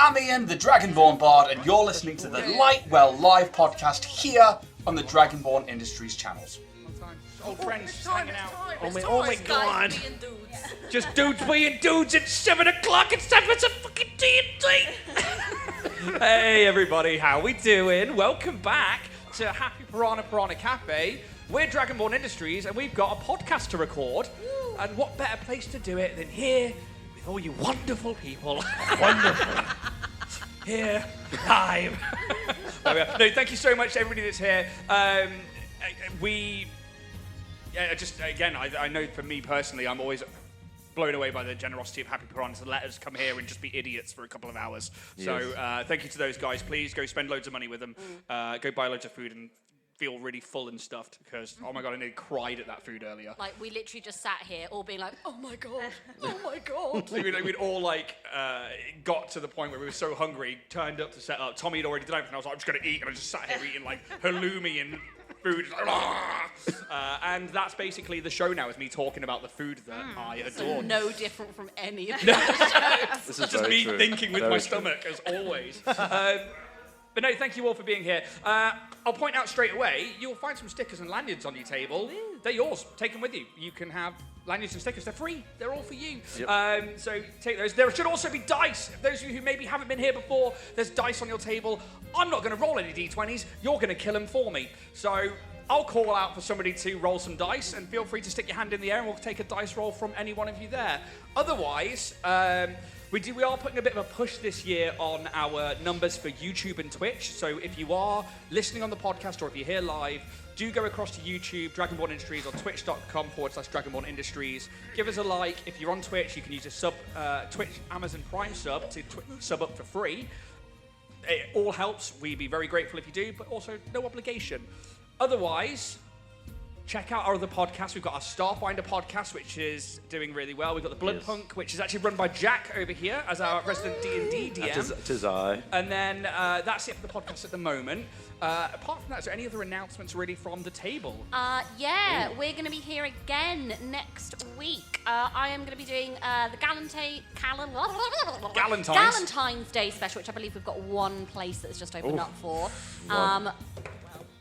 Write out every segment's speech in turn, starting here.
I'm Ian, the Dragonborn Bard, and you're listening to the Lightwell Live podcast here on the Dragonborn Industries channels. Old friends just hanging out. Oh my god. Just dudes being dudes at 7 o'clock. It's time for some fucking D&D. Hey everybody, how we doing? Welcome back to Happy Piranha Cafe. We're Dragonborn Industries and we've got a podcast to record. And what better place to do it than here with all you wonderful people. Wonderful. Here, live. There we are. No, thank you so much to everybody that's here. I know for me personally, I'm always blown away by the generosity of Happy Piranha to let us come here and just be idiots for a couple of hours. Yes. So thank you to those guys. Please go spend loads of money with them. Go buy loads of food and feel really full and stuffed because, oh my God, I nearly cried at that food earlier. Like, we literally just sat here all being like, oh my God, oh my God. We'd all got to the point where we were so hungry, turned up to set up. Tommy had already done everything. I was like, I'm just going to eat. And I just sat here eating like halloumi and food. And that's basically the show now, is me talking about the food that I adore. So no different from any of the shows. This is just me thinking with my stomach, as always. But no, thank you all for being here. I'll point out straight away, you'll find some stickers and lanyards on your table. Woo. They're yours. Take them with you. You can have lanyards and stickers. They're free. They're all for you. Yep. So take those. There should also be dice. Those of you who maybe haven't been here before, there's dice on your table. I'm not going to roll any D20s. You're going to kill them for me. So I'll call out for somebody to roll some dice, and feel free to stick your hand in the air, and we'll take a dice roll from any one of you there. Otherwise, we are putting a bit of a push this year on our numbers for YouTube and Twitch. So if you are listening on the podcast or if you're here live, do go across to YouTube, Dragonborn Industries, or twitch.com/Dragonborn Industries. Give us a like. If you're on Twitch, you can use a Twitch Amazon Prime sub to sub up for free. It all helps. We'd be very grateful if you do, but also no obligation. Otherwise, check out our other podcasts. We've got our Starfinder podcast, which is doing really well. We've got the Blood Punk, which is actually run by Jack over here as our resident D&D DM. Tis I. And then that's it for the podcast at the moment. Apart from that, is there any other announcements really from the table? We're going to be here again next week. I am going to be doing the Galentine's Day special, which I believe we've got one place that's just opened up for.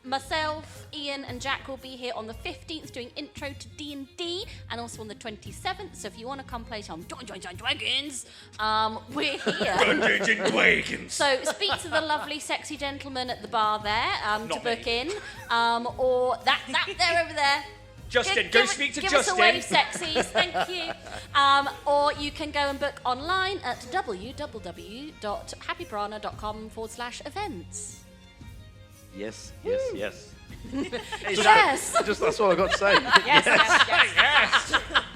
Myself, Ian, and Jack will be here on the 15th doing Intro to D&D, and also on the 27th. So if you want to come play some Dungeons and Dragons, we're here. Dungeons and Dragons. So speak to the lovely, sexy gentleman at the bar there to book in, or that there over there. Justin, go speak to Justin. Justin. Give us a wave, sexies. Thank you. Or you can go and book online at www.happypiranha.com/events. Yes. Yes. That's all I've got to say. Yes.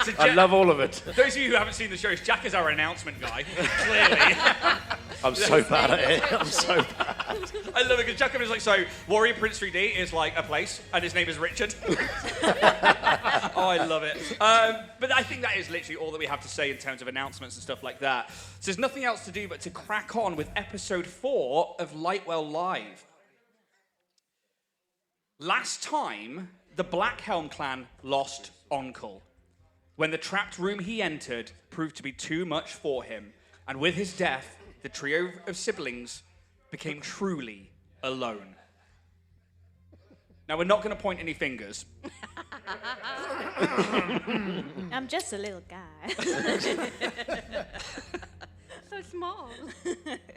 So I love all of it. Those of you who haven't seen the shows, Jack is our announcement guy, clearly. I'm so bad at it. I'm so bad. I love it because Jack is like, so Warrior Prince 3D is like a place, and his name is Richard. Oh, I love it. But I think that is literally all that we have to say in terms of announcements and stuff like that. So there's nothing else to do but to crack on with episode 4 of Lightwell Live. Last time, the Black Helm clan lost Onkle, when the trapped room he entered proved to be too much for him, and with his death, the trio of siblings became truly alone. Now, we're not going to point any fingers. I'm just a little guy. So small.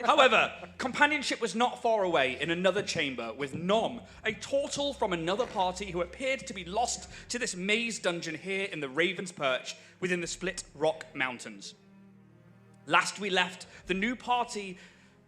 However, companionship was not far away in another chamber with Nom, a turtle from another party who appeared to be lost to this maze dungeon here in the Raven's Perch within the Split Rock Mountains. Last we left, the new party,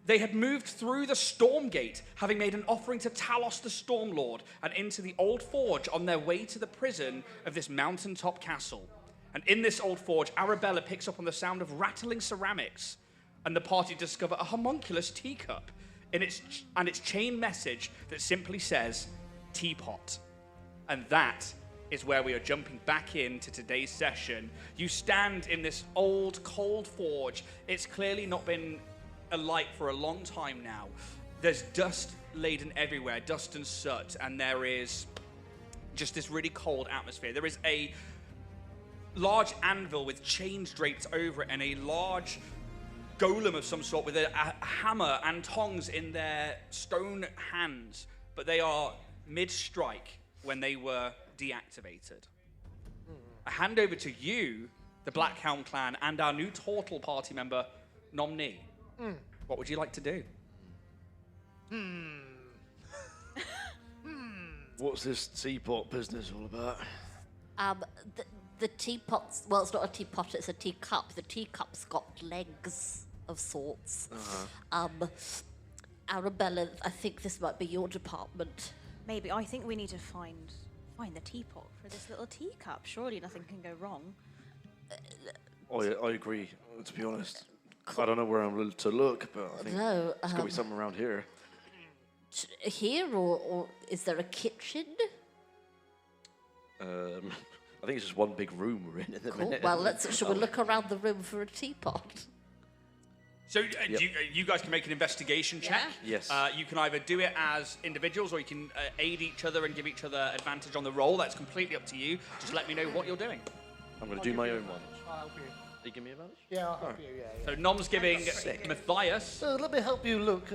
they had moved through the Storm Gate, having made an offering to Talos the Stormlord and into the Old Forge on their way to the prison of this mountaintop castle. And in this Old Forge, Arabella picks up on the sound of rattling ceramics, and the party discover a homunculus teacup and its chain message that simply says, teapot. And that is where we are jumping back into today's session. You stand in this old, cold forge. It's clearly not been alight for a long time now. There's dust laden everywhere, dust and soot, and there is just this really cold atmosphere. There is a large anvil with chains draped over it and a large golem of some sort with a hammer and tongs in their stone hands, but they are mid-strike when they were deactivated. I hand over to you, the Black Helm clan, and our new turtle party member, NomNii. What would you like to do? What's this teapot business all about? The teapot's, well, it's not a teapot, it's a teacup. The teacup's got legs of sorts. Arabella, I think this might be your department. Maybe. I think we need to find the teapot for this little teacup. Surely nothing can go wrong. I agree, to be honest. I don't know where I'm to look, but I think there's got to be something around here. Here, or is there a kitchen? I think it's just one big room we're in the Cool. minute. Well, shall we look around the room for a teapot? So you guys can make an investigation check. Yeah. Yes. You can either do it as individuals or you can aid each other and give each other advantage on the roll. That's completely up to you. Just let me know what you're doing. I'm going to do my own one. I'll help you. You give me advantage? Yeah, I'll help you, yeah. So Nom's giving Mathias Let me help you look.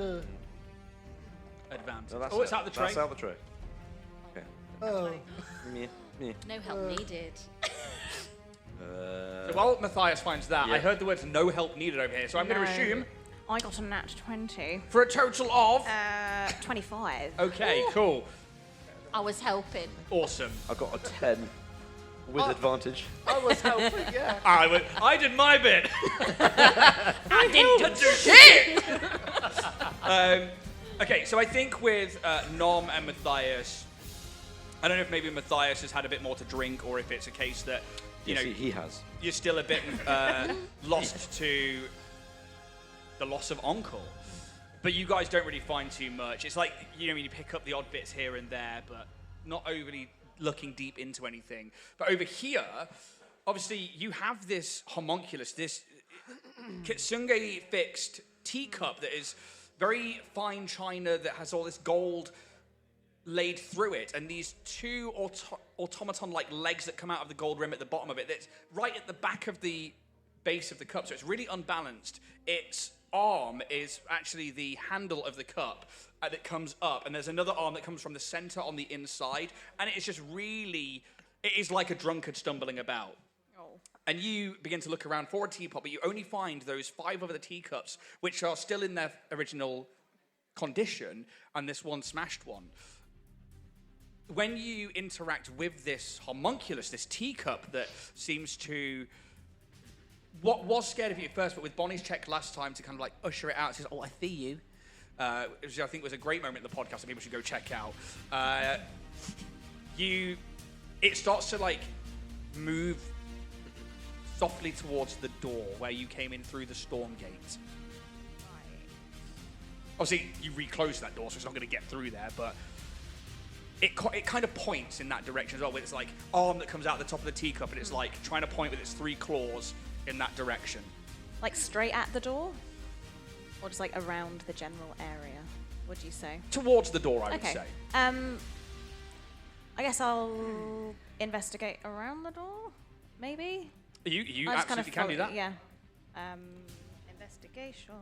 advantage. No, that's It's out the tray. That's out the tray. Okay. Oh. Me. No help needed. So while Mathias finds that, I heard the words "no help needed" over here. So I'm going to assume I got a nat 20. for a total of. 25. Okay, cool, I was helping. awesome. I got a 10 with advantage. I was helping, yeah. I did my bit. I didn't do shit. Okay, so I think with Nom and Mathias, I don't know if maybe Mathias has had a bit more to drink, or if it's a case that He has. you're still a bit lost to the loss of Onkle. But you guys don't really find too much. It's like, you pick up the odd bits here and there, but not overly looking deep into anything. But over here, obviously, you have this homunculus, this Kitsunge fixed teacup that is very fine china that has all this gold laid through it, and these two automaton-like legs that come out of the gold rim at the bottom of it. That's right at the back of the base of the cup, so it's really unbalanced. Its arm is actually the handle of the cup that comes up, and there's another arm that comes from the center on the inside, and it is just really, it is like a drunkard stumbling about. And you begin to look around for a teapot, but you only find those 5 other teacups, which are still in their original condition, and this one smashed one. When you interact with this homunculus, this teacup that seems to... What was scared of you at first, but with Bonnie's check last time to kind of like usher it out, it says, "Oh, I see you," which I think was a great moment in the podcast that people should go check out. It starts to like move softly towards the door where you came in through the storm gate. Obviously, you reclosed that door, so it's not going to get through there, but it kind of points in that direction as well, with its like arm that comes out the top of the teacup, and it's like trying to point with its 3 claws in that direction. Like straight at the door? Or just like around the general area, would you say? Towards the door, I would say. I guess I'll investigate around the door, maybe? You I just absolutely can do that. Yeah. Investigation.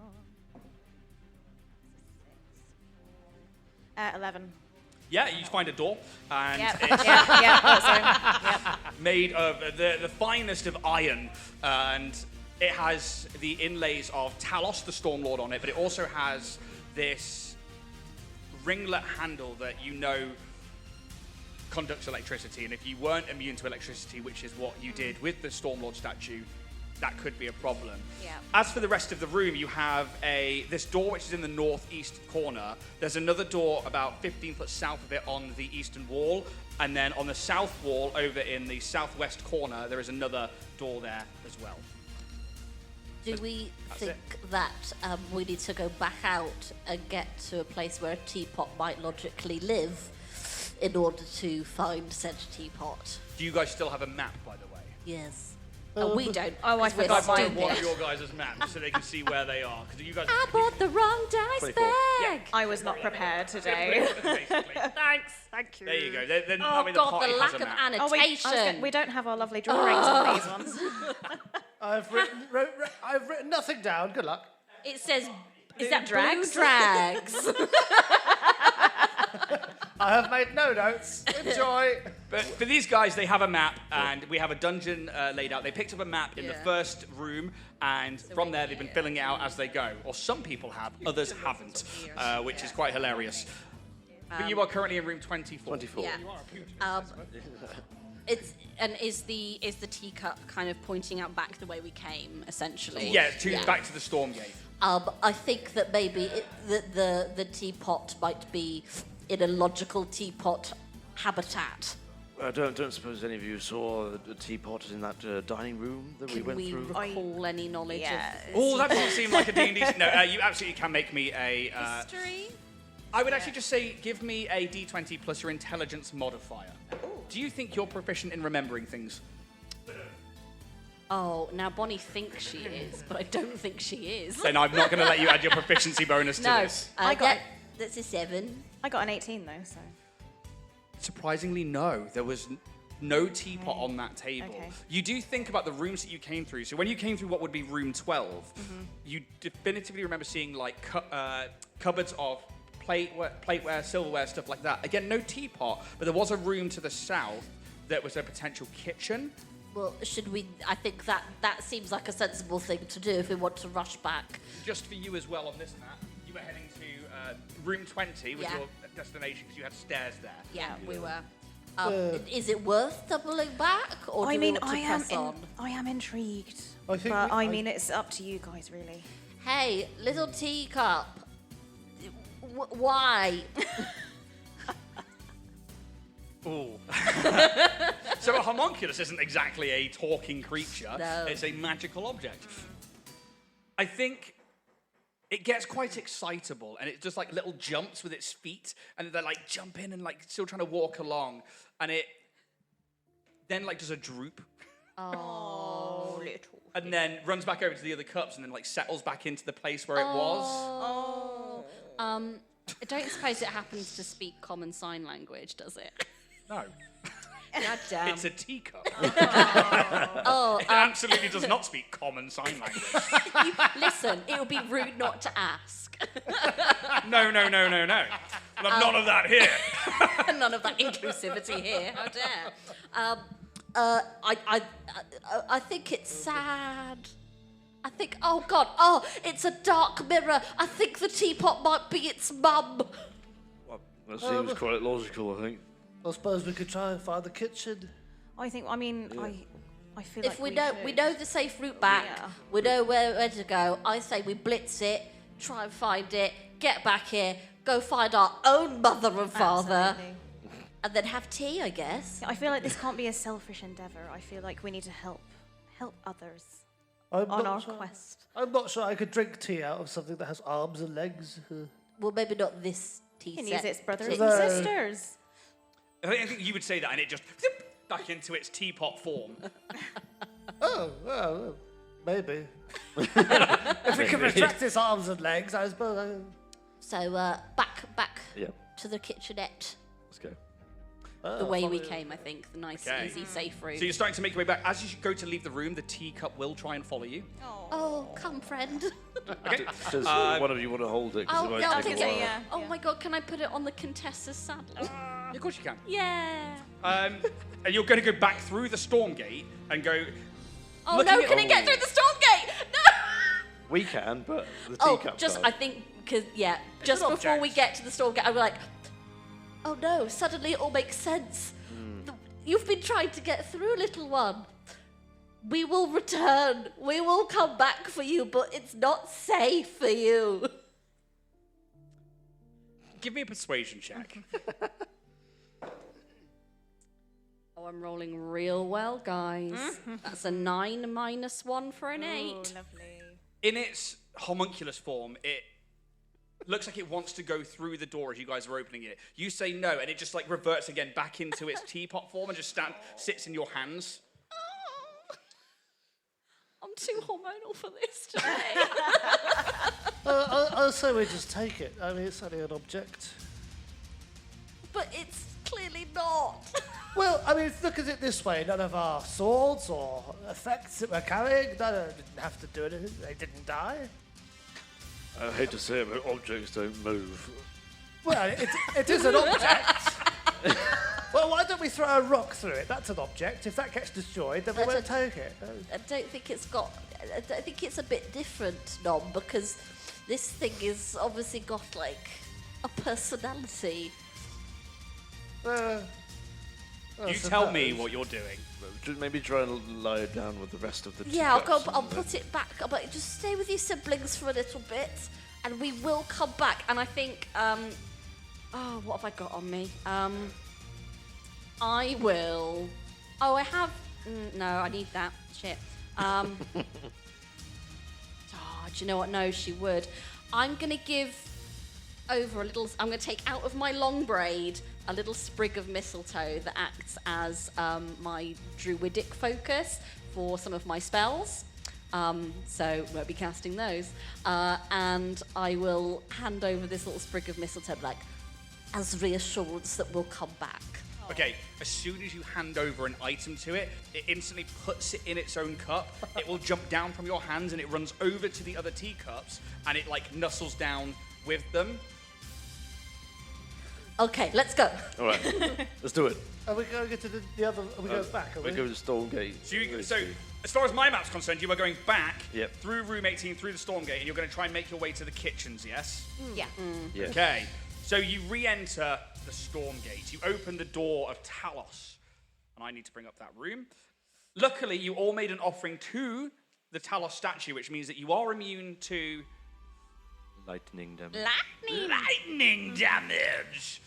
11. Yeah, you find a door, and Yep. it's Yep. made of the finest of iron, and it has the inlays of Talos, the Stormlord, on it, but it also has this ringlet handle that conducts electricity, and if you weren't immune to electricity, which is what you did with the Stormlord statue, that could be a problem. Yeah. As for the rest of the room, you have this door which is in the northeast corner. There's another door about 15 foot south of it on the eastern wall, and then on the south wall over in the southwest corner, there is another door there as well. Do we That's think that we need to go back out and get to a place where a teapot might logically live in order to find said teapot? Do you guys still have a map, by the way? Yes. And we don't. Oh, I 'cause we're forgot I borrowed stupid. one of your guys' maps so they can see where they are. Because you guys. I bought the wrong dice 24. bag. I was not prepared today. Basically. Thanks. Thank you. There you go. Then, Oh the God, party the lack has of a map. Oh, annotation. we don't have our lovely drawings on these ones. I've written nothing down. Good luck. It says, is that drags? blue drags? I have made no notes. Enjoy. But for these guys, they have a map, and we have a dungeon laid out. They picked up a map in the first room, and from there, they've been filling it out as they go. Or some people have, others haven't, which is quite hilarious. But you are currently in room 24. 24. Yeah. Is the teacup kind of pointing out back the way we came, essentially? Yeah, back to the storm gate. I think that maybe the teapot might be in a logical teapot habitat. I don't suppose any of you saw the teapot in that dining room that we went through? Recall any knowledge of Oh, that doesn't seem like a D&D... No, you absolutely can make me a... history? I would actually just say, give me a D20 plus your intelligence modifier. Do you think you're proficient in remembering things? Oh, now Bonnie thinks she is, but I don't think she is. Then I'm not going to let you add your proficiency bonus to this. That's a 7. I got an 18 though, so. Surprisingly, no. There was no teapot on that table. Okay. You do think about the rooms that you came through. So when you came through what would be room 12, you definitively remember seeing like cupboards of plateware, silverware, stuff like that. Again, no teapot, but there was a room to the south that was a potential kitchen. Well, should we? I think that seems like a sensible thing to do if we want to rush back. Just for you as well on this map, you were heading to room 20 was your destination because you had stairs there. Yeah, we were. Is it worth doubling back, or do we want to press on? I am intrigued. I think but I mean, it's up to you guys, really. Hey, little teacup. Why? Ooh. So a homunculus isn't exactly a talking creature. No. It's a magical object. I think it gets quite excitable, and it just like little jumps with its feet, and they're like jumping and like still trying to walk along, and it then like does a droop. Oh, little. And then runs back over to the other cups, and then like settles back into the place where it was. Oh. I don't suppose it happens to speak common sign language, does it? No. God damn. It's a teacup. It absolutely does not speak common sign language. Listen, it would be rude not to ask. No. We'll have none of that here. None of that inclusivity here. How dare. I think it's sad. I think, oh God, it's a dark mirror. I think the teapot might be its mum. Well, that seems quite logical, I think. I suppose we could try and find the kitchen. I feel If like we know the safe route back, Yeah. we know where to go. I say we blitz it, try and find it, get back here, go find our own mother and father, Absolutely. and then have tea, I guess. I feel like this can't be a selfish endeavor. I feel like we need to help others I'm on not our sure. quest. I'm not sure I could drink tea out of something that has arms and legs. Well, maybe not this tea You can set. use its brothers No. and sisters. I think you would say that, and it just back into its teapot form. Oh, well, maybe. If we can retract its arms and legs, I suppose. So, back Yeah, to the kitchenette. let's go. The way we came, I think. The nice, Okay. easy, safe route. So you're starting to make your way back. As you go to leave the room, the teacup will try and follow you. Oh, come, friend. Okay. Does one of you want to hold it? 'Cause Oh, it might yeah, I'll take take a it. while. Yeah. Oh my god, can I put it on the Contessa's saddle? Of course you can. Yeah. And you're going to go back through the storm gate and go. Oh Looking no, at- can it get through the storm gate? No! We can, but the Oh, teacup just, can't. I think, because, just an before we object. get to the storm gate, I'm like, oh no, suddenly it all makes sense. You've been trying to get through, little one. We will return. We will come back for you, but it's not safe for you. Give me a persuasion check. Oh, I'm rolling real well, guys. That's a 9 minus 1 for an 8. Oh, lovely. In its homunculus form, it looks like it wants to go through the door as you guys are opening it. You say no, and it just like reverts again back into its teapot form and just sits in your hands. I'm too hormonal for this today. I'll say we just take it. I mean, it's only an object. But it's clearly not. Well, I mean, look at it this way. None of our swords or effects that we're carrying, didn't have to do anything. They didn't die. I hate to say it, but objects don't move. Well, it is an object. Well, why don't we throw a rock through it? That's an object. If that gets destroyed, then we won't take it. I don't think it's got. I think it's a bit different, Nom, because this thing is obviously got like a personality. You tell me what you're doing. Maybe try and lie it down with the rest of the Yeah, teacups I'll and put it back. But just stay with your siblings for a little bit, and we will come back. And I think, oh, what have I got on me? I will. Oh, I have. No, I need that. Shit. Oh, do you know what? No, she would. I'm gonna give over a little. I'm gonna take out of my long braid a little sprig of mistletoe that acts as my druidic focus for some of my spells. So won't be casting those. And I will hand over this little sprig of mistletoe, like, as reassurance that we'll come back. Okay, as soon as you hand over an item to it, it instantly puts it in its own cup. It will jump down from your hands and it runs over to the other teacups and it like nuzzles down with them. Okay, let's go. All right, let's do it. Are we going to the other? Are we going back? Are We go to Storm Gate. So as far as my map's concerned, you are going back Yep. through room 18, through the storm gate, and you're going to try and make your way to the kitchens, yes? Yeah. Yeah. Okay, so you re-enter the storm gate. You open the door of Talos, and I need to bring up that room. Luckily, you all made an offering to the Talos statue, which means that you are immune to Lightning damage. lightning damage.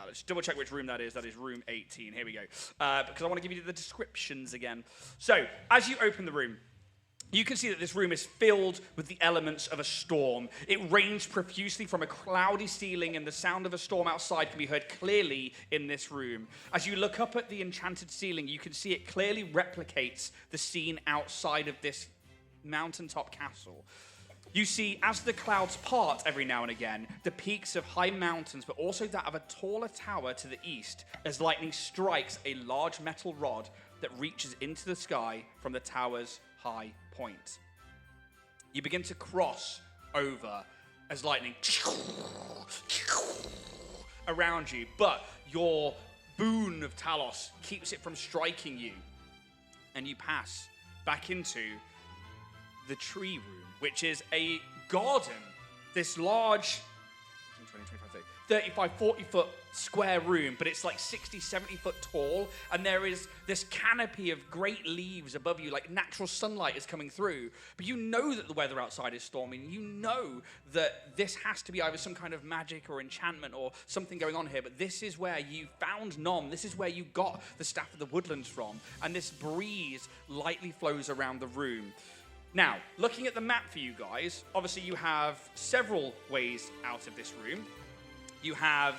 Let's double check which room that is. That is room 18. Here we go. Because I want to give you the descriptions again. So, as you open the room, you can see that this room is filled with the elements of a storm. It rains profusely from a cloudy ceiling, and the sound of a storm outside can be heard clearly in this room. As you look up at the enchanted ceiling, you can see it clearly replicates the scene outside of this mountaintop castle. You see, as the clouds part every now and again, the peaks of high mountains, but also that of a taller tower to the east, as lightning strikes a large metal rod that reaches into the sky from the tower's high point. You begin to cross over as lightning around you, but your boon of Talos keeps it from striking you, and you pass back into the tree room, which is a garden, this large 35, 40 foot square room, but it's like 60, 70 foot tall, and there is this canopy of great leaves above you, like natural sunlight is coming through. But you know that the weather outside is stormy, and you know that this has to be either some kind of magic or enchantment or something going on here, but this is where you found Nom, this is where you got the Staff of the Woodlands from, and this breeze lightly flows around the room. Now, looking at the map for you guys, obviously you have several ways out of this room. You have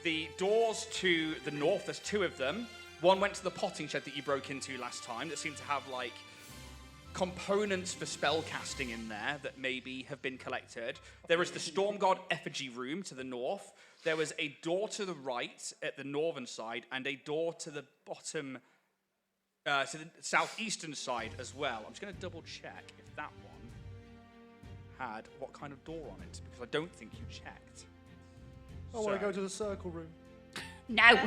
the doors to the north, there's two of them. One went to the potting shed that you broke into last time that seemed to have like components for spell casting in there that maybe have been collected. There is the Storm God effigy room to the north. There was a door to the right at the northern side and a door to the bottom to the southeastern side as well. I'm just going to double check if that one had what kind of door on it, because I don't think you checked. I want to go to the circle room. No.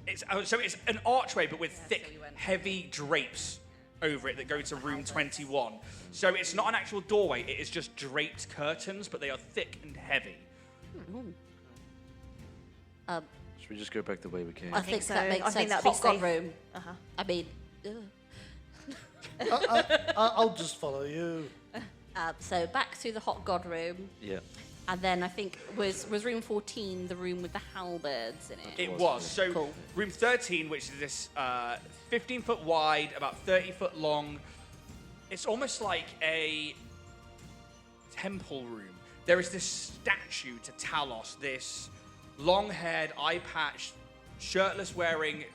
It's an archway, but with thick, heavy drapes over it that go to room 21. So it's not an actual doorway, it is just draped curtains, but they are thick and heavy. Should we just go back the way we came? I think so. that makes I think sense. that'd be Hot God safe. room. Uh-huh. I mean, I'll just follow you. so back through the Hot God room, Yeah. and then I think was room 14 the room with the halberds in it. It was. So Cool. room 13, which is this 15 foot wide, about 30 foot long. It's almost like a temple room. There is this statue to Talos, this long-haired, eye-patched, shirtless wearing,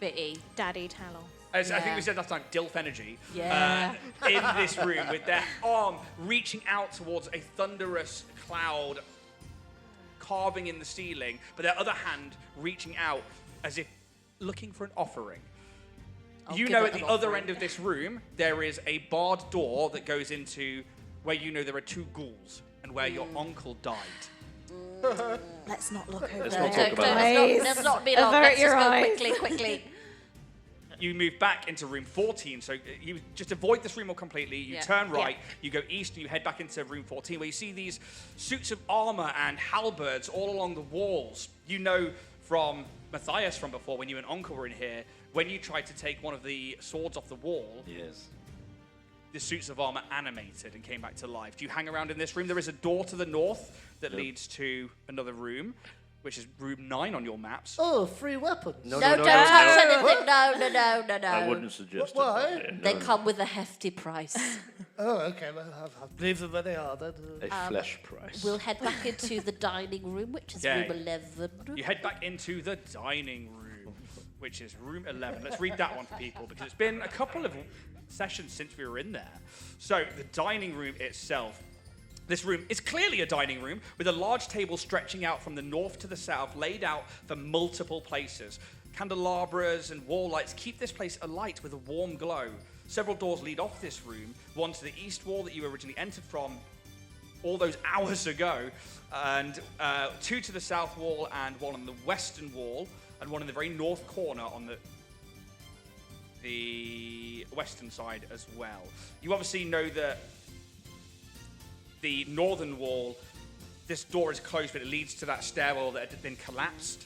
Bitty. Daddy Talon. as I think Yeah. we said last time, Dilfenergy, Yeah. in this room with their arm reaching out towards a thunderous cloud carving in the ceiling, but their other hand reaching out as if looking for an offering. You give know it at the an other offering. end of this room, there is a barred door that goes into where you know there are 2 ghouls and where your uncle died. Let's not look over Let's there. not talk about Let's not be long. Avert Let's your just go eyes. quickly. You move back into room 14, so you just avoid this room more completely. You turn right, you go east, and you head back into room 14, where you see these suits of armor and halberds all along the walls. You know from Mathias from before, when you and Onkle were in here, when you tried to take one of the swords off the wall, Yes. the suits of armor animated and came back to life. Do you hang around in this room? There is a door to the north that leads to another room, which is room 9 on your maps. Oh, free weapons. No, don't touch anything. No. I wouldn't suggest Why? it. They come with a hefty price. Oh, okay. Well, I believe them where they are then. A flesh price. We'll head back into the dining room, which is Okay. room 11. You head back into the dining room, which is room 11. Let's read that one for people, because it's been a couple of sessions since we were in there. So, the dining room itself. This room is clearly a dining room with a large table stretching out from the north to the south, laid out for multiple places. Candelabras and wall lights keep this place alight with a warm glow. Several doors lead off this room, one to the east wall that you originally entered from all those hours ago, and 2 to the south wall, and 1 on the western wall, and 1 in the very north corner on the western side as well. You obviously know that the northern wall, this door is closed, but it leads to that stairwell that had been collapsed.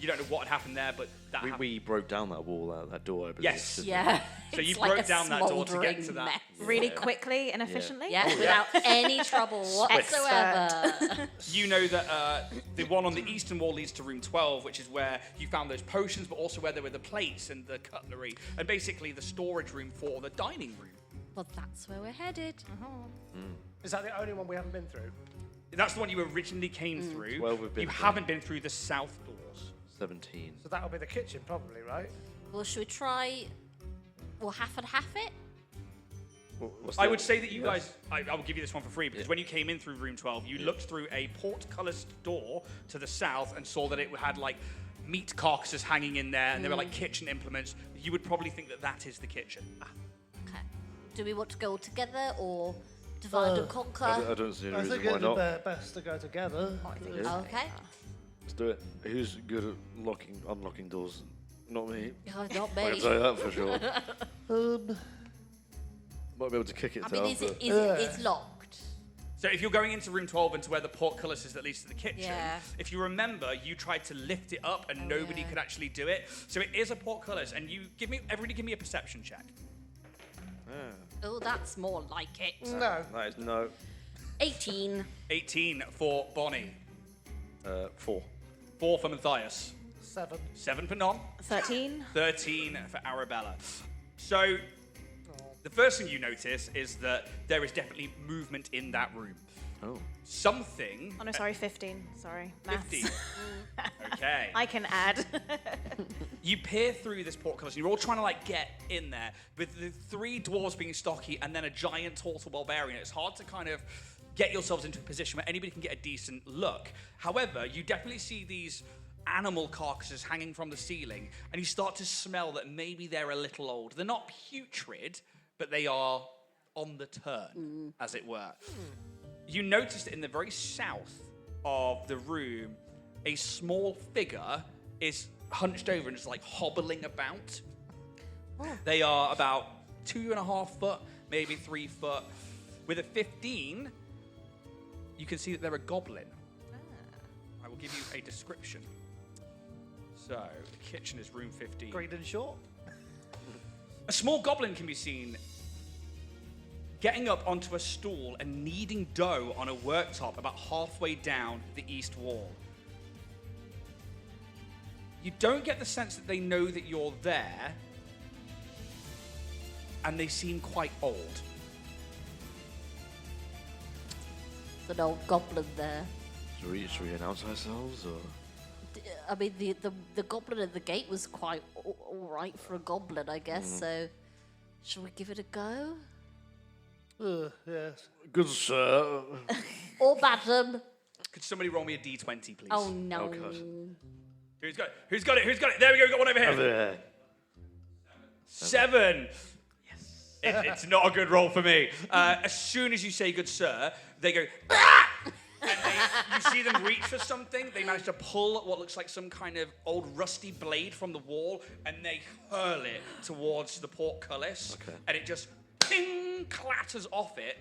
You don't know what had happened there, but that happened. We broke down that wall, that door, I believe. Yes. didn't we? Yeah. So you It's like broke a down that door to get smouldering to that. mess. Really quickly and efficiently? Yes, without any trouble whatsoever. You know that the one on the eastern wall leads to room 12, which is where you found those potions, but also where there were the plates and the cutlery, and basically the storage room for the dining room. Well, that's where we're headed. Is that the only one we haven't been through? That's the one you originally came through. 12 we've been you through. haven't been through the south doors. 17. So that'll be the kitchen, probably, right? Well, should we try... Well, half and half it? What's I the- would say that you yes. guys, I will give you this one for free, because when you came in through room 12, you looked through a portcullis door to the south and saw that it had like meat carcasses hanging in there, and there were like kitchen implements. You would probably think that that is the kitchen. Okay. Do we want to go all together or divide and conquer? I don't see any I reason think why it'd not. be best to go together. Okay. Let's do it. Who's good at unlocking doors? Not me. Oh, not I can me. tell you that for sure. Might be able to kick it I down. mean, is but- it's locked? So if you're going into room 12 into where the portcullis is that leads to the kitchen, Yeah. if you remember, you tried to lift it up and nobody could actually do it. So it is a portcullis, and everybody give me a perception check. Oh, that's more like it. No. That is no. 18. 18 for Bonnie, 4. 4 for Mathias, 7. 7 for Non, 13. 13 for Arabella. So the first thing you notice is that there is definitely movement in that room. Oh. Something. Oh, no, sorry, 15. Sorry. Maths. 50. Okay. I can add. You peer through this portcullis, and you're all trying to like get in there. With the 3 dwarves being stocky, and then a giant turtle barbarian, it's hard to kind of get yourselves into a position where anybody can get a decent look. However, you definitely see these animal carcasses hanging from the ceiling, and you start to smell that maybe they're a little old. They're not putrid, but they are on the turn, as it were. You noticed in the very south of the room, a small figure is hunched over and just like hobbling about. They are about 2.5 foot, maybe 3 foot. With a 15, you can see that they're a goblin. I will give you a description. So, the kitchen is room 15. Green and short. A small goblin can be seen getting up onto a stool and kneading dough on a worktop about halfway down the east wall. You don't get the sense that they know that you're there, and they seem quite old. There's an old goblin there. Should we announce ourselves, or? I mean, the goblin at the gate was quite all right for a goblin, I guess. So, shall we give it a go? Yes. Good sir. Or madam? Could somebody roll me a d20, please? Oh no! God. Who's got it? Who's got it? There we go. We got one over here. Over there. 7. Yes. It's not a good roll for me. As soon as you say good sir, they go, ah! And you see them reach for something. They manage to pull what looks like some kind of old rusty blade from the wall, and they hurl it towards the portcullis. Okay. And it just ping, clatters off it.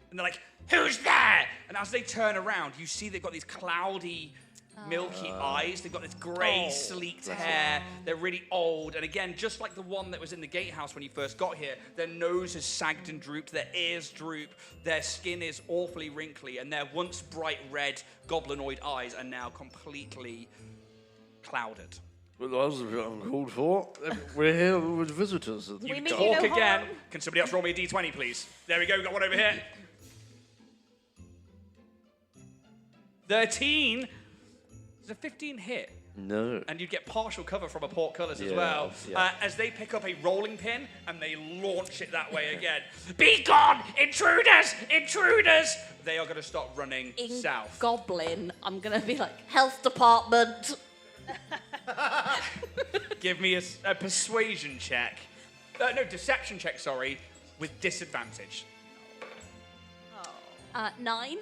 And they're like, who's there? And as they turn around, you see they've got these cloudy, milky eyes. They've got this grey, sleeked hair. They're really old. And again, just like the one that was in the gatehouse when you first got here, their nose has sagged and drooped. Their ears droop. Their skin is awfully wrinkly. And their once bright red goblinoid eyes are now completely clouded. Well, that was a bit uncalled for. We're here with visitors. You mean talk you no again. harm? Can somebody else roll me a d20, please? There we go. We've got one over here. 13. Does a 15 hit? No. And you get partial cover from a portcullis as Yeah, well. yeah. As they pick up a rolling pin and they launch it that way again. Be gone! Intruders! Intruders! They are going to start running In south. Goblin, I'm going to be like, health department. Give me a persuasion check. No, deception check, sorry, with disadvantage. 9.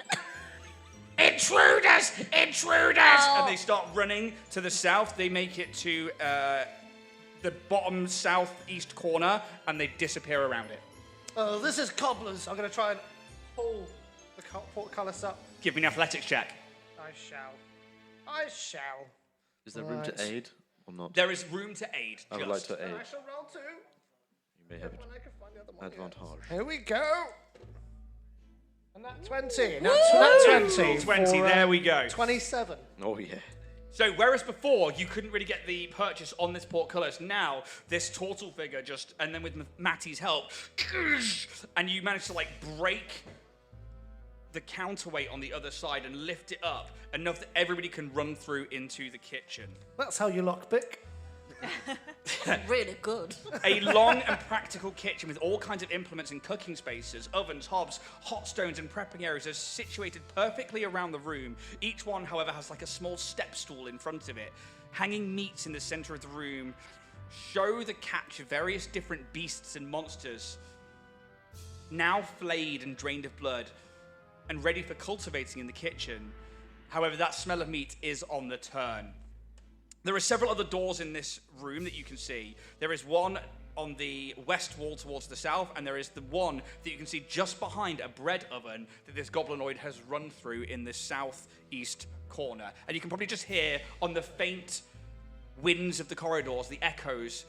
Intruders! Intruders! And they start running to the south. They make it to the bottom southeast corner, and they disappear around it. Oh, this is cobblers. I'm going to try and pull the portcullis up. Give me an athletics check. I shall. I shall. Is there room to Right. aid or not? There is room to aid. I would like to aid. I shall roll 2. You may have When I can find the other one. advantage. Here we go. And that 20. That's 20. 20, for, there we go. 27. Oh, yeah. So whereas before you couldn't really get the purchase on this portcullis, now this turtle figure just, and then with Matty's help, and you manage to like break the counterweight on the other side and lift it up enough that everybody can run through into the kitchen. That's how you lockpick. Really good. A long and practical kitchen with all kinds of implements and cooking spaces, ovens, hobs, hot stones, and prepping areas are situated perfectly around the room. Each one, however, has like a small step stool in front of it. Hanging meats in the center of the room show the catch of various different beasts and monsters, now flayed and drained of blood, and ready for cultivating in the kitchen. However, that smell of meat is on the turn. There are several other doors in this room that you can see. There is one on the west wall towards the south, and there is the one that you can see just behind a bread oven that this goblinoid has run through in the southeast corner. And you can probably just hear on the faint winds of the corridors, the echoes,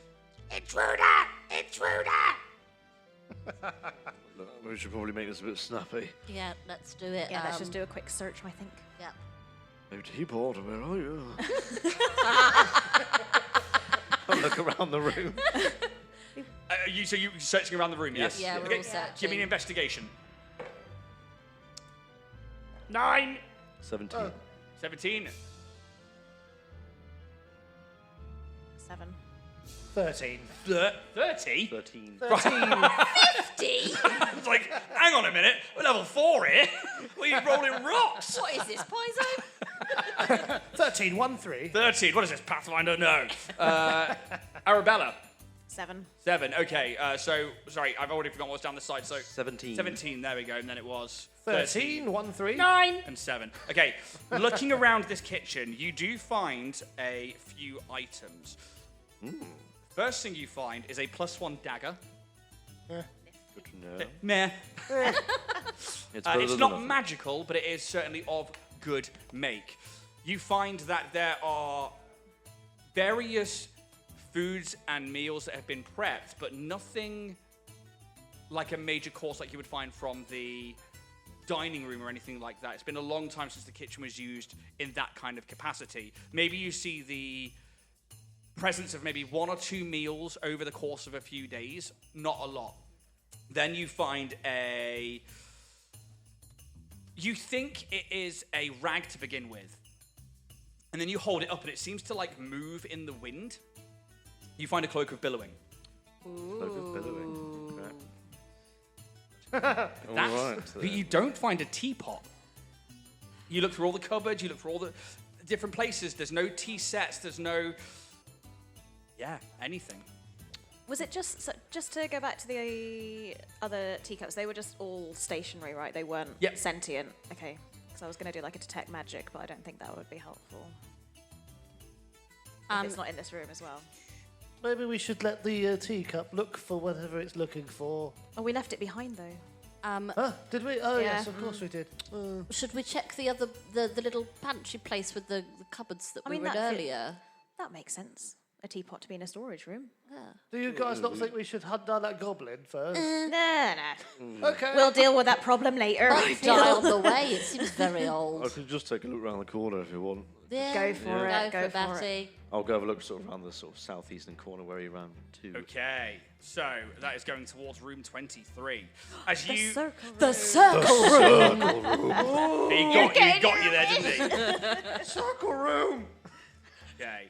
"Intruder! Intruder!" We should probably make this a bit snappy. Yeah, let's do it. Yeah, let's just do a quick search, I think. Yeah. Oh, teapot, where are you? I'll look around the room. So you're searching around the room, yes? Yeah, we're Okay, all searching. give me an investigation. 9. 17. 17. 7. 13. 30? 13. 50? It's like, hang on a minute, we're level 4 here. We're rolling rocks. What is this, Paizo? 13, 1, 3. 13, what is this, Pathfinder? No. Arabella, 7. 7. Okay, so, sorry, I've already forgotten what's down the side. So 17. 17, there we go, and then it was 13, 1, 3. 9. and 7. Okay, looking around this kitchen, you do find a few items. First thing you find is a +1 dagger. Good to know. Meh. It's better It's than not nothing. magical, but it is certainly of good make. You find that there are various foods and meals that have been prepped, but nothing like a major course like you would find from the dining room or anything like that. It's been a long time since the kitchen was used in that kind of capacity. Maybe you see the presence of maybe 1 or 2 meals over the course of a few days, not a lot. Then you find you think it is a rag to begin with. And then you hold it up and it seems to like move in the wind. You find a cloak of billowing. Look at billowing. That's, Alright, but you don't find a teapot. You look through all the cupboards, you look through all the different places. There's no tea sets, there's no, anything. Was it just to go back to the other teacups? They were just all stationary, right? They weren't sentient. Okay, because I was going to do like a detect magic, but I don't think that would be helpful. If it's not in this room as well. Maybe we should let the teacup look for whatever it's looking for. Oh, we left it behind though. Did we? Oh, Yeah. yes, of course we did. Should we check the little pantry place with the cupboards that we were in that earlier? That makes sense. A teapot to be in a storage room. Do you guys not think we should hunt down that goblin first? No. Okay. We'll deal with that problem later. Die on the way. It seems very old. I could just take a look around the corner if you want. Yeah. Go for it. Go for it, Batty. I'll go have a look sort of around the sort of southeastern corner where he ran to. Okay, so that is going towards room 23. As you, The circle room. he got you there, didn't he? Circle room! Okay,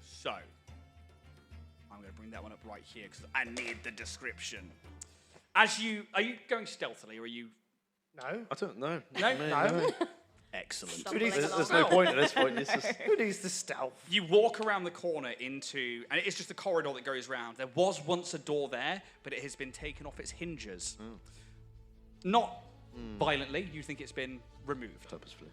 so I'm going to bring that one up right here because I need the description. Are you going stealthily or are you? No. I don't know. No. Excellent. There's no point at this point. It's just... Who needs the stealth? You walk around the corner into, and it's just a corridor that goes round. There was once a door there, but it has been taken off its hinges. Not violently. You think it's been removed. Purposefully.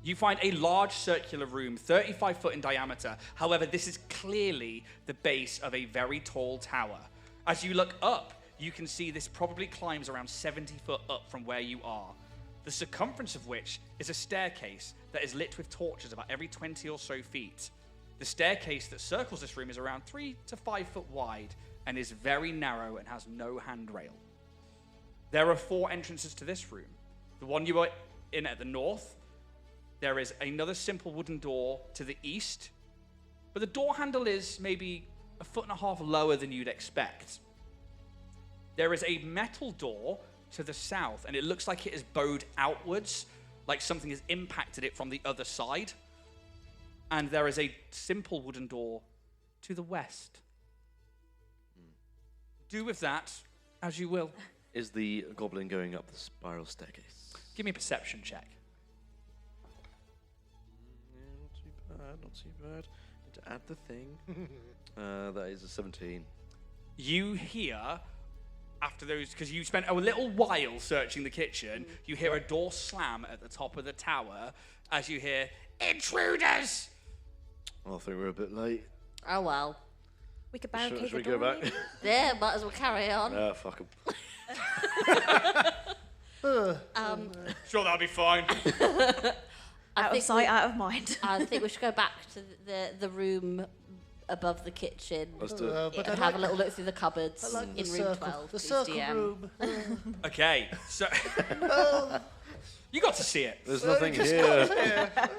You find a large circular room, 35 foot in diameter. However, this is clearly the base of a very tall tower. As you look up, you can see this probably climbs around 70 foot up from where you are. The circumference of which is a staircase that is lit with torches about every 20 or so feet. The staircase that circles this room is around 3 to 5 foot wide and is very narrow and has no handrail. There are 4 entrances to this room. The one you are in at the north, there is another simple wooden door to the east, but the door handle is maybe 1.5 feet lower than you'd expect. There is a metal door to the south, and it looks like it is bowed outwards, like something has impacted it from the other side. And there is a simple wooden door to the west. Do with that as you will. Is the goblin going up the spiral staircase? Give me a perception check. Not too bad. Need to add the thing. That is a 17. You hear, after those, because you spent a little while searching the kitchen, you hear a door slam at the top of the tower as you hear, "Intruders!" I think we're a bit late. Oh well. We could barricade Should we the go door. back? Yeah, might as well carry on. Fuck 'em. Sure, that'll be fine. Out of think sight, out of mind. I think we should go back to the room above the kitchen Let's do it. But and I have a like, little look through the cupboards I like the in room circle. 12. The please, circle DM. room. Okay, so you got to see it. There's nothing here.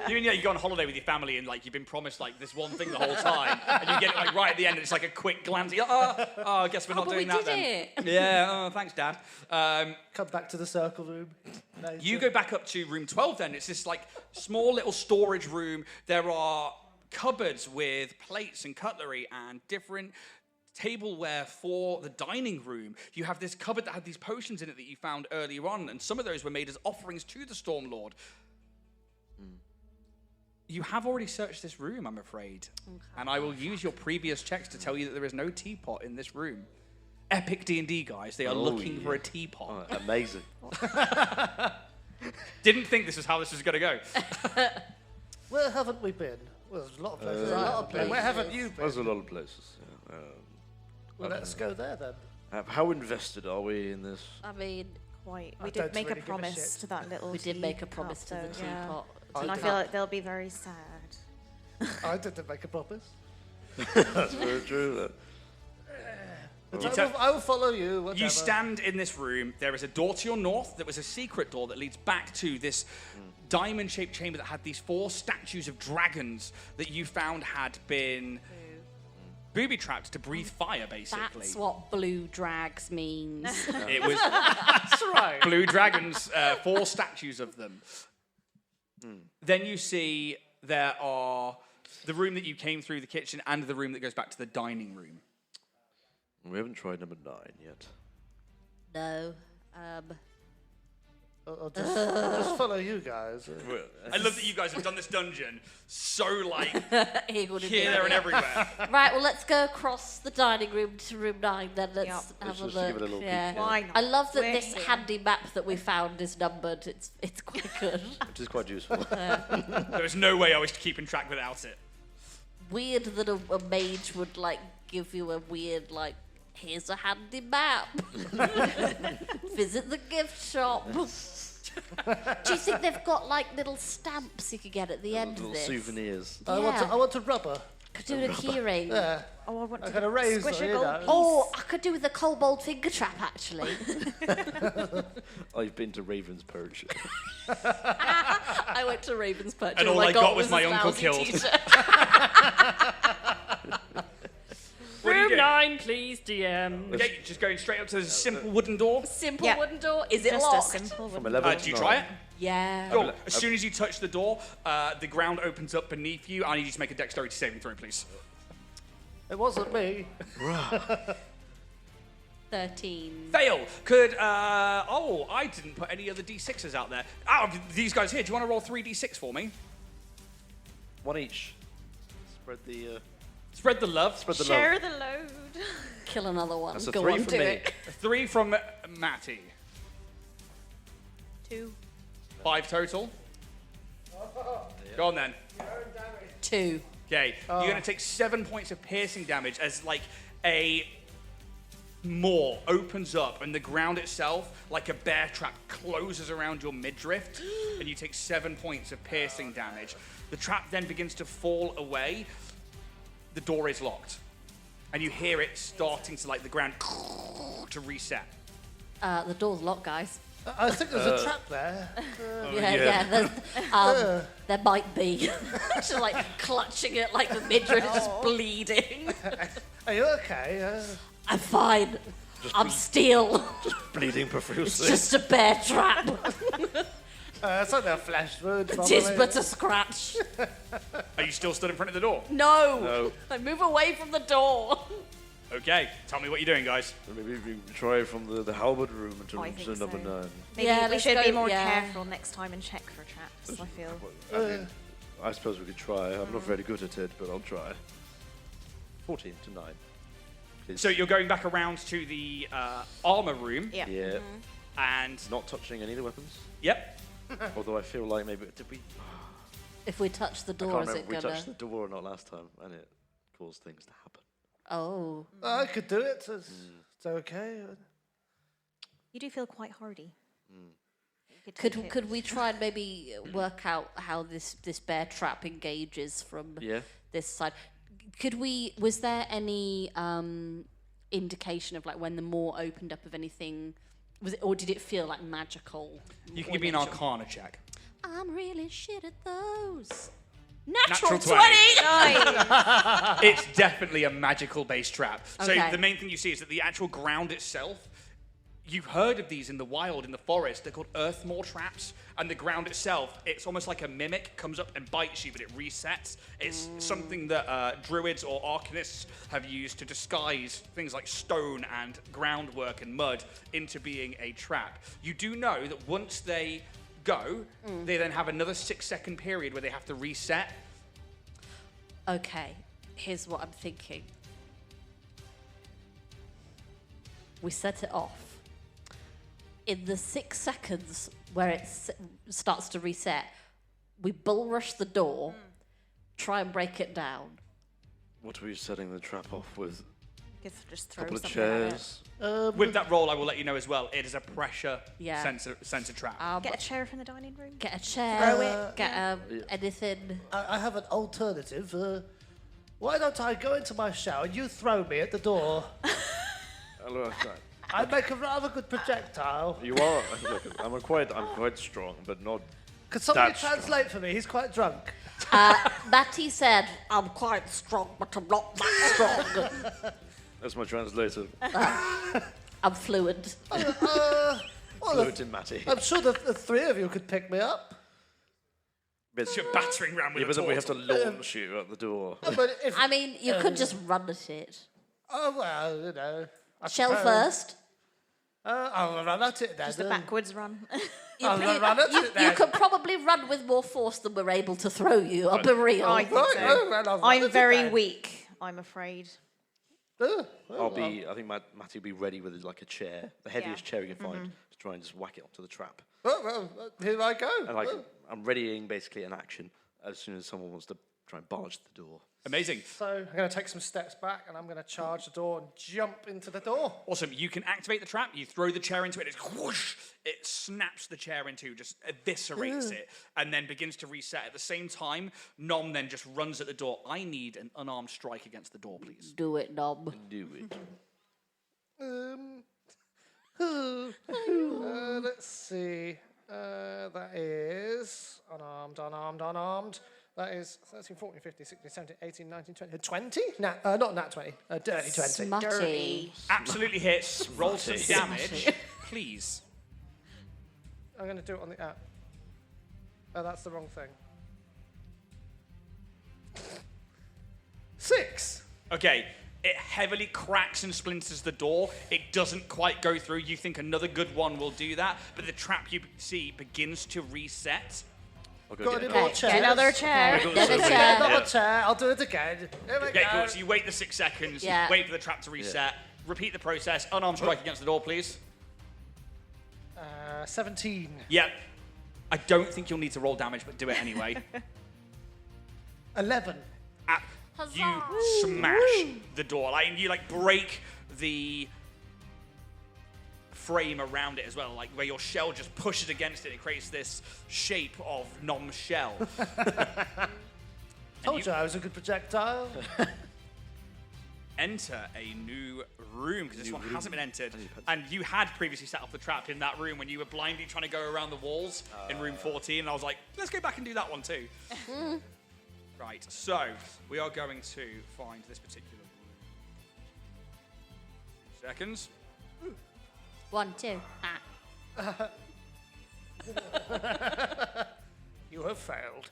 You go on holiday with your family and like you've been promised like this one thing the whole time, and you get it like right at the end, and it's like a quick glance. You're like, I guess we're not but doing we that did then. it. Yeah, oh, thanks, Dad. Come back to the circle room. You go back up to room 12 then. It's this like small little storage room. There are cupboards with plates and cutlery and different tableware for the dining room. You have this cupboard that had these potions in it that you found earlier on, and some of those were made as offerings to the Storm Lord. You have already searched this room, I'm afraid. Okay. And I will use your previous checks to tell you that there is no teapot in this room. Epic D&D, guys. They are looking for a teapot. Oh, amazing. Didn't think this is how this was going to go. Where haven't we been? Well, there's a lot of places. There's a lot of places. Where haven't you been? There's a lot of places. Yeah. Well, let's go there then. How invested are we in this? I mean, Quite. I We don't did make really a give a promise shit. to that little we did make a teacup, promise to the though, yeah. teapot. And I feel like they'll be very sad. I didn't make a promise. That's very true. I will follow you. Whatever. You stand in this room. There is a door to your north that was a secret door that leads back to this diamond-shaped chamber that had these 4 statues of dragons that you found had been booby-trapped to breathe fire, basically. That's what blue drags means. It was That's right. blue dragons, 4 statues of them. Then you see there are the room that you came through, the kitchen, and the room that goes back to the dining room. We haven't tried number 9 yet. No. I'll just follow you guys. I love that you guys have done this dungeon so, like, Here, there, and everywhere. Right, well, let's go across the dining room to room 9 then. Let's have Let's a just look. give it a little peek, yeah. yeah. Why not? I love that We're this here. handy map that we found is numbered. It's quite good. Which is quite useful. There was no way I was keeping track without it. Weird that a mage would, like, give you a weird, like, here's a handy map. Visit the gift shop. Do you think they've got, like, little stamps you could get at the end Little of this? souvenirs. I want a rubber. Could do with a keyring. Yeah. Oh, I want I to got a razor, squish a you gold know. piece. Oh, I could do with a kobold finger trap, actually. I've been to Raven's Perch. I went to Raven's Perch And all I got was my a uncle lousy killed. t-shirt. What do you Room do? 9, please, DM. Okay, just going straight up to the simple wooden door. Simple Yeah. wooden door. Is it Just locked? a simple From one. 11 Do you to try 9. it? Yeah. Cool. As soon as you touch the door, the ground opens up beneath you. I need you to make a dexterity saving throw, please. It wasn't me. 13. Fail. Could, I didn't put any other d6s out there. These guys here, do you want to roll 3 d6 for me? One each. Spread the Spread the love. spread the love. Share the load. Kill another one. That's a Go 3 on, for do me. it. 3 from Matty. 2. 5 total. Go on then. 2. Okay, you're going to take 7 points of piercing damage as, like, a maw opens up and the ground itself, like a bear trap, closes around your midriff, and you take 7 points of piercing damage. The trap then begins to fall away. The door is locked. And you hear it starting to, like, the ground to reset. The door's locked, guys. I think there's a trap there. There might be. She's like clutching it like the midriff is just bleeding. Are you okay? I'm fine. I'm steel. Bleeding It's profusely. just a bear trap. It's only a flesh wound. It is but a scratch. Are you still stood in front of the door? No. No. I move away from the door. Okay, tell me what you're doing, guys. Maybe we try from the halberd room to I room think number so. 9. Maybe Yeah, we let's should go- be more yeah. careful next time and check for traps, I feel. I mean, I suppose we could try. I'm not very good at it, but I'll try. 14 to 9. Please. So you're going back around to the armor room, Yeah. Yeah. and Not touching any of the weapons. yep, Although I feel like maybe did we? If we touch the I door, can't is remember it if we gonna? touched the door or not last time, and it caused things to happen. Oh. I could do it. It's okay. You do feel quite hardy. You take Could it. could we try and maybe work out how this bear trap engages from Yeah. this side? Could we? Was there any indication of like when the maw opened up of anything? Was it, or did it feel like magical? you can or give me an nature? Arcana check. I'm really shit at those. Natural Natural 20. 20. It's definitely a magical based trap. So Okay. the main thing you see is that the actual ground itself, you've heard of these in the wild, in the forest. They're called earthmaw traps. And the ground itself, it's almost like a mimic, comes up and bites you, but it resets. It's something that druids or arcanists have used to disguise things like stone and groundwork and mud into being a trap. You do know that once they go, they then have another 6-second period where they have to reset. Okay, here's what I'm thinking. We set it off. In the 6 seconds where it starts to reset, we bull rush the door, try and break it down. What are we setting the trap off with? You could just A throw couple of something at it. chairs. With that roll, I will let you know as well, it is a pressure Yeah. sensor trap. Get a chair from the dining room. Get a chair, Throw it, get anything. I have an alternative. Why don't I go into my shower and you throw me at the door? Hello, I make a rather good projectile. you are. Look, I'm quite strong, but not. Could somebody That's strong. translate for me? He's quite drunk. Matty said, I'm quite strong, but I'm not that strong. That's my translator. I'm fluent. Fluent in Matty. I'm sure the three of you could pick me up. But, You're battering around with yeah, a but then we have to torch. launch you at the door. But if, I mean, you could just run at it. oh well, you know. I Shell suppose. first. I'll run at it then. Just the backwards run. I'll run at it then. You could probably run with more force than we're able to throw you. I'll be real. I think so. I'm very weak, I'm afraid. I think Matty will be ready with like a chair, the heaviest chair he can find, to try and just whack it onto the trap. Well, here I go. And like, I'm readying basically an action as soon as someone wants to try and barge the door. Amazing. So I'm going to take some steps back and I'm going to charge the door and jump into the door. Awesome. You can activate the trap. You throw the chair into it. It's whoosh. It snaps the chair in two, just eviscerates it, and then begins to reset. At the same time, Nom then just runs at the door. I need an unarmed strike against the door, please. Do it, Nom. Do it. Let's see. That is unarmed. That is 13, 14, 15, 16, 17, 18, 19, 20. 20? Not nat 20. Dirty 20. Smutty. Absolutely hits. Roll some damage, please. I'm going to do it on the app. Oh, that's the wrong thing. 6. Okay. It heavily cracks and splinters the door. It doesn't quite go through. You think another good one will do that, but the trap you see begins to reset. Got any more chairs? Another chair. Another chair. Another chair. I'll do it again. Here we Okay, go. cool. So you wait the 6 seconds, Yeah. wait for the trap to reset, repeat the process, unarmed strike against the door, please. 17. Yep. I don't think you'll need to roll damage, but do it anyway. 11. You smash the door. You break the frame around it as well, like where your shell just pushes against it. It creates this shape of Nom's shell. Told you I was a good projectile. Enter a new room, because this one hasn't been entered. And you had previously set up the trap in that room when you were blindly trying to go around the walls in room 14. And I was like, let's go back and do that one too. Right, so we are going to find this particular room. 2 seconds. 1, 2. You have failed.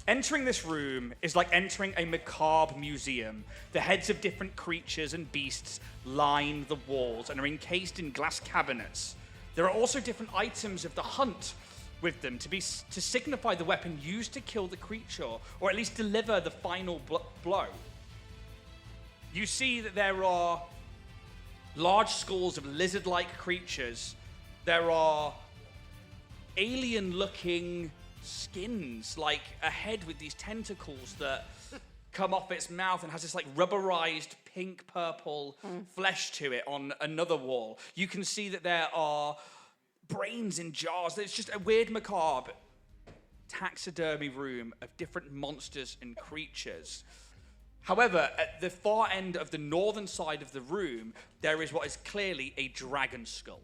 Entering this room is like entering a macabre museum. The heads of different creatures and beasts line the walls and are encased in glass cabinets. There are also different items of the hunt with them to signify the weapon used to kill the creature, or at least deliver the final blow. You see that there are large skulls of lizard-like creatures. There are alien-looking skins, like a head with these tentacles that come off its mouth and has this rubberized pink-purple flesh to it on another wall. You can see that there are brains in jars. It's just a weird, macabre taxidermy room of different monsters and creatures. However, at the far end of the northern side of the room, there is what is clearly a dragon skull.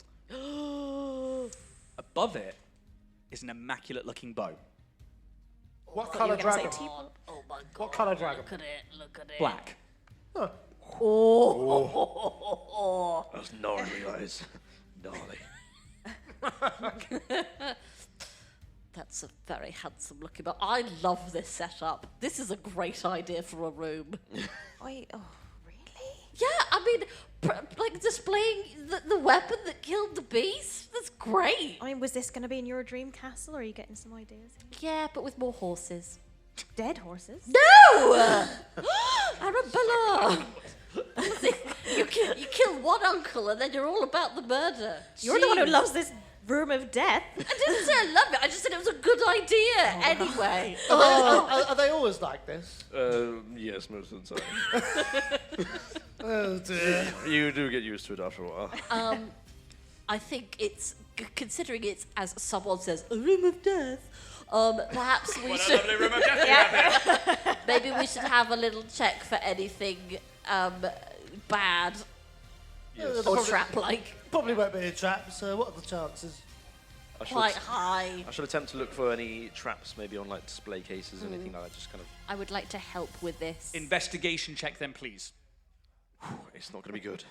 Above it is an immaculate-looking bow. What colour dragon? Oh my God. What colour dragon? Look at it. Black. Huh. Oh. Those gnarly eyes. Gnarly. That's a very handsome looking bow. I love this setup. This is a great idea for a room. Really? Yeah, I mean, displaying the weapon that killed the beast. That's great. I mean, was this going to be in your dream castle, or are you getting some ideas? Yeah, but with more horses. Dead horses? No! Arabella! you kill one uncle and then you're all about the murder. You're the one who loves this room of death. I didn't say I love it. I just said it was a good idea. Anyway. Are they always like this? Yes, most of the time. Oh dear. You do get used to it after a while. I think it's, considering it's, as someone says, a room of death, perhaps we should... What a lovely room of death you have here. Maybe we should have a little check for anything bad or trap-like. Probably won't be a trap, so what are the chances? Quite high. I should attempt to look for any traps, maybe on display cases, anything like that. Just kind of. I would like to help with this. Investigation check then, please. It's not going to be good.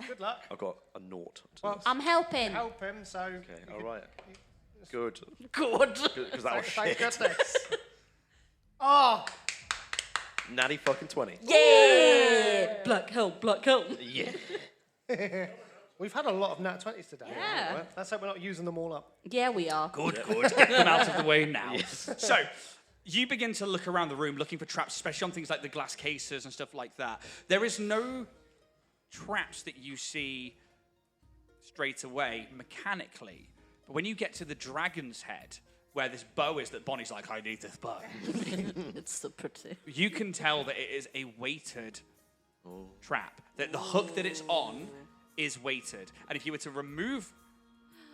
Good luck. I've got a naught. Well, I'm helping. help him, so... Okay, all right. Good. Good. Because that was Thank shit. goodness. Oh! Natty fucking 20. Yeah! Black hole, black hole. Yeah. We've had a lot of nat 20s today. Yeah. Let's hope we're not using them all up. Yeah, we are. Good. Get them out of the way now. So, you begin to look around the room looking for traps, especially on things like the glass cases and stuff like that. There is no traps that you see straight away mechanically. But when you get to the dragon's head, where this bow is that Bonnie's like, I need this bow. It's so pretty. You can tell that it is a weighted trap. That the hook that it's on is weighted. And if you were to remove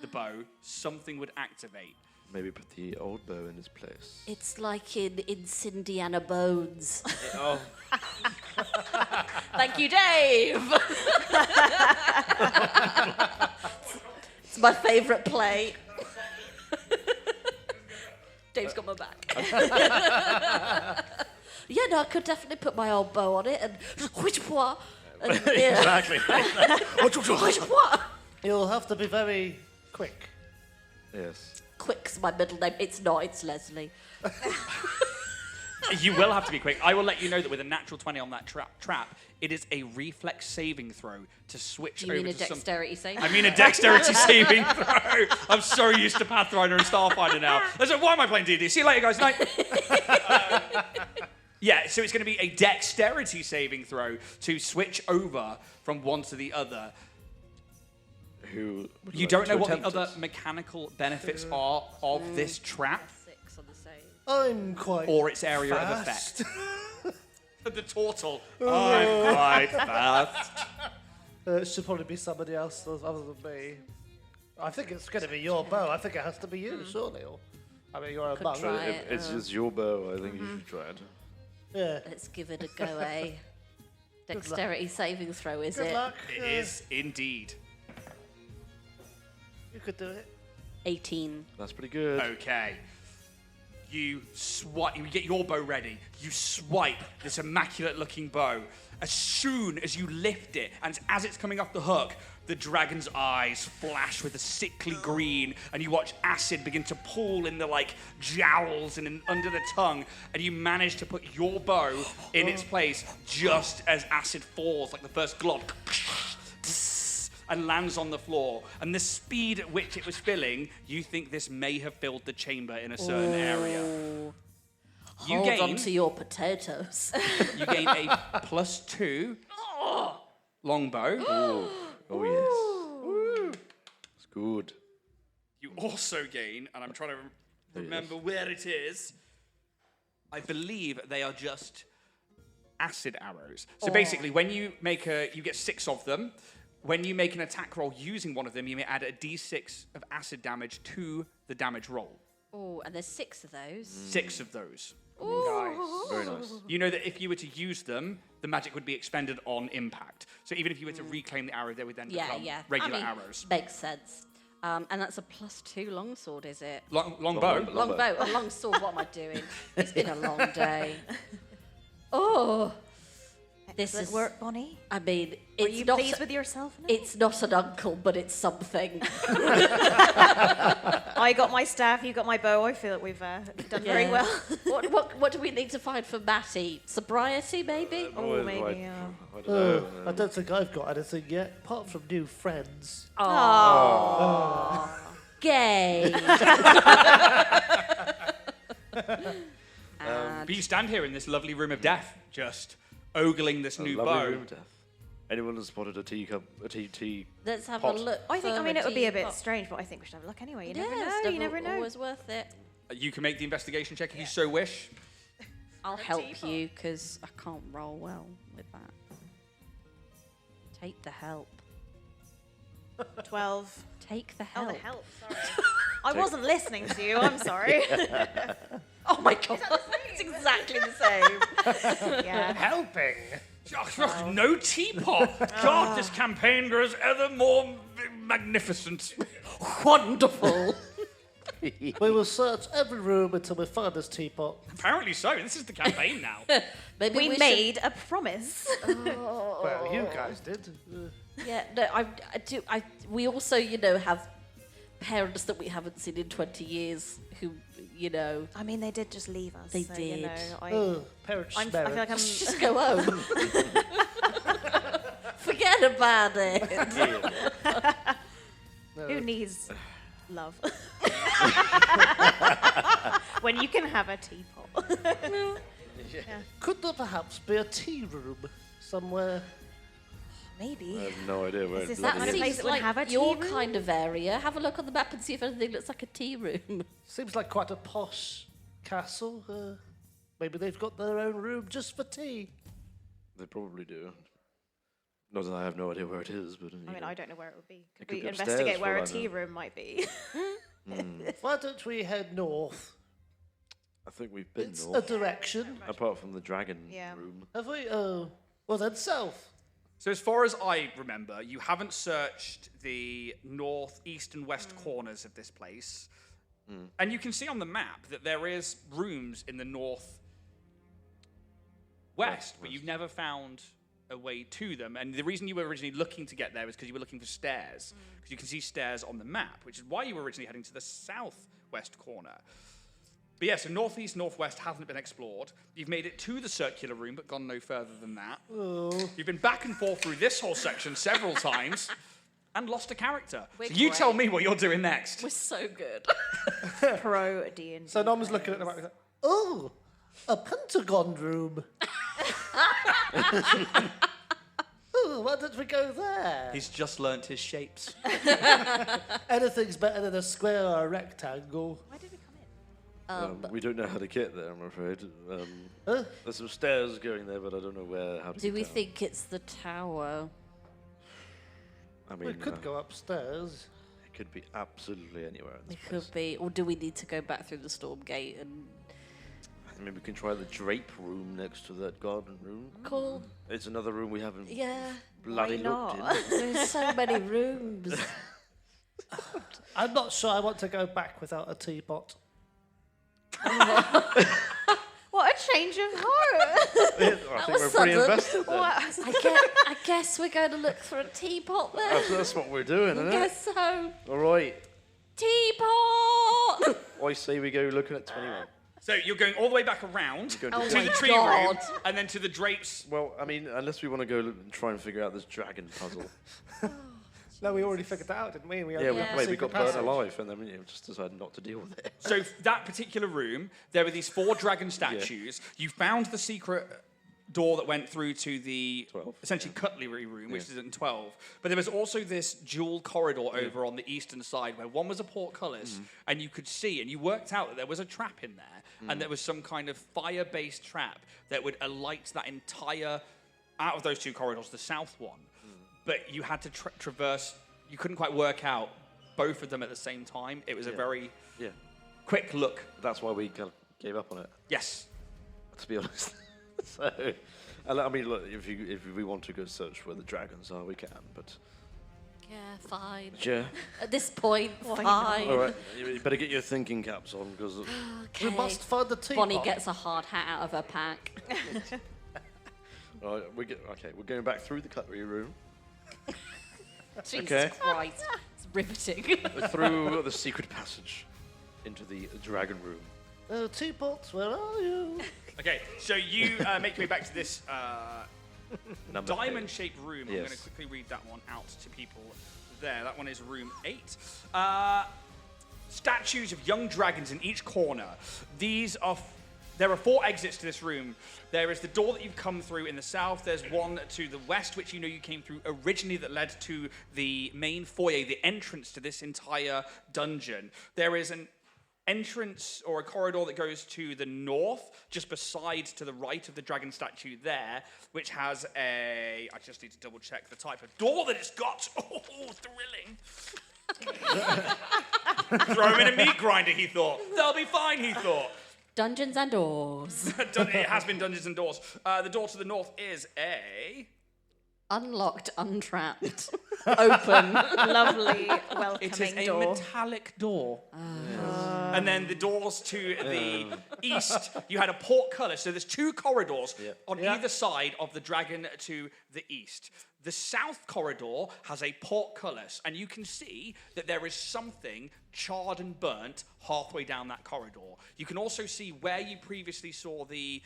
the bow, something would activate. Maybe put the old bow in its place. It's like in Cindiana Bones. Oh. Thank you, Dave. It's my favourite play. Dave's got my back. Yeah, no, I could definitely put my old bow on it and which-pois. Exactly. Which-pois. You'll have to be very quick. Yes. Quick's my middle name. It's not, it's Leslie. You will have to be quick. I will let you know that with a natural 20 on that trap, it is a reflex saving throw to switch You over mean a to some... dexterity save? I mean a dexterity saving throw. I'm so used to Pathfinder and Starfinder now. I said, why am I playing D&D? See you later, guys. Night. Yeah, so it's going to be a dexterity saving throw to switch over from one to the other. Who would You like don't to know what the attempt other it? mechanical benefits are of this trap 6 on the save. I'm quite or its area fast. of effect. The turtle. I'm quite fast. It should probably be somebody else other than me. I think it's going to be your bow. I think it has to be you, surely. Or, I mean, you're a monk. try. If it's just your bow, I think you should try it. Yeah. Let's give it a go, eh? Dexterity saving throw, is Good it? luck. It is indeed. You could do it. 18. That's pretty good. Okay. You swipe, you get your bow ready. You swipe this immaculate looking bow. As soon as you lift it, and as it's coming off the hook, the dragon's eyes flash with a sickly green, and you watch acid begin to pool in the jowls and under the tongue, and you manage to put your bow in its place just as acid falls, like the first glob, and lands on the floor. And the speed at which it was filling, you think this may have filled the chamber in a certain area. You Hold on gain, to your potatoes. you gain a +2 longbow. Oh, yes. It's good. You also gain, and I'm trying to remember where it is. I believe they are just acid arrows. So basically, when you make you get 6 of them. When you make an attack roll using one of them, you may add a d6 of acid damage to the damage roll. Oh, and there's 6 of those. 6 of those. Nice. Very nice. You know that if you were to use them, the magic would be expended on impact. So even if you were to reclaim the arrow, they would then become regular arrows. Makes sense. And that's a +2 longsword, is it? Longbow. Longbow. A longsword, what am I doing? It's been a long day. Oh. This Excellent is work, Bonnie. I mean, Are it's you not pleased with yourself now? it's not an uncle, but it's something. I got my staff, you got my bow. I feel that we've done very Yeah. well. What do we need to find for Matty? Sobriety, maybe? Oh, maybe. I don't know. I don't think I've got anything yet, apart from new friends. Gay. But you stand here in this lovely room of death, just ogling this new Lovely bow. room of death. Anyone has spotted a teacup, a tea Let's have pot. a look. I think, for I mean, it would be a bit teapot. strange, but I think we should have a look anyway. You Yeah, never it's know. You never know. Always worth it. You can make the investigation check if you so wish. I'll help you, because I can't roll well with that. Take the help. 12. Take the Oh, help. the help. Sorry. I wasn't listening to you. I'm sorry. Oh my god, it's exactly the same. Yeah. Helping. Oh, no teapot! God, this campaign grows ever more magnificent. Wonderful. We will search every room until we find this teapot. Apparently so. This is the campaign now. Maybe We should- made a promise. Well, you guys did. Yeah, no, I do. We also, have parents that we haven't seen in 20 years who, I mean, they did just leave us. They so, did. You know, Oh, parents I feel like I'm. just go home. Forget about it. Who needs love? When you can have a teapot. Could there perhaps be a tea room somewhere? Maybe. I have no idea where Is this bloody that is. place Seems that would like have a tea your room? kind of area. Have a look on the map and see if anything looks like a tea room. Seems like quite a posh castle. Maybe they've got their own room just for tea. They probably do. Not that I have no idea where it is, but I mean, I don't know where it would be. Could could we be upstairs investigate for where all a I tea know. room might be? Why don't we head north? I think we've been It's north, a direction. apart from the dragon Yeah. room. Have we? Oh, well then south. So as far as I remember, you haven't searched the north, east, and west corners of this place. And you can see on the map that there is rooms in the north west, but you've never found a way to them. And the reason you were originally looking to get there was because you were looking for stairs, because you can see stairs on the map, which is why you were originally heading to the southwest corner. But yeah, so northeast, northwest hasn't been explored. You've made it to the circular room, but gone no further than that. You've been back and forth through this whole section several times, and lost a character. We're So you great. tell me what you're doing next. We're so good. Pro D&D. So Nom's looking at the map. He's like, oh, a pentagon room. Oh, why don't we go there? He's just learnt his shapes. Anything's better than a square or a rectangle. Why did we come in? We don't know how to get there, I'm afraid. Huh? There's some stairs going there, but I don't know how to Do get we down. think it's the tower? I mean, We could go upstairs. it could be absolutely anywhere in this It place. could be. Or do we need to go back through the storm gate and I mean, we can try the drape room next to that garden room. call? It's another room we haven't Yeah. bloody Why looked not? in. There's so many rooms. I'm not sure I want to go back without a teapot. What a change of heart! I think was we're pretty sudden. invested then. I guess we're going to look for a teapot then. That's what we're doing, isn't it? Guess so. All right. Teapot! I say we go looking at 21. So you're going all the way back around Going to to Oh the my tree room, God. and then to the drapes. Well, I mean, unless we want to go and try and figure out this dragon puzzle. No, we already figured that out, didn't we? Yeah, we secret got burnt passage. alive, and then we just decided not to deal with it. So that particular room, there were these 4 dragon statues. You found the secret door that went through to the 12. essentially cutlery room, which is in 12. But there was also this dual corridor over on the eastern side where one was a portcullis, and you could see, and you worked out that there was a trap in there, and there was some kind of fire-based trap that would alight that entire, out of those 2 corridors, the south one. But you had to traverse, you couldn't quite work out both of them at the same time. It was a very Yeah, quick look. that's why we kind of gave up on it, Yes. to be honest. So, and I mean, look, if we want to go search where the dragons are, we can. But Yeah, fine. yeah, At this point, fine. all right, you better get your thinking caps on because Okay. We must find the teapot. Bonnie gets a hard hat out of her pack. we're going back through the cutlery room, Jesus Okay. Christ. It's riveting. through the secret passage into the dragon room. Oh, teapots, where are you? Okay, so you make your way back to this Number diamond-shaped room. I'm going to Yes. quickly read that one out to people there. That one is room 8. Statues of young dragons in each corner. There are 4 exits to this room. There is the door that you've come through in the south. There's one to the west, which you know you came through originally, that led to the main foyer, the entrance to this entire dungeon. There is an entrance or a corridor that goes to the north, just beside to the right of the dragon statue there, which has I just need to double check the type of door that it's got. Oh, thrilling. Throw him in a meat grinder, he thought. They'll be fine, he thought. Dungeons and doors. It has been Dungeons and Doors. The door to the north is a... Unlocked, untrapped. Open. Lovely, It welcoming is a door. metallic door. And then the doors to the east, you had a portcullis. So there's 2 corridors on either side of the dragon to the east. The south corridor has a portcullis, and you can see that there is something charred and burnt halfway down that corridor. You can also see where you previously saw the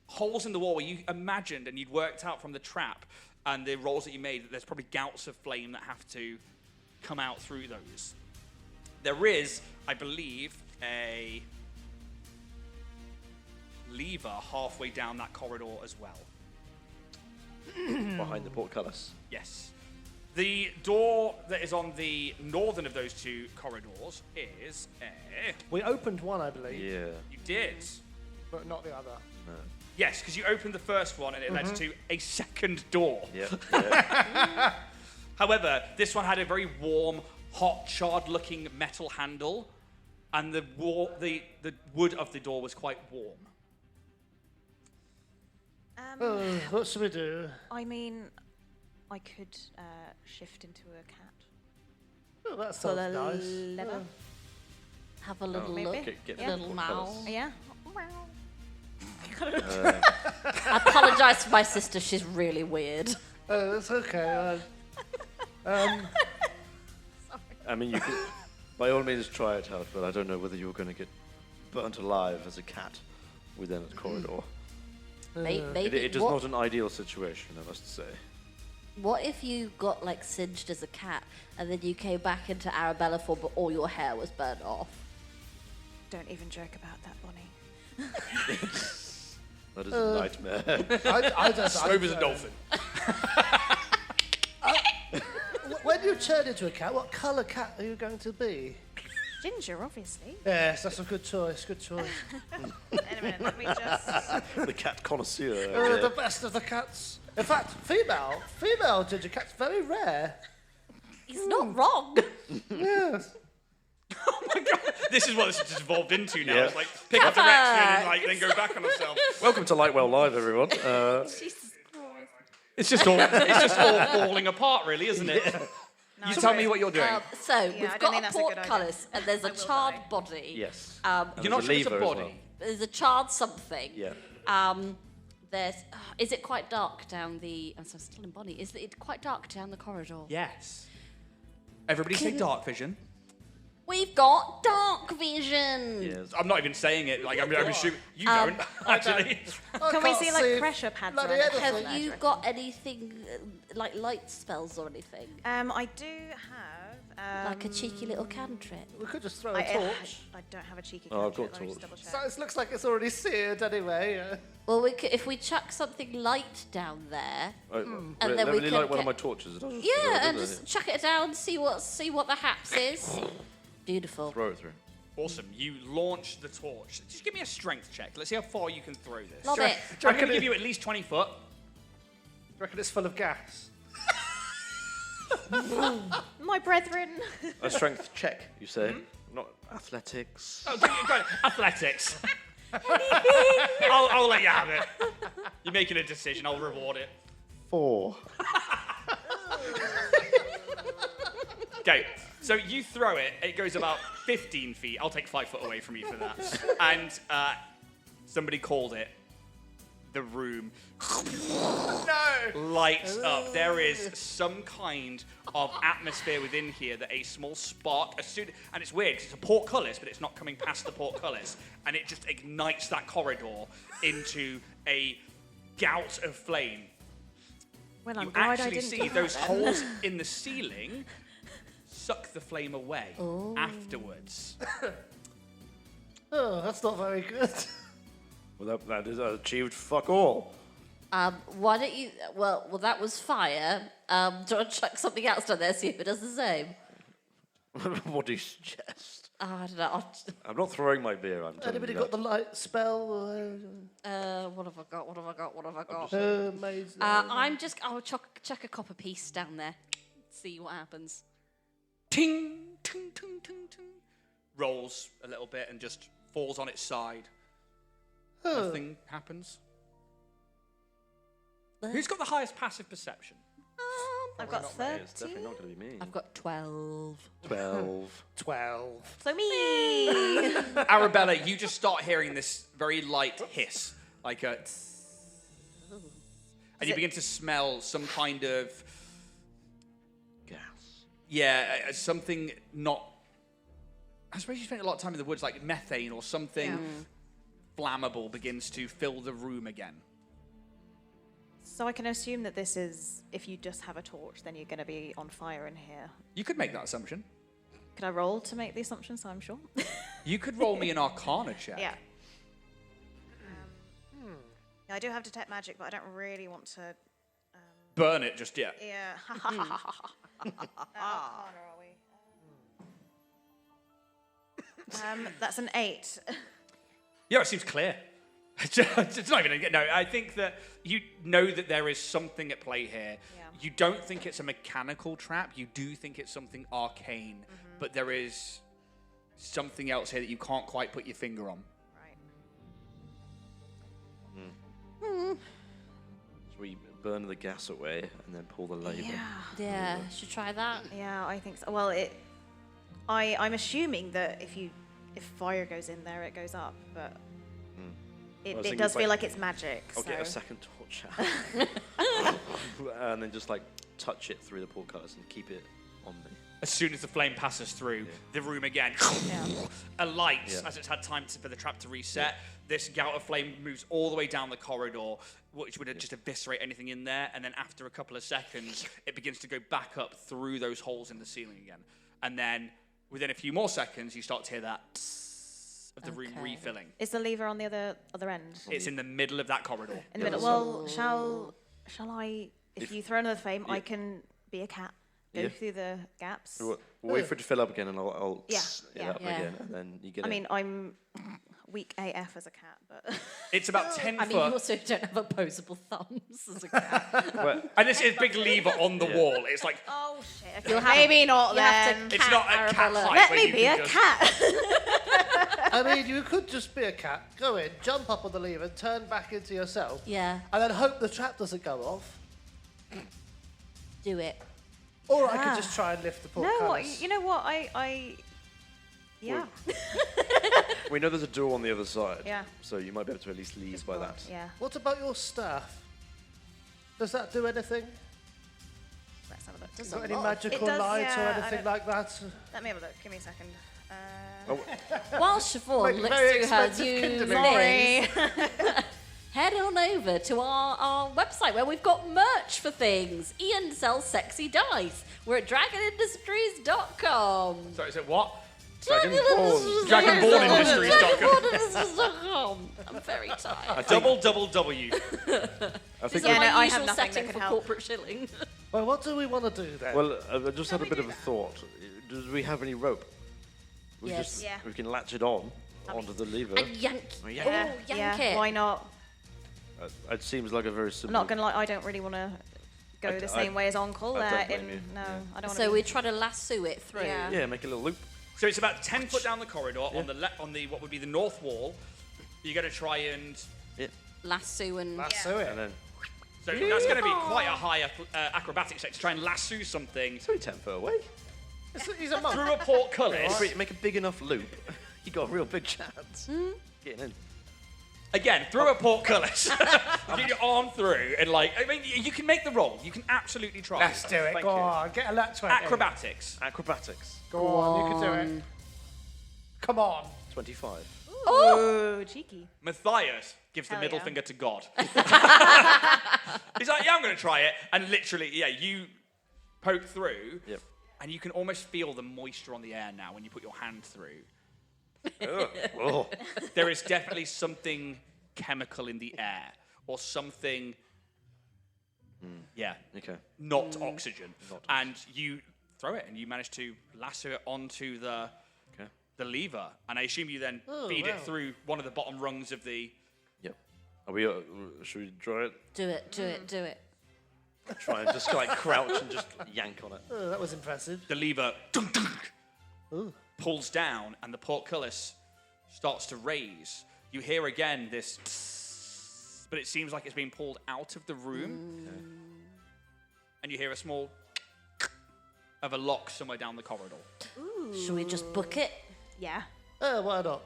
holes in the wall where you imagined and you'd worked out from the trap and the rolls that you made, there's probably gouts of flame that have to come out through those. There is, I believe, a lever halfway down that corridor as well. Behind the portcullis. Yes. The door that is on the northern of those two corridors is a... We opened one, I believe. Yeah. You did. But not the other. No. Yes, because you opened the first one and it led to a second door. Yeah. However, this one had a very warm, hot, charred-looking metal handle, and the wood of the door was quite warm. What should we do? I mean, I could shift into a cat. Oh, that Pull sounds a nice. lever. Have a little Maybe. look. Get Yeah. Little mouse. Yeah. I apologise for my sister. She's really weird. Oh, that's okay. I mean, you could, by all means, try it out, but I don't know whether you're going to get burnt alive as a cat within a corridor. Maybe. It is not an ideal situation, I must say. What if you got like singed as a cat and then you came back into Arabella form, but all your hair was burnt off? Don't even joke about that, Bonnie. That is a nightmare. I don't Smooth as a dolphin. When you turn into a cat, what colour cat are you going to be? Ginger, obviously. Yes, that's a good choice. Good choice. Wait a minute, let me just... The cat connoisseur. Oh, the best of the cats. In fact, female ginger cat's very rare. He's not wrong. Yes. Oh my god! This is what this has just evolved into now. Yeah. It's like pick up direction and like then go back on ourselves. Welcome to Lightwell Live, everyone. Jesus Christ. It's just all falling apart, really, isn't it? You tell me what you're doing. So I we've don't got think a that's a good idea. portcullis and there's a will charred die. body. Yes. Um, And You're not there's sure it's a lever as body. well. There's a charred something. Yeah. There's. Is it quite dark down the? I'm still in Bonnie. Is it quite dark down the corridor? Yes. Everybody say dark vision. We've got dark vision. Yes. I'm not even saying it. Like I'm assuming you don't actually. Can we see like pressure pads bloody around anything. the Have you got anything like light spells or anything? I do have... Like a cheeky little cantrip? We could just throw a I torch. don't have a cheeky Oh, I've cantrip, got let me just torch. double check. So it looks like it's already seared anyway. Well, if we chuck something light down there, And then I we really can like one of get- my torches. It'll just yeah, and it'll just chuck it down, see what the haps is. Beautiful. throw it through. Awesome. You launch the torch. Just give me a strength check. Let's see how far you can throw this. Love it. I'm going to give you at least 20 foot. Do you reckon it's full of gas? My brethren. A strength check, you say? Not athletics. Oh, go on. Athletics. I'll let you have it. You're making a decision. I'll reward it. 4. Okay, so you throw it. It goes about 15 feet. I'll take 5 foot away from you for that. And somebody called it the room. Lights up. There is some kind of atmosphere within here that a small spark, and it's weird because it's a portcullis, but it's not coming past the portcullis, and it just ignites that corridor into a gout of flame. Well, I'm You glad I actually didn't see do that those then. holes in the ceiling suck the flame away afterwards. Oh, that's not very good. Well, that is achieved fuck all. Why don't you? Well, that was fire. Do you want to chuck something else down there, see if it does the same? What do you suggest? I don't know. I'm not throwing my beer. I'm telling Anybody you got that. the light spell? What have I got? What have I got? What have I got? Amazing. I'll chuck a copper piece down there. See what happens. Ting, ting, ting, ting, ting. Rolls a little bit and just falls on its side. Nothing happens. Who's got the highest passive perception? I've got It's 13. definitely not going to be me. I've got 12. 12. 12. So me. Arabella, you just start hearing this very light hiss, like a... And you begin to smell some kind of... Gas. Yeah, something not... I suppose you spent a lot of time in the woods, like methane or something flammable begins to fill the room again. So I can assume that this is, if you just have a torch, then you're going to be on fire in here. You could make that assumption. Could I roll to make the assumption so I'm sure? You could roll me an Arcana check. Yeah. Yeah, I do have detect magic, but I don't really want to... Burn it just yet. Yeah. Arcana, are we? That's an 8. Yeah, it seems clear. It's not even... No, I think that you know that there is something at play here. Yeah. You don't think it's a mechanical trap. You do think it's something arcane. But there is something else here that you can't quite put your finger on. Right. So we burn the gas away and then pull the lever. Yeah, should try that. Yeah, I think so. Well, I'm assuming that if fire goes in there, it goes up, but it does feel like it's magic. I'll get a so- second torch out. And then just like touch it through the portcullis and keep it on me. As soon as the flame passes through, the room again alights as it's had time for the trap to reset. This gout of flame moves all the way down the corridor, which would just eviscerate anything in there. And then after a couple of seconds, it begins to go back up through those holes in the ceiling again. And then within a few more seconds, you start to hear that tss of the room refilling. Is the lever on the other end? It's in the middle of that corridor. In the middle. Well, shall I? If you throw another flame, I can be a cat. Go through the gaps. We'll wait for it to fill up again, and I'll Yeah, it up again, and then you get. I mean, I'm weak AF as a cat, but It's about 10 I foot. mean, you also don't have opposable thumbs as a cat. And this is a big lever on the wall. It's like, oh shit. Okay, maybe not you have then. to it's not a cat Arabella. height. Let where me you be a can just- cat. I mean, you could just be a cat, go in, jump up on the lever, turn back into yourself, Yeah, and then hope the trap doesn't go off. do it. Or I could just try and lift the No, portcullis. you know what? I yeah. We know there's a door on the other side. Yeah. So you might be able to at least leave by that. Yeah. What about your staff? Does that do anything? Let's have a look. Got any magical does, light yeah, or I anything don't- like that? Let me have a look. Give me a second. While Siobhan Like looks very through her expensive new Kindle things, head on over to our website where we've got merch for things. Ian sells sexy dice. We're at dragonindustries.com. Sorry, so what? Dragonborn Dragonbornindustries.com. I'm very tired. Double W. I This think. is Yeah, my no, I have usual nothing that setting could for help. corporate shilling. Well, what do we want to do then? Well, I just had a bit of a thought. Do we have any rope? Yes. Yeah. We can latch it on onto the lever. And yank. Yeah. Oh, yank it. Why not? It seems like a very I'm simple. not gonna lie. I don't really want to go the same way as Onkle. I don't blame you. No, Yeah. I don't want So to. we try to lasso it through. Yeah. Yeah, make a little loop. So it's about 10 foot down the corridor on the what would be the north wall. You're going to try and... Lasso and... Lasso it. And then So that's going to be quite a high acrobatics check to try and lasso something it's only 10 foot away. He's a monk. through a portcullis. If we make a big enough loop, you got a real big chance getting in. Again, through a portcullis. Get your arm through and I mean, you can make the roll. You can absolutely try. Let's do it. Thank Go you. on. Get a lat 20. Acrobatics. Acrobatics, Go on. You can do it. Come on. 25. Oh, cheeky. Matthias gives the Hell middle yeah. finger to God. He's like, yeah, I'm going to try it. And literally, you poke through, Yep. and you can almost feel the moisture on the air now when you put your hand through. Oh. There is definitely something chemical in the air, or something, Okay. not oxygen. And you throw it, and you manage to lasso it onto the lever. And I assume you then feed it through one of the bottom rungs of the... Yep. Are we? Should we try it? Do it, do it, do it. Try and just like crouch and just yank on it. Oh, that was impressive. The lever pulls down, and the portcullis starts to raise. You hear again this, tss, but it seems like it's being pulled out of the room, and you hear a small of a lock somewhere down the corridor. Should we just book it? Yeah. Oh, why not?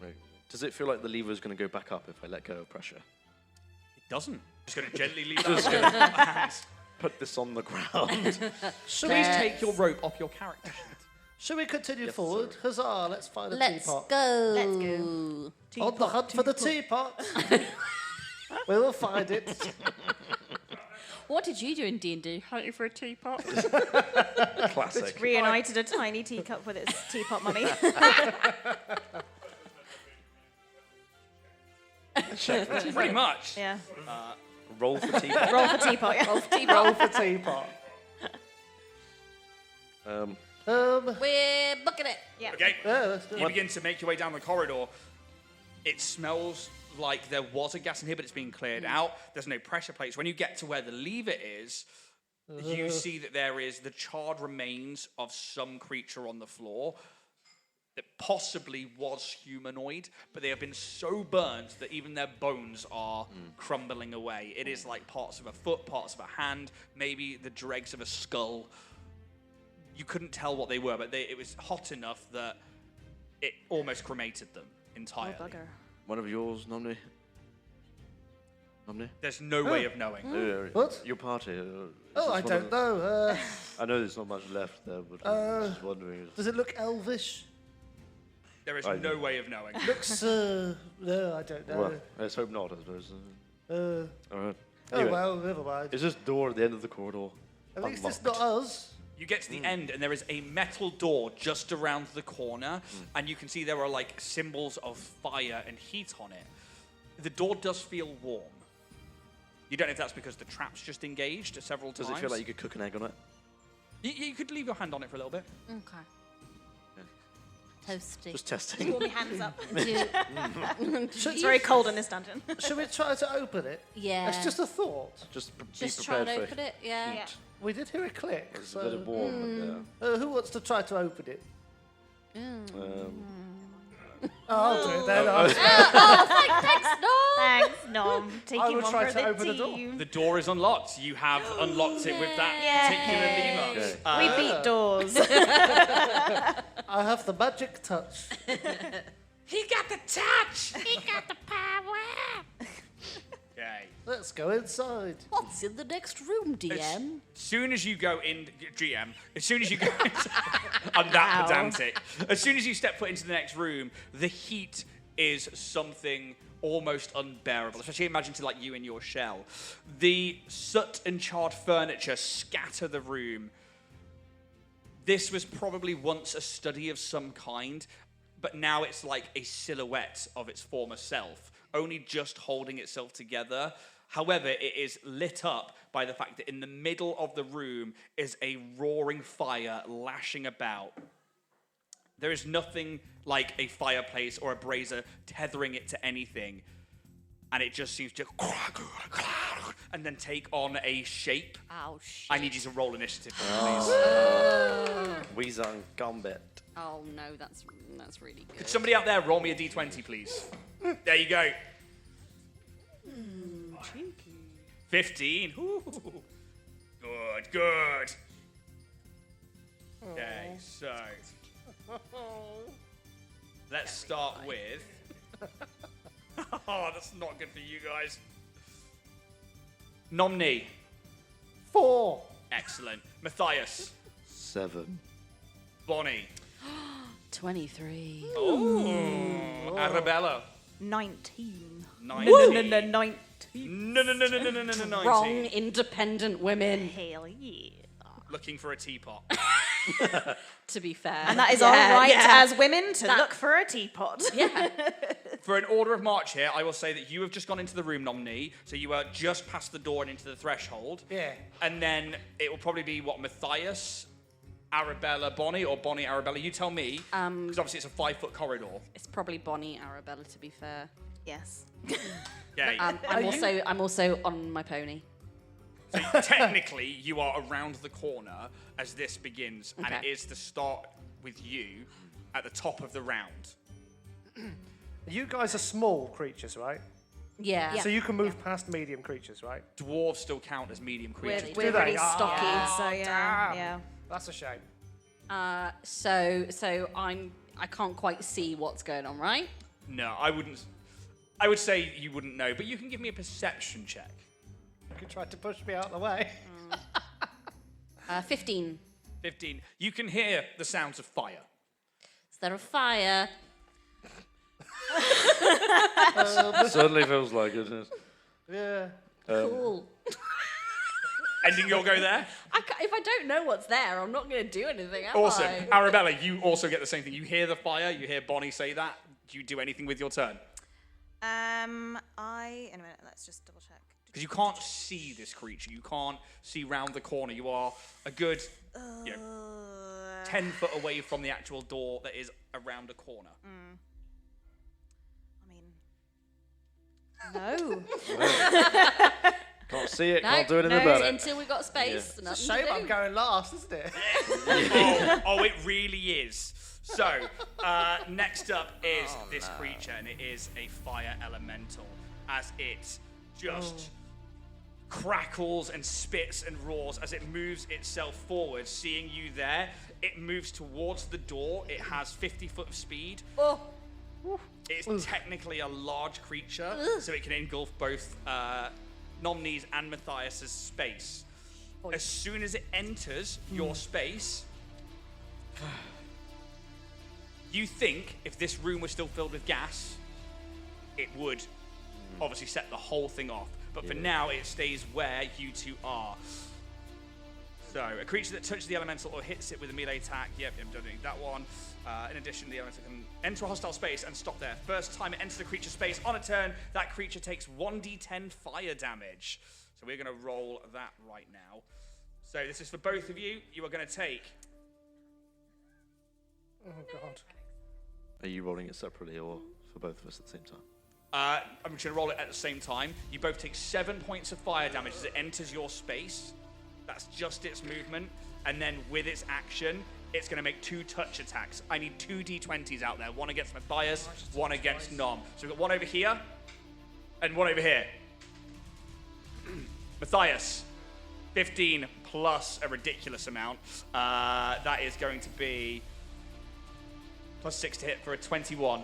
Right. Does it feel like the lever is going to go back up if I let go of pressure? It doesn't. Just going to gently leave that hands. Put this on the ground. Should Please we, take your rope off your character sheet. should we continue forward? Huzzah, let's find a Let's teapot. go. Let's go. On the hunt for the teapot. We will find it. What did you do in D&D? Hunting for a teapot? Classic. Reunited a tiny teacup with its teapot money. Pretty much. Yeah. Roll for teapot. Roll for teapot. Yeah. Roll for teapot. We're booking it. Yeah. Okay. Yeah, let's do You it. begin to make your way down the corridor. It smells like there was a gas in here, but it's been cleared out. There's no pressure plates. When you get to where the lever is, you see that there is the charred remains of some creature on the floor that possibly was humanoid, but they have been so burnt that even their bones are crumbling away. It is like parts of a foot, parts of a hand, maybe the dregs of a skull. You couldn't tell what they were, but it was hot enough that it almost cremated them entirely. Oh, bugger. One of yours, NomNii? NomNii? There's no way of knowing. What? Your party. Oh, I don't know. I know there's not much left there, but I'm just wondering. Does it look elvish? There is I no do. way of knowing. Looks, no, I don't know. Well, let's hope not, I suppose. All right. Oh, Anyway, well, never mind. is this door at the end of the corridor? At least it's unlocked? not us. You get to the end, and there is a metal door just around the corner, and you can see there are like symbols of fire and heat on it. The door does feel warm. You don't know if that's because the trap's just engaged several times. Does it feel like you could cook an egg on it? You could leave your hand on it for a little bit. Okay. Toasty. Just testing. Pull my hands up. It's It's very cold in this dungeon. Should we try to open it? Yeah. It's just a thought. Just be Just try prepared and for open it. Yeah. Yeah. We did hear a click. It's So, a bit warm. Yeah. who wants to try to open it? Um, I'll do it then. Thanks, no. Thanks, Nom. I Taking will one try for to the open the door. team. The door is unlocked. You have unlocked it with that particular lever. Okay. We beat doors. I have the magic touch. He got the touch. He got the power. Okay. Let's go inside. What's in the next room, DM? As soon as you go in, GM, as soon as you go I'm that pedantic. As soon as you step foot into the next room, the heat is something almost unbearable, especially imagine to like you in your shell. The soot and charred furniture scatter the room. This was probably once a study of some kind, but now it's like a silhouette of its former self, only just holding itself together. However, it is lit up by the fact that in the middle of the room is a roaring fire lashing about. There is nothing like a fireplace or a brazier tethering it to anything, and it just seems to and then take on a shape. Oh, shit. I need you to roll initiative, please. Weezang Gambit. Oh, no, that's really good. Could somebody out there roll me a d20, please? There you go. 15. Ooh. Good. Okay, so let's start with. Oh, that's not good for you guys. NomNii. 4. Excellent. Matthias. 7. Bonnie. 23. Oh. Arabella. 19. 19. 19. No. Wrong, independent women, Hell yeah. Looking for a teapot. to be fair. And that is our right as women to look for a teapot. Yeah. For an order of march here, I will say that you have just gone into the room, NomNii, so you are just past the door and into the threshold. Yeah. And then it will probably be, Matthias, Arabella, Bonnie, or Bonnie, Arabella? You tell me, because obviously it's a 5-foot corridor. It's probably Bonnie, Arabella, to be fair. Yes. Okay. I'm also on my pony. So technically, you are around the corner as this begins, and it Okay. is to start with you at the top of the round. You guys are small creatures, right? Yeah. So you can move past medium creatures, right? Dwarves still count as medium creatures. We're they? pretty Oh, stocky. So yeah. That's a shame. So I can't quite see what's going on, right? No, I wouldn't. I would say you wouldn't know, but you can give me a perception check. You could try to push me out of the way. 15. 15. You can hear the sounds of fire. Is there a fire? Certainly feels like it. Yeah. Cool. Ending your go there. If I don't know what's there, I'm not going to do anything, am Awesome. I? Arabella, you also get the same thing. You hear the fire. You hear Bonnie say that. Do you do anything with your turn? In a minute, let's just double check. Because you can't see this creature. You can't see round the corner. You are a good 10 foot away from the actual door that is around a corner. No. Can't see it, No, can't do anything no, about it. until we've got space. It's a Nothing shame to I'm do. going last, isn't it? Oh, it really is. So, next up is this creature, and it is a fire elemental, as it just crackles and spits and roars as it moves itself forward. Seeing you there, it moves towards the door. It has 50 foot of speed. Oh. It's technically a large creature, so it can engulf both NomNii's and Mathias' space. As soon as it enters your space, you think if this room was still filled with gas, it would obviously set the whole thing off. But for now, it stays where you two are. So, a creature that touches the elemental or hits it with a melee attack. Yep, I'm doing that one. In addition, the elemental can enter a hostile space and stop there. First time it enters the creature's space on a turn, that creature takes 1d10 fire damage. So we're going to roll that right now. So this is for both of you. You are going to take... Oh, God. Are you rolling it separately or for both of us at the same time? I'm just going to roll it at the same time. You both take 7 points of fire damage as it enters your space. That's just its movement. And then with its action, it's going to make 2 touch attacks. I need 2 d20s out there. One against Mathias, one against Nom. So we've got one over here and one over here. Mathias, 15 plus a ridiculous amount. That is going to be plus 6 to hit for a 21.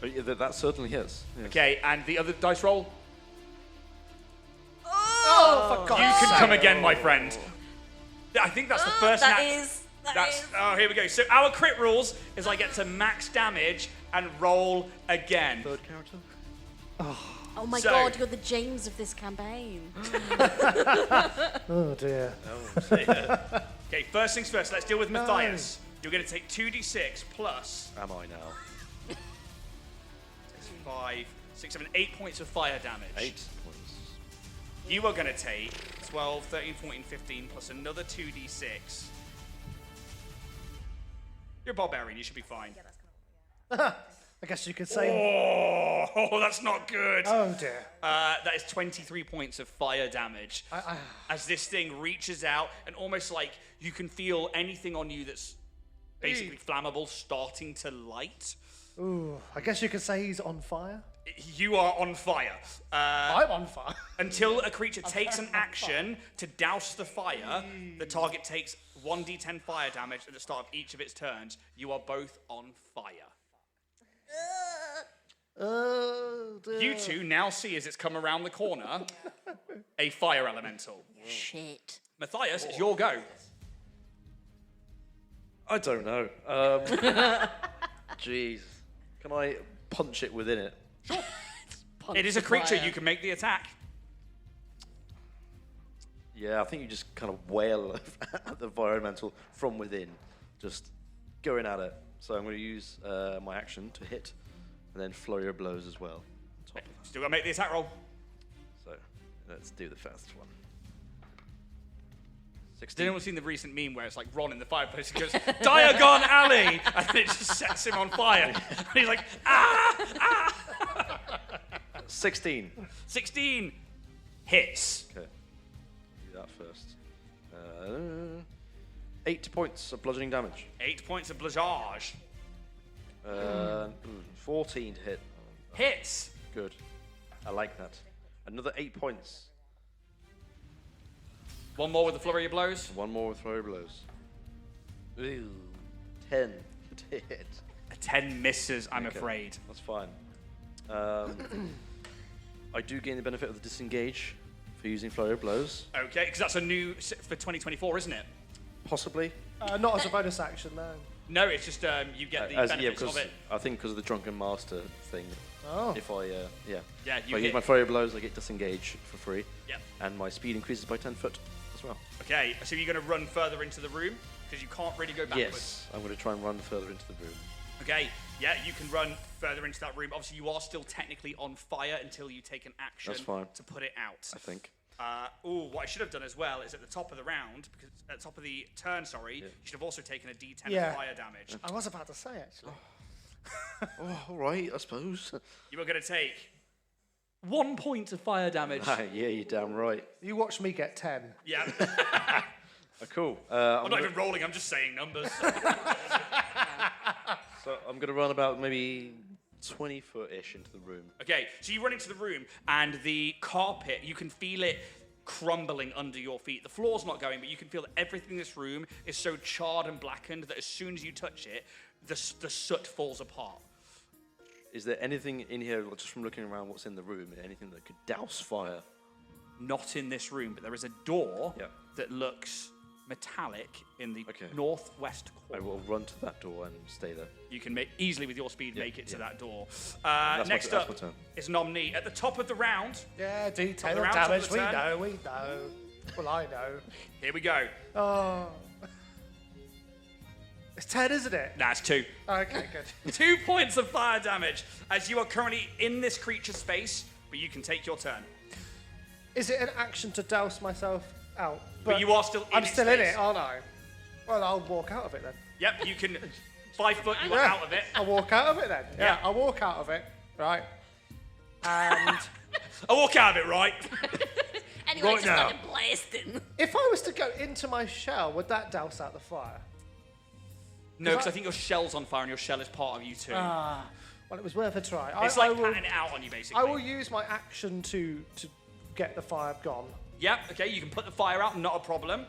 Oh, yeah, that certainly hits. Yes. Okay, and the other dice roll? Oh, for God's You can sake. come again, my friend. I think that's the first That nat- is. Oh, here we go. So our crit rules is I get to max damage and roll again. Third character? Oh my So- God, you're the James of this campaign. Oh, dear. Okay, first things first. Let's deal with Mathias. You're going to take 2d6 plus Am I now? 5, 6, 7, 8 points of fire damage. 8 points. You are going to take 12, 13, 14, 15 plus another 2d6. You're a barbarian. You should be fine. I guess you could say. Oh, that's not good. Oh, dear. That is 23 points of fire damage. As this thing reaches out and almost like you can feel anything on you that's basically flammable starting to light. Ooh, I guess you could say he's on fire. You are on fire. I'm on fire. Until a creature takes an action to douse the fire, the target takes 1d10 fire damage at the start of each of its turns. You are both on fire. Oh, dear. You two now see as it's come around the corner a fire elemental. Shit. Matthias, it's your go. I don't know. Jeez. Can I punch it within it? It is a creature. You can make the attack. Yeah, I think you just kind of wail at the environmental from within, just going at it. So I'm going to use my action to hit, and then flurry of blows as well. Top. Still got to make the attack roll. So let's do the first one. Has 16. anyone seen the recent meme where it's like Ron in the fireplace and goes, Diagon Alley! And it just sets him on fire. And he's like, ah! 16. 16 hits. Okay. Do that first. 8 points of bludgeoning damage. 8 points of bludgeage. 14 to hit. Hits. Good. I like that. Another 8 points. One more with the flurry of blows. One more with flurry of blows. Ooh, 10 to hit. A 10 misses, I'm Okay, afraid. That's fine. I do gain the benefit of the disengage for using flurry of blows. Okay, because that's a new for 2024, isn't it? Possibly. Not as a bonus action, no. No, it's just you get the benefits of it. I think because of the Drunken Master thing. Oh. If I, Yeah, if I use my flurry of blows, I get disengage for free. Yep. And my speed increases by 10 foot as well. Okay, so you're going to run further into the room because you can't really go backwards. Yes, I'm going to try and run further into the room. Okay, yeah, you can run further into that room. Obviously, you are still technically on fire until you take an action to put it out. I think. What I should have done as well is at the top of the round, because at the top of the turn, you should have also taken a D10 of fire damage. I was about to say, actually. All right, I suppose. You were going to take 1 point of fire damage. Yeah, you're damn right. You watch me get 10. Yeah. Cool. I'm not even rolling, I'm just saying numbers. So I'm going to run about maybe 20 foot-ish into the room. Okay, so you run into the room, and the carpet, you can feel it crumbling under your feet. The floor's not going, but you can feel that everything in this room is so charred and blackened that as soon as you touch it, the soot falls apart. Is there anything in here, just from looking around what's in the room, anything that could douse fire? Not in this room, but there is a door that looks metallic in the northwest corner. I will run to that door and stay there. You can easily, with your speed, make it to that door. Next up is NomNii. At the top of the round. Yeah, D10 damage. We know. Well, I know. Here we go. Oh. It's 10, isn't it? Nah, it's 2. Okay, good. 2 points of fire damage as you are currently in this creature's space, but you can take your turn. Is it an action to douse myself out? But you are still in I'm its still space. in it, aren't I? Well, I'll walk out of it then. Yep, you can 5 foot, you are out of it. I'll walk out of it then. Yeah, I'll walk out of it. Right. And I'll walk out of it, right? Anyway, Right just now. started blasting. if I was to go into my shell, would that douse out the fire? No, because I think your shell's on fire and your shell is part of you too. Well, it was worth a try. It's like patting it out on you, basically. I will use my action to get the fire gone. Yep, okay, you can put the fire out, not a problem.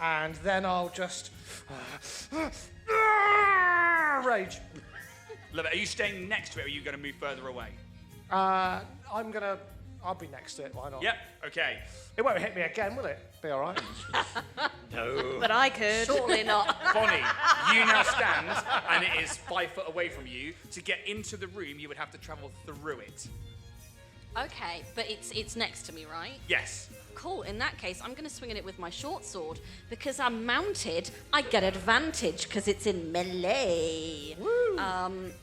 And then I'll just rage. Love it. Are you staying next to it or are you going to move further away? I'll be next to it, why not? Yep, okay. It won't hit me again, will it? Be all right. No. But I could. Surely not. Bonnie, you now stand and it is 5 foot away from you. To get into the room, you would have to travel through it. Okay, but it's next to me, right? Yes. Cool. In that case, I'm going to swing at it with my short sword. Because I'm mounted, I get advantage because it's in melee. Woo.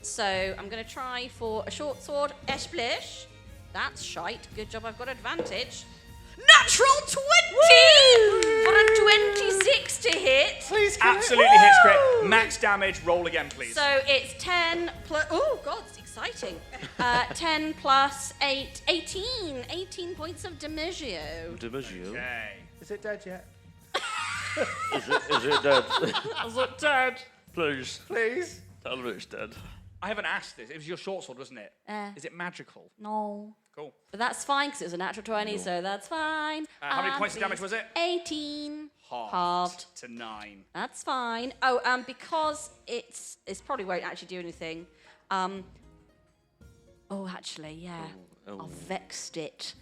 So I'm going to try for a short sword. Esplish. That's shite. Good job, I've got advantage. Natural 20! For a 26 to hit. Please Absolutely hits crit. Max damage. Roll again, please. So it's 10 plus... Oh, God, it's exciting. 10 plus 8, 18. 18 points of DiMaggio. Okay. Is it dead yet? Is it dead? Is it dead? Please. Please? Tell me it's dead. I haven't asked this. It was your short sword, wasn't it? Is it magical? No. Cool. But that's fine because it was a natural 20, so that's fine. How many points of damage was it? 18. Halved to 9. That's fine. Oh, because it's probably won't actually do anything. Actually, yeah. I've vexed it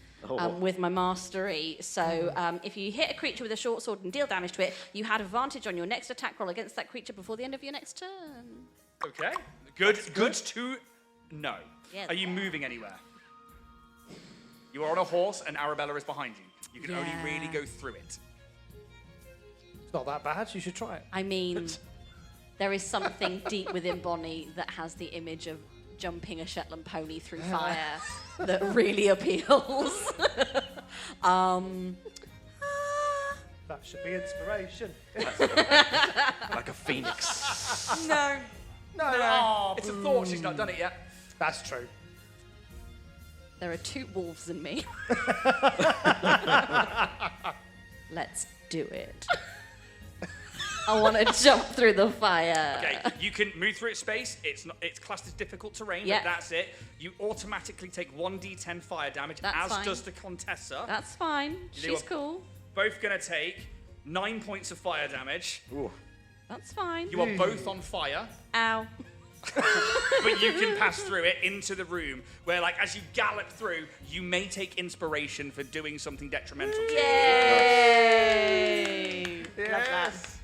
with my mastery. So if you hit a creature with a short sword and deal damage to it, you had advantage on your next attack roll against that creature before the end of your next turn. Okay. Good to know. Yes. Are you moving anywhere? You are on a horse and Arabella is behind you. You can only really go through it. It's not that bad. You should try it. I mean, there is something deep within Bonnie that has the image of jumping a Shetland pony through fire that really appeals. That should be inspiration. Like a phoenix. No. It's a thought. She's not done it yet. That's true. There are 2 wolves in me. Let's do it. I want to jump through the fire. Okay, you can move through its space. It's classed as difficult terrain, Yep. but that's it. You automatically take 1d10 fire damage, That's as fine. does the Contessa. That's fine. They She's were cool. Both gonna take 9 points of fire damage. Ooh. That's fine. You are both on fire. Ow. But you can pass through it into the room where, like, as you gallop through, you may take inspiration for doing something detrimental to you. Yay! Yeah. love that.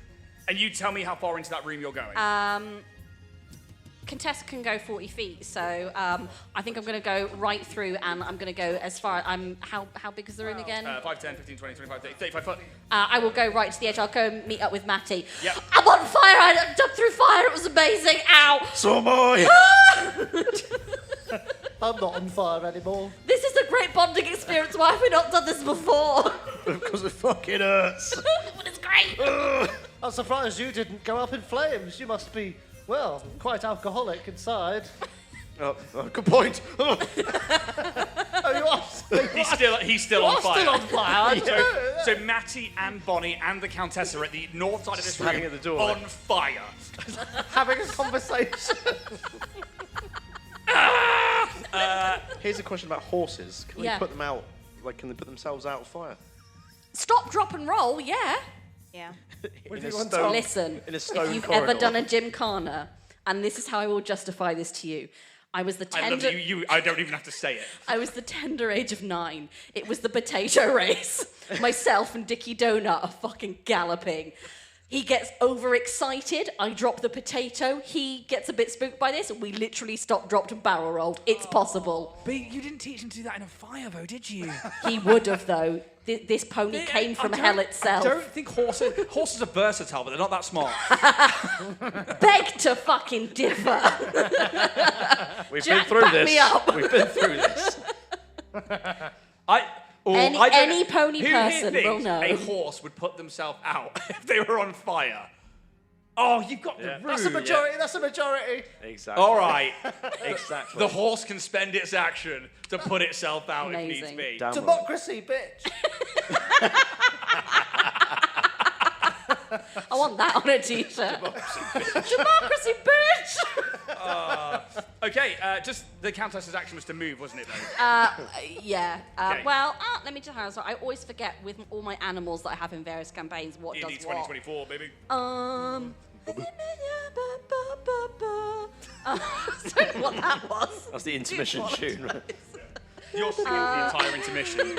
And you tell me how far into that room you're going. Contessa can go 40 feet, so I think I'm going to go right through, and I'm going to go as far. How big is the room again? 5, 10, 15, 20, 25, 30, 35 foot. I will go right to the edge. I'll go and meet up with Matty. Yep. I'm on fire. I jumped through fire. It was amazing. Ow. So am I. I'm not on fire anymore. This is a great bonding experience. Why have we not done this before? Because it fucking hurts. But it's great. I'm surprised you didn't go up in flames. You must be, well, quite alcoholic inside. Oh, good point. Oh, you are He's still on fire. still on fire. So Matty and Bonnie and the Countess are at the north side of this Standing room at the door. on fire. Having a conversation. Here's a question about horses. Can they Yeah. put them out? Like, can they put themselves out of fire? Stop, drop, and roll. Yeah. Yeah. In you a want stone, Listen, in a stone if you've corridor. ever done a gymkhana, and this is how I will justify this to you. I was the I love tender. you. I don't even have to say it. I was the tender age of 9. It was the potato race. Myself and Dickie Donut are fucking galloping. He gets overexcited. I drop the potato. He gets a bit spooked by this. We literally stopped, dropped, and barrel rolled. It's possible. But you didn't teach him to do that in a fire, though, did you? He would have, though. This pony came from hell itself. I don't think horses are versatile, but they're not that smart. Beg to fucking differ. We've Jack, been through back this. me up. We've been through this. Any pony who here person thinks will know. a horse would put themselves out if they were on fire. Oh, you've got the room. That's a majority. That's a majority. Exactly. All right. Exactly. The horse can spend its action to put itself out if Amazing. needs be. Damn right. Democracy, bitch. I want that on a t-shirt. Democracy, bitch! Okay, just the Countess's action was to move, wasn't it, though? Yeah. Okay. Well, let me tell you how. So I always forget with all my animals that I have in various campaigns what Indy does what. 2024, baby. Sorry, what that was. That's the intermission tune. Right? You're singing the entire intermission.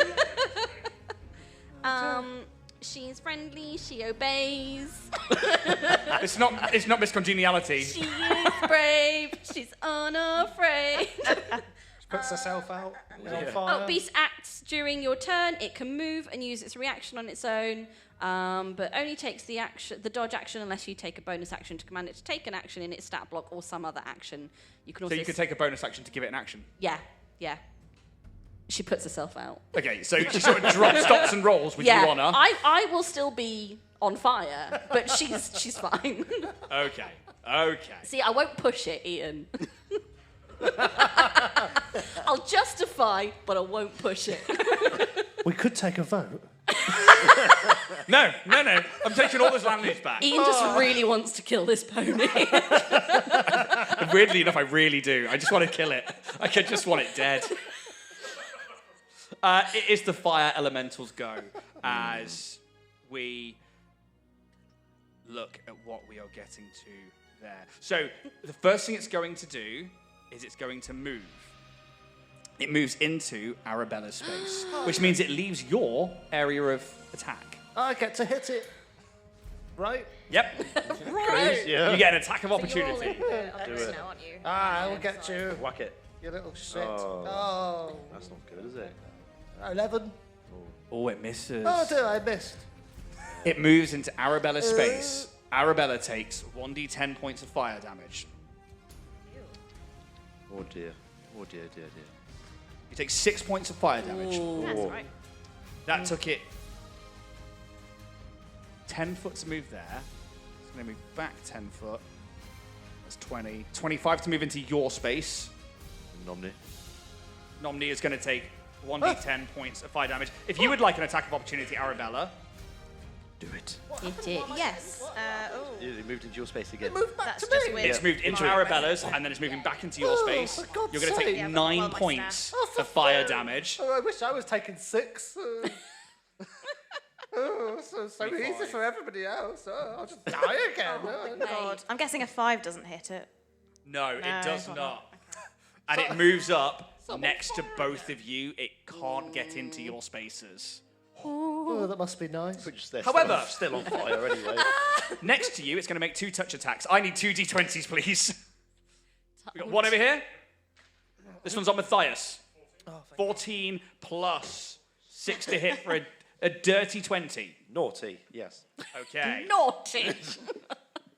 She's friendly. She obeys. It's not Miss Congeniality. She is brave. She's unafraid. She puts herself out on fire. Oh, beast acts during your turn. It can move and use its reaction on its own, but only takes the dodge action unless you take a bonus action to command it to take an action in its stat block or some other action. You can also So you could take a bonus action to give it an action. Yeah. She puts herself out. Okay, so she sort of stops and rolls with you on her. I will still be on fire, but she's fine. Okay. See, I won't push it, Ian. I'll justify, but I won't push it. We could take a vote. No. I'm taking all those land leaves back. Ian just really wants to kill this pony. Weirdly enough, I really do. I just want to kill it. I just want it dead. It is the fire elemental's go as we look at what we are getting to there. So the first thing it's going to do is it's going to move. It moves into Arabella's space, which means it leaves your area of attack. I get to hit it. Right? Yep. Right. Yeah. You get an attack of You're all opportunity. in the other room now, aren't you? I will get you. Whack it. You little shit. Oh. Oh. That's not good, is it? 11. Oh, it misses. Oh dear, I missed. It moves into Arabella's space. Arabella takes 1d10 points of fire damage. Oh dear. Oh dear. You take 6 points of fire damage. That's all right. That took it 10 foot to move there. It's going to move back 10 foot. That's 20. 25 to move into your space. NomNii. NomNii is going to take 1d10 points of fire damage. If you would like an attack of opportunity, Arabella. Do it. It is. Yes. It moved into your space again. Move back That's to just me. weird. It's moved into Arabella's, and then it's moving back into your space. for God's You're going to sake. take Yeah, but 9 well, my points for of fire damage. Oh, I wish I was taking 6. So 25. easy for everybody else. Oh, I'll just die again. Oh, God. I'm guessing a 5 doesn't hit it. No, it does No. not. And it moves up next to both of you. It can't get into your spaces. Oh, that must be nice. However, still on fire anyway. next to you, it's going to make 2 touch attacks. I need 2 d20s, please. We've got one over here. This one's on Mathias. 14 plus 6 to hit for a dirty 20. Naughty, yes. Okay. Naughty.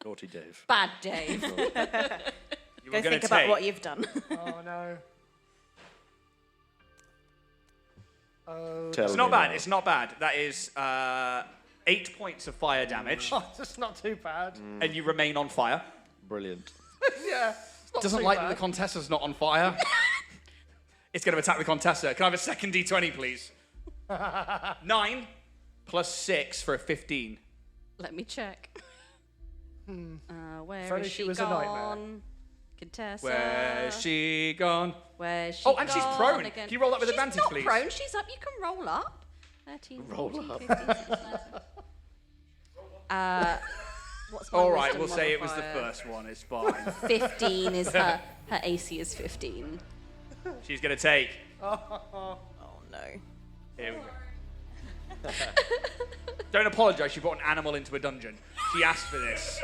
Naughty Dave. Bad Dave. Go think about what you've done. Oh, no. Oh, It's not bad. It's not bad. That is 8 points of fire damage, that's not too bad. and you remain on fire. Brilliant. Yeah. It's not Doesn't too like bad. that the Contessa's not on fire. It's going to attack the Contessa. Can I have a second d20, please? 9 plus 6 for a 15. Let me check. Where If only is she she was a nightmare. gone? Contessa. Where's she gone? Where's she Oh, and she's gone prone. again? Can you roll that with She's advantage, not please? prone. She's up. You can roll up. 13, Roll 14, up. 15, 16, 17. What's my All right, wisdom we'll say it was the modifier? first one. It's fine. 15 is her AC is 15. She's going to take. Oh no. Here we go. Don't apologise. She brought an animal into a dungeon. She asked for this.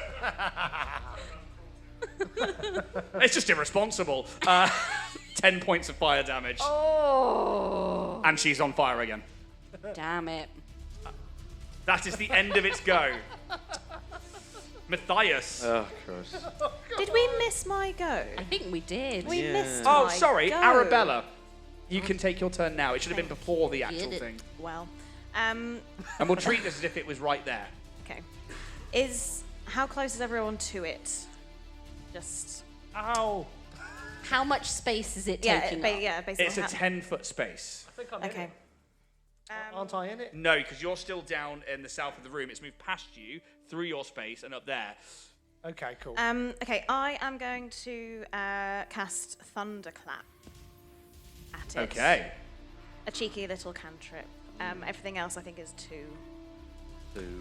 It's just irresponsible. 10 points of fire damage. Oh. And she's on fire again. Damn it. That is the end of its go. Matthias. Oh, Christ. Did we miss my go? I think we did. We missed Oh, my sorry. go. Arabella. You can take your turn now. It should have been before the actual Did it. thing. Well, And we'll treat this as if it was right there. okay. How close is everyone to it? Just Ow. How much space is it taking up? basically. It's a 10-foot space. I think I'm in Okay. it. Aren't I in it? No, because you're still down in the south of the room. It's moved past you, through your space, and up there. Okay, cool. Okay, I am going to cast Thunderclap at it. Okay. A cheeky little cantrip. Everything else I think is 2.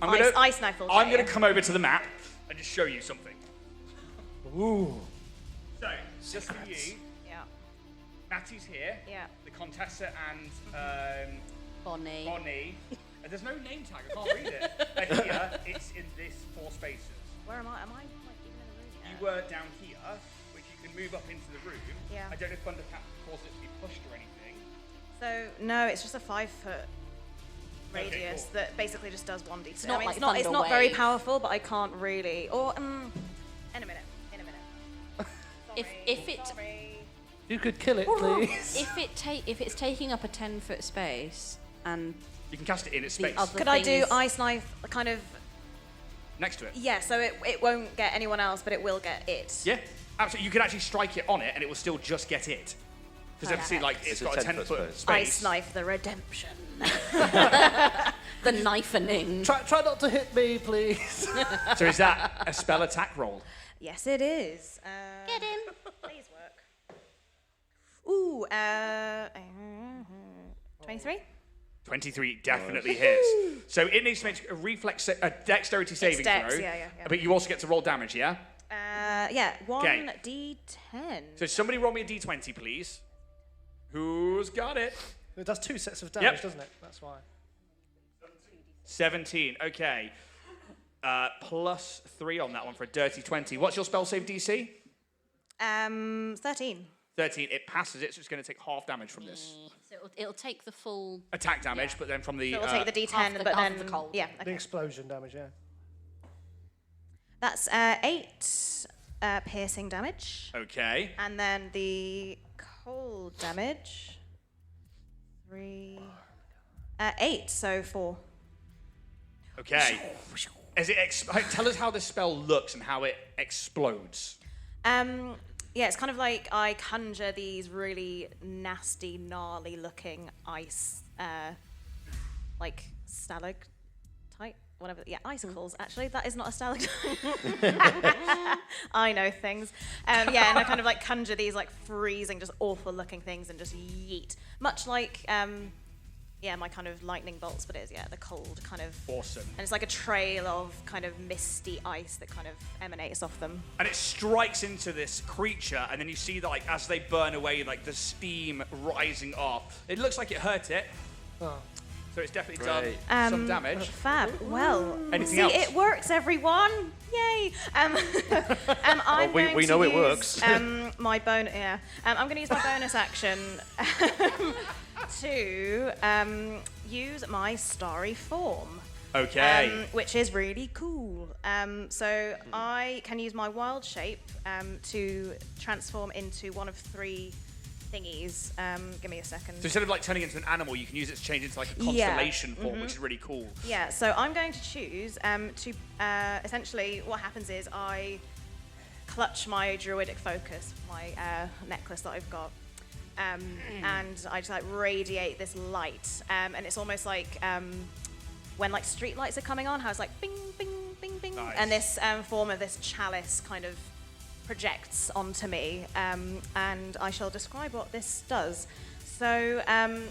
Ice Knife will I'm get going to you. come over to the map and just show you something. Ooh. So, just for you, Yeah. Matty's here. Yeah. The Contessa and Bonnie. Bonnie. There's no name tag. I can't read it. And here, it's in this 4 spaces. Where am I? Am I like even in the room yet? You were down here, which you can move up into the room. Yeah. I don't know if Thunderclap caused it to be pushed or anything. So no, it's just a 5-foot radius cool. that basically just does 1d6. It's not like it's not Thunder very Wave. powerful, but I can't really. Or in a minute. If it You could kill it, please. if it's taking up a 10-foot space and You can cast it in its the space. other Could I thing do is- Ice Knife kind of? Next to it. Yeah, so it won't get anyone else, but it will get it. Yeah, absolutely. You can actually strike it on it, and it will still just get it. Because obviously, like, it's a got a 10-foot 10-foot space. Ice Knife, the redemption. the knifening? Try not to hit me, please. So is that a spell attack roll? Yes, it is. Get in. Please work. Ooh, 23? 23 definitely hits. So it needs to make a dexterity saving dex, throw. yeah. But you also get to roll damage, yeah? Yeah, 1d10. So somebody roll me a d20, please. Who's got it? It does 2 sets of damage, Yep. doesn't it? That's why. 17. Okay. Plus 3 on that one for a dirty 20. What's your spell save DC? 13. 13. It passes it, so it's going to take half damage from this. So it'll take the full. Attack damage, but then from the... So we'll take the d10, half the- but half then the cold. yeah, The okay. explosion damage, yeah. That's 8 piercing damage, Okay. and then the cold damage 3, 8, so 4. Okay. As it tell us how this spell looks and how it explodes. Yeah, it's kind of like I conjure these really nasty, gnarly looking ice, like stalactite, whatever. Yeah, icicles, actually. That is not a stalactite. I know things. Yeah, and I kind of like conjure these like freezing, just awful looking things and just yeet. Much like, yeah, my kind of lightning bolts, but it is, yeah, the cold kind of. Awesome. And it's like a trail of kind of misty ice that kind of emanates off them. And it strikes into this creature, and then you see that, like, as they burn away, like, the steam rising off. It looks like it hurt it. Oh. So it's definitely done Great. some damage. Fab. Well, Anything see, else? it works, everyone. Yay. I'm we going know to it works. use, my bonus. Yeah. I'm going to use my bonus action to use my starry form. Okay. Which is really cool. So I can use my wild shape to transform into one of 3 thingies. Give me a second. So instead of like turning into an animal, you can use it to change into like a constellation form, which is really cool. Yeah, so I'm going to choose to essentially what happens is I clutch my druidic focus, my necklace that I've got, and I just like radiate this light, and it's almost like when like street lights are coming on, how it's like bing, bing, bing, bing, Nice. and this form of this chalice kind of projects onto me, and I shall describe what this does. So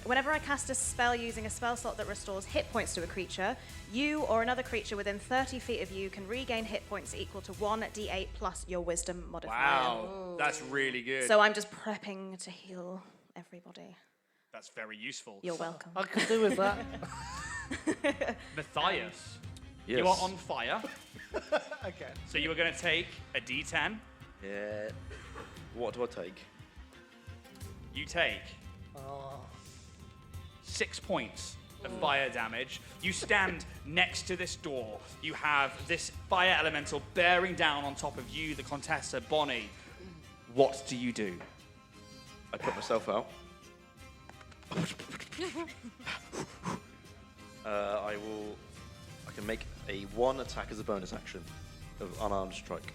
whenever I cast a spell using a spell slot that restores hit points to a creature, you or another creature within 30 feet of you can regain hit points equal to 1d8 plus your wisdom modifier. Wow, that's really good. So I'm just prepping to heal everybody. That's very useful. You're welcome. I could do with that. Matthias, Yes. you are on fire. Okay. So you are going to take a d10. Yeah. What do I take? You take Oh. 6 points of fire damage. You stand next to this door. You have this fire elemental bearing down on top of you, the Contessa, Bonnie. What do you do? I put myself out. I can make a 1 attack as a bonus action of unarmed strike.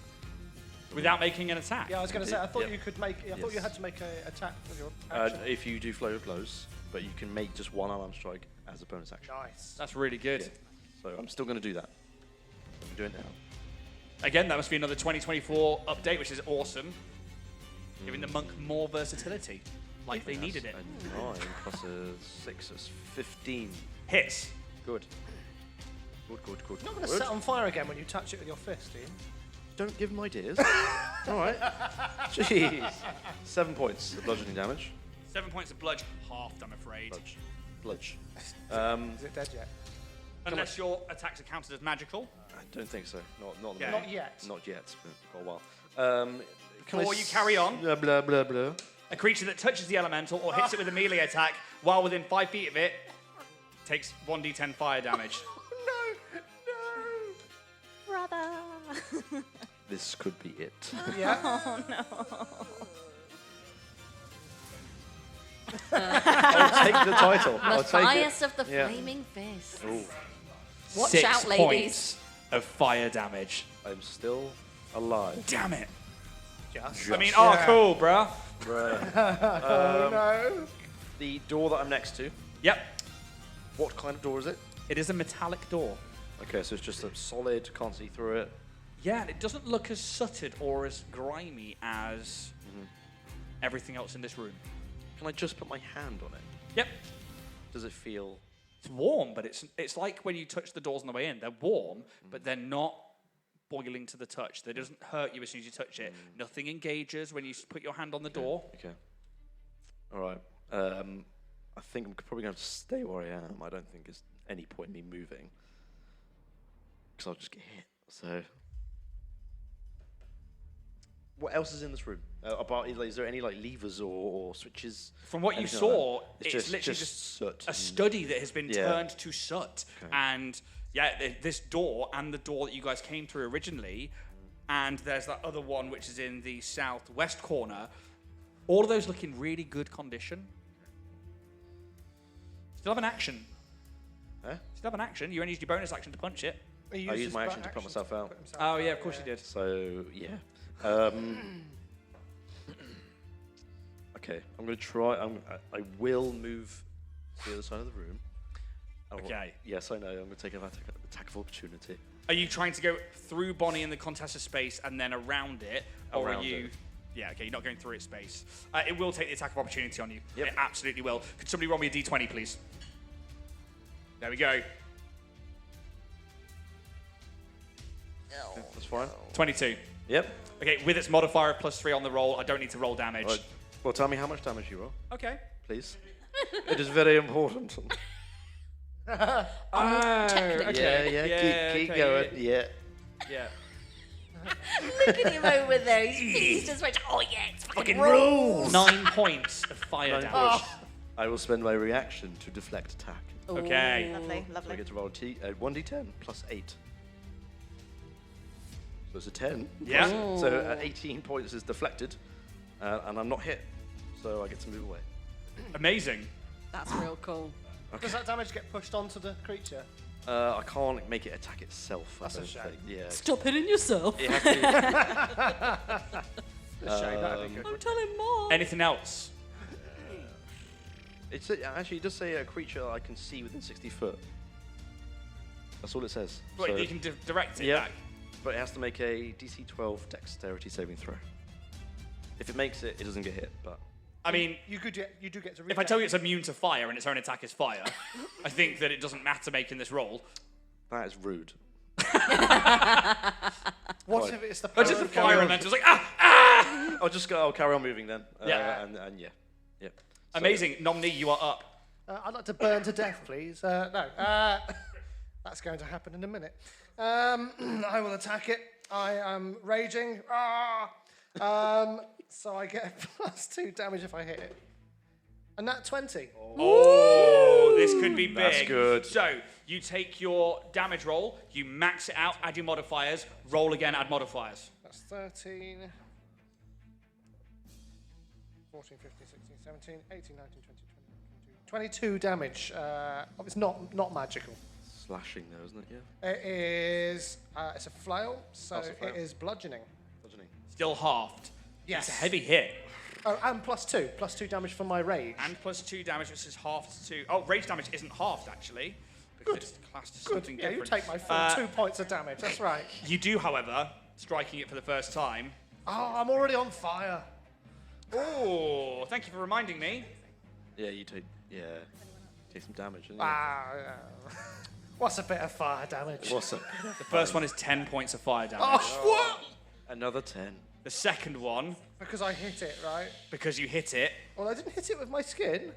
Without making an attack? Yeah, I was going to say, I thought Yep. you could make. I thought you Yes. had to make an attack with your action. If you do flow of blows, but you can make just 1 unarmed strike as a bonus action. Nice. That's really good. Yeah. So I'm still going to do that. I'm doing it now. Again, that must be another 2024 update, which is awesome. Giving the monk more versatility, like they needed it. A 9 plus a 6 is 15. Hits. Good. Good. You're not going to set on fire again when you touch it with your fist, are you? Don't give him ideas. All right. Jeez. 7 points of bludgeoning damage. 7 points of bludge, halved, I'm afraid. Bludge. Is it dead yet? Unless your attacks are counted as magical. I don't think so. Not Yeah. Not yet. Not yet. But got a while. Before you carry on, Blah blah blah blah. a creature that touches the elemental or hits it with a melee attack while within 5 feet of it takes 1d10 fire damage. Brother. This could be it. Yeah. I'll take the title. I'll take Mathias it. of the Yeah. Flaming Fist. Ooh, Watch 6 out, ladies. points of fire damage. I'm still alive. Damn it. Just. I mean, Yeah. cool, bruh. Right. Oh no. The door that I'm next to. Yep. What kind of door is it? It is a metallic door. Okay, so it's just a solid. Can't see through it. Yeah, and it doesn't look as sooted or as grimy as everything else in this room. Can I just put my hand on it? Yep. Does it feel? It's warm, but it's like when you touch the doors on the way in. They're warm, but they're not boiling to the touch. They doesn't hurt you as soon as you touch it. Nothing engages when you put your hand on the door. Okay. All right. I think I'm probably going to stay where I am. I don't think there's any point in me moving because I'll just get hit. So, what else is in this room? Is there any like levers or switches? From what you Anything saw, like that? it's literally just soot. a study that has been Yeah. turned to soot. Okay. And yeah, this door and the door that you guys came through originally, and there's that other one which is in the southwest corner. All of those look in really good condition. Still have an action. Huh? Still have an action. You only used your bonus action to punch it. He I used used his my butt action to put myself out. himself Oh yeah, out, of course you did. So yeah. Okay, I'm going to try. I will move to the other side of the room. Okay. Yes, I know. I'm going to take an attack of opportunity. Are you trying to go through Bonnie and the Contessa space and then around it, or Around are you? it. Yeah, okay, you're not going through its space. It will take the attack of opportunity on you. Yep. It absolutely will. Could somebody roll me a d20, please? There we go. That's fine. 22. Yep. Okay, with its modifier of +3 on the roll, I don't need to roll damage. Right. Well, tell me how much damage you roll, Okay. please. It is very important. Okay. Yeah, keep going. Yeah. Yeah. Look at him over there. He's just like, oh yeah, it's fucking Rules. 9 points of fire 9 damage. points. I will spend my reaction to deflect attack. Okay. Lovely, So I lovely. get to roll 1d10 plus 8. So it's a 10. Yeah. So 18 points is deflected, and I'm not hit. So I get to move away. Amazing. That's real cool. Does that damage get pushed onto the creature? I can't make it attack itself. That's I a don't shame. think. Yeah. Stop hitting yourself. It has to, It's a shame, that'd be good. I'm telling Mom. Anything else? actually, it does say a creature I can see within 60 foot. That's all it says. Wait, So- you can direct it Yeah. back. But it has to make a DC 12 dexterity saving throw. If it makes it, it doesn't get hit. But I mean, You do get to read if I tell you it's immune to fire and its own attack is fire, I think that it doesn't matter making this roll. that is rude. What if it's the Oh, power just the of fire going- elemental. It's like, ah! I'll carry on moving then. Yeah. And yeah. So- Amazing. NomNii, you are up. I'd like to burn to death, please. No. That's going to happen in a minute. I will attack it. I am raging. So I get +2 damage if I hit it. And that 20. Oh, this could be big. That's good. So, you take your damage roll, you max it out, add your modifiers, roll again, add modifiers. That's 13, 14, 15, 16, 17, 18, 19, 20, 22 damage. It's not magical. Slashing though, isn't it? Yeah. It is, it's a flail, so It's a flail. it is bludgeoning. Bludgeoning. Still halved. Yes. It's a heavy hit. Oh, and +2 damage from my rage. And +2 damage, which is halved to... Oh, rage damage isn't halved, actually. Because it's classed as something Yeah, different. you take my full 2 points of damage. That's right. You do, however, striking it for the first time. Oh, I'm already on fire. Oh, thank you for reminding me. Yeah, you take some damage. Don't you? Yeah. What's a bit of fire damage? What's up? The first one is 10 points of fire damage. Oh, what? Another 10. The second one, Because I hit it, right? because you hit it, Well, I didn't hit it with my skin.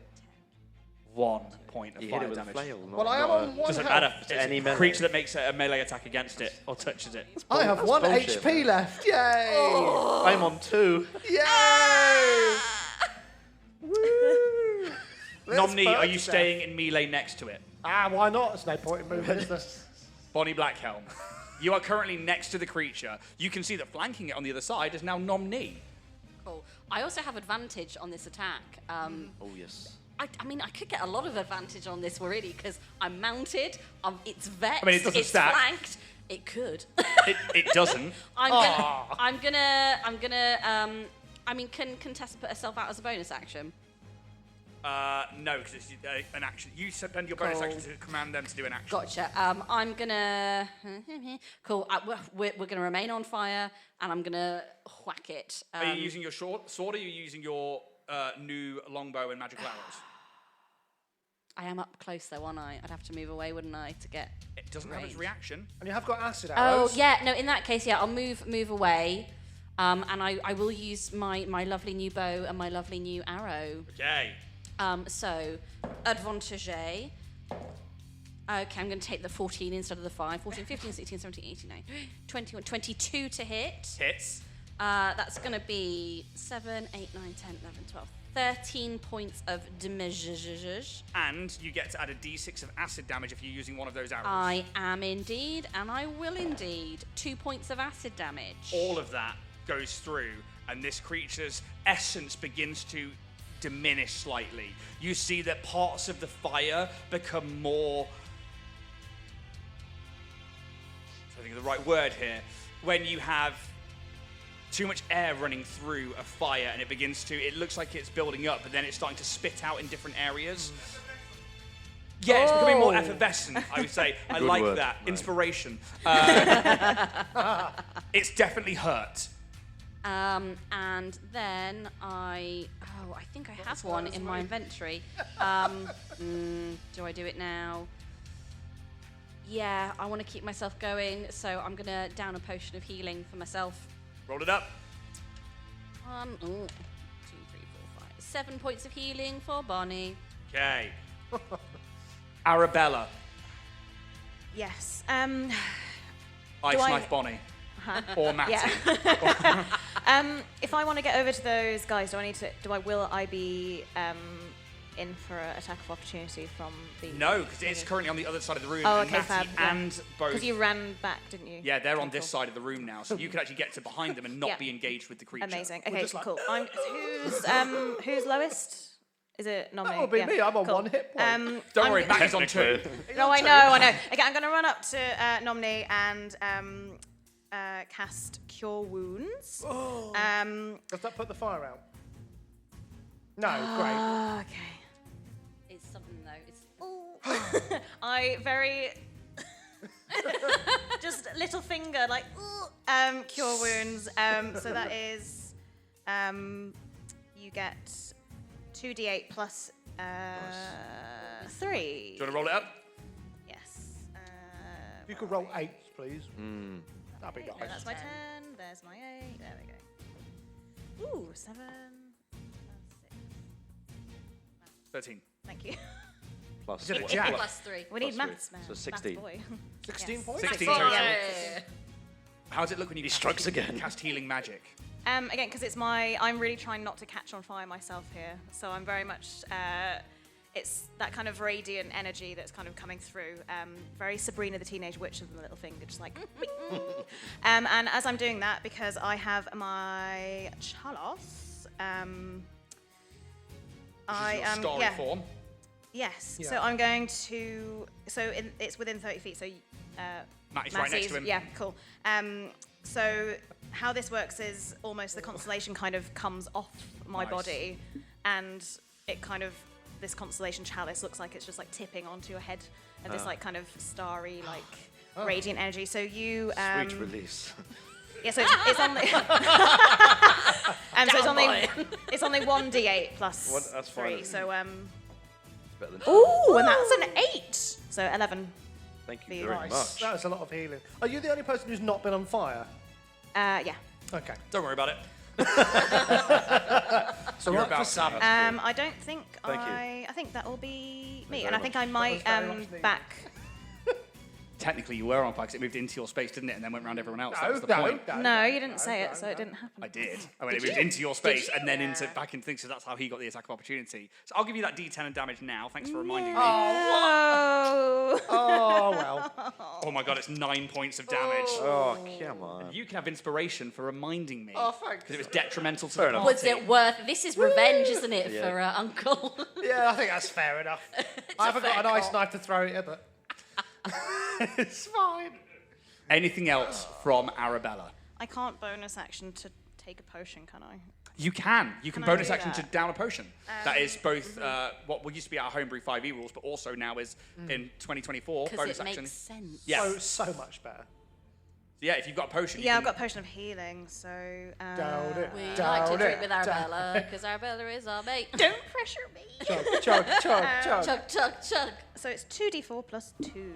1 point of You hit fire it with damage. a flail. Not, Well, I am not on 1 Doesn't health. matter. It's any a melee. creature that makes a melee attack against it or touches it. I have 1 bullshit, HP man. left. Yay! I'm on 2. Yay! Woo! NomNii, are you staying in melee next to it? Why not? There's no point in moving, is there? Bonnie Blackhelm. You are currently next to the creature. You can see that flanking it on the other side is now NomNii. Cool. I also have advantage on this attack. Oh yes. I mean, I could get a lot of advantage on this already because I'm mounted. It's vexed. I mean, it doesn't it's stack. flanked. It could. It doesn't. I'm gonna. I mean, can Tessa put herself out as a bonus action? No, because it's an action. You spend your bonus action to command them to do an action. Gotcha. I'm gonna. Cool. We're gonna remain on fire, and I'm gonna whack it. Are you using your sword, or are you using your new longbow and magical arrows? I am up close though, aren't I? I'd have to move away, wouldn't I, to get. It doesn't have its range. reaction. And you have got acid Oh arrows. yeah, no. In that case, yeah, I'll move away, and I will use my lovely new bow and my lovely new arrow. Okay. So advantage. Okay, I'm going to take the 14 instead of the 5. 14, 15, 16, 17, 18, 19, 21, 22 to hit. Hits. That's going to be 7, 8, 9, 10, 11, 12, 13 points of damage. And you get to add a d6 of acid damage if you're using one of those arrows. I am indeed, and I will indeed. 2 points of acid damage. All of that goes through, and this creature's essence begins to diminish slightly. You see that parts of the fire become more... I think of the right word here. When you have too much air running through a fire and it looks like it's building up, but then it's starting to spit out in different areas. Yeah, it's becoming more effervescent, I would say. I Good like word. that. Right. Inspiration. It's definitely hurt. And then I think I have one in my inventory. Do I do it now? Yeah, I want to keep myself going, so I'm gonna down a potion of healing for myself. Roll it up. 1, 2, 3, 4, 5, 7 points of healing for Bonnie. Okay. Arabella. Yes. Ice Do I- Knife Bonnie. Or Matty. Yeah. If I want to get over to those guys, will I be in for an attack of opportunity from the... No, because it's currently on the other side of the room. Oh, and okay, Matty fab. Yeah. and both... Because you ran back, didn't you? Yeah, they're on Okay, this cool. side of the room now, so you can actually get to behind them and not Yeah. be engaged with the creature. Amazing. We're Okay, just like, cool. Who's lowest? Is it NomNii? That would be Yeah, me. I'm on cool. 1 hit point. Don't worry, Matty's on 2. No, I know. Okay, I'm going to run up to NomNii and cast Cure Wounds. Does that put the fire out? No, great. Okay. It's something though. It's I very... just little finger, like, Cure Wounds. So that is... you get 2d8 plus 3. Do you want to roll it up? Yes. If you could roll 8, please. That'd be No, nice. that's my 10. There's my 8. There we go. Ooh, 7. 6. 13. Thank you. Plus, Is it a what- jack? what- plus 3. We need Plus three. maths, man. So 16. Maths boy. 16 Yes. points? 16 Oh, total. yeah. How does it look when you He strikes again. cast healing magic? Again, because I'm really trying not to catch on fire myself here. So I'm very much, it's that kind of radiant energy that's kind of coming through. Very Sabrina the Teenage Witch with the little finger, just like, bing. And as I'm doing that, because I have my Chalos, I Your am, starry form. Yes. Yeah. So I'm going to. It's within 30 feet. So Matty's right next to him. Yeah. Cool. So how this works is almost the constellation kind of comes off my Nice. body, and it kind of this constellation chalice looks like it's just like tipping onto your head of this like kind of starry like radiant energy. So you. Sweet release. Yeah. So it's only. So it's only 1d8 plus One- that's fine. 3. So Better than Ooh, and that's an 8. So 11. Thank Be you very Nice. much. That was a lot of healing. Are you the only person who's not been on fire? Yeah. Okay. Don't worry about it. So You're right about for Sam. I don't think Thank you. I think that will be me, you and very I think much. I might That was very much needed. back. Technically, you were on fire because it moved into your space, didn't it? And then went around everyone else. That No, was the no, point. No, you didn't say it, so it didn't happen. I did. I mean, it moved into your space and then into back into things, so that's how he got the attack of opportunity. So I'll give you that D10 and damage now. Thanks for reminding me. Oh, Oh, well. Oh my god, it's 9 points of damage. Oh, come on. You can have inspiration for reminding me. Oh, thanks. Because it was detrimental to Fair the enough. party. Was it worth? This is revenge, isn't it, Yeah. for Uncle? Yeah, I think that's fair enough. I haven't got an fair ice call. knife to throw at you, but it's fine. Anything else from Arabella? I can't bonus action to take a potion, can I? You can. You can Can I bonus do action to that? down a potion. That is both what used to be our homebrew 5e rules, but also now is in 2024 Because bonus it action. makes sense. Yeah. So much better. Yeah, if you've got a potion. Yeah, you I've can, got potion of healing, so. Down it. We Down like to drink it, with down Arabella because Arabella is our mate. Don't pressure me. Chug, chug, chug, chug. Chug, chug, chug. So it's 2d4 plus 2.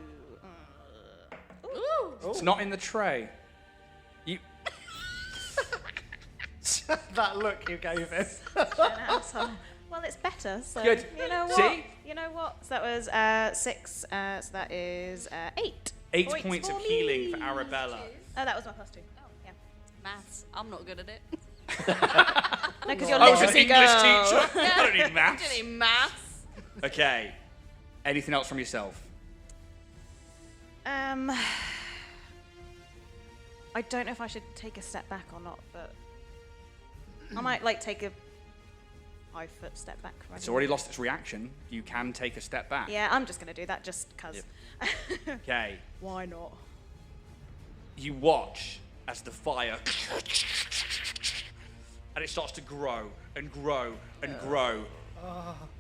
Ooh. It's not in the tray. You. That look you gave him. An asshole. Well, it's better. So Good. You know what? See? You know what? So that was 6. So that is 8. 8 points of for healing me. for Arabella. Oh, that was my plus 2. Yeah. Maths. I'm not good at it. No, because you're I was an literacy English girl. teacher. I don't need I maths. don't need maths. Okay. Anything else from yourself? I don't know if I should take a step back or not, but I might like take a 5-foot step back. Right It's already lost its reaction. You can take a step back. Yeah, I'm just gonna do that just because. Okay. Why not? You watch as the fire and it starts to grow and grow and grow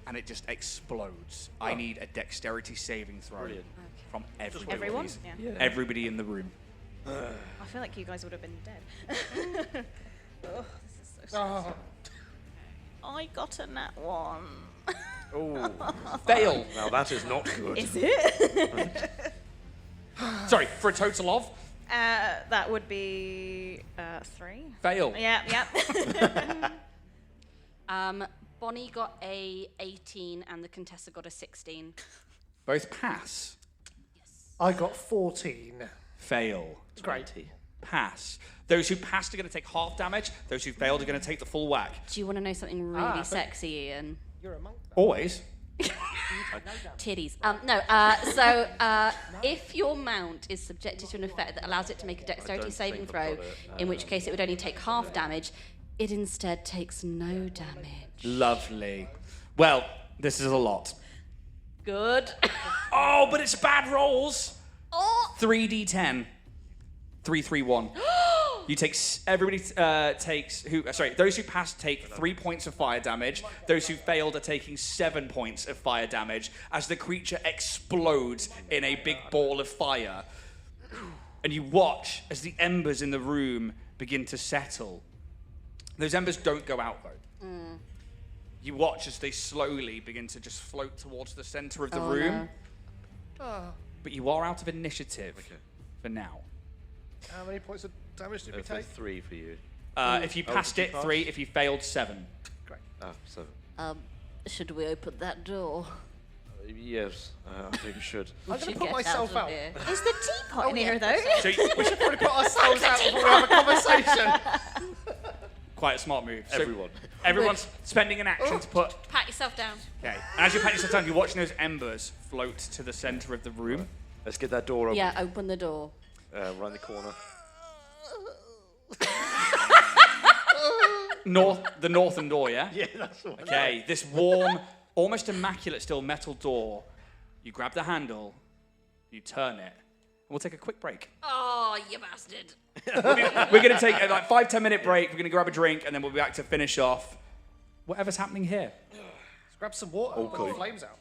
and it just explodes. I need a dexterity saving throw Brilliant. from everybody. Everyone? please. Yeah. Everybody in the room. I feel like you guys would have been dead. Oh, this is so Oh, stressful. I got a nat 1. Oh, Fail. now that is not good. Is it? Sorry, for a total of That would be 3. fail. Yeah. Bonnie got a 18 and the Contessa got a 16. Both pass. I got 14. Fail. Great. Pass. Those who passed are going to take half damage. Those who failed are going to take the full whack. Do you want to know something really sexy, Ian? You're a monk. Always. Titties. If your mount is subjected to an effect that allows it to make a dexterity saving throw, in which case it would only take half damage, it instead takes no damage. Lovely. Well, this is a lot. Good. Oh, but it's bad rolls. Oh. 3d10. 3, 3, 1. You take those who pass take 3 points of fire damage. Those who failed are taking 7 points of fire damage as the creature explodes in a big ball of fire. And you watch as the embers in the room begin to settle. Those embers don't go out though. You watch as they slowly begin to just float towards the center of the room. No. But you are out of initiative for now. How many points of damage did we take? 3 for you. If you passed it, 3. If you failed, 7. Great. 7. Should we open that door? Yes, I think we should. I'm going to put myself out. Is the teapot in here, though? So We should probably put ourselves out before we have a conversation. quite a smart move. So Everyone. everyone's spending an action to put. Pat yourself down. Okay. And as you pat yourself down, you're watching those embers float to the center of the room. Let's get that door open. Yeah, open the door. Around the corner. The northern door, yeah? Yeah, that's the one. Okay, this warm, almost immaculate still metal door. You grab the handle, you turn it, and we'll take a quick break. Oh, you bastard. We're going to take a 5-10 minute break. We're going to grab a drink, and then we'll be back to finish off whatever's happening here. Let's grab some water and put the flames out.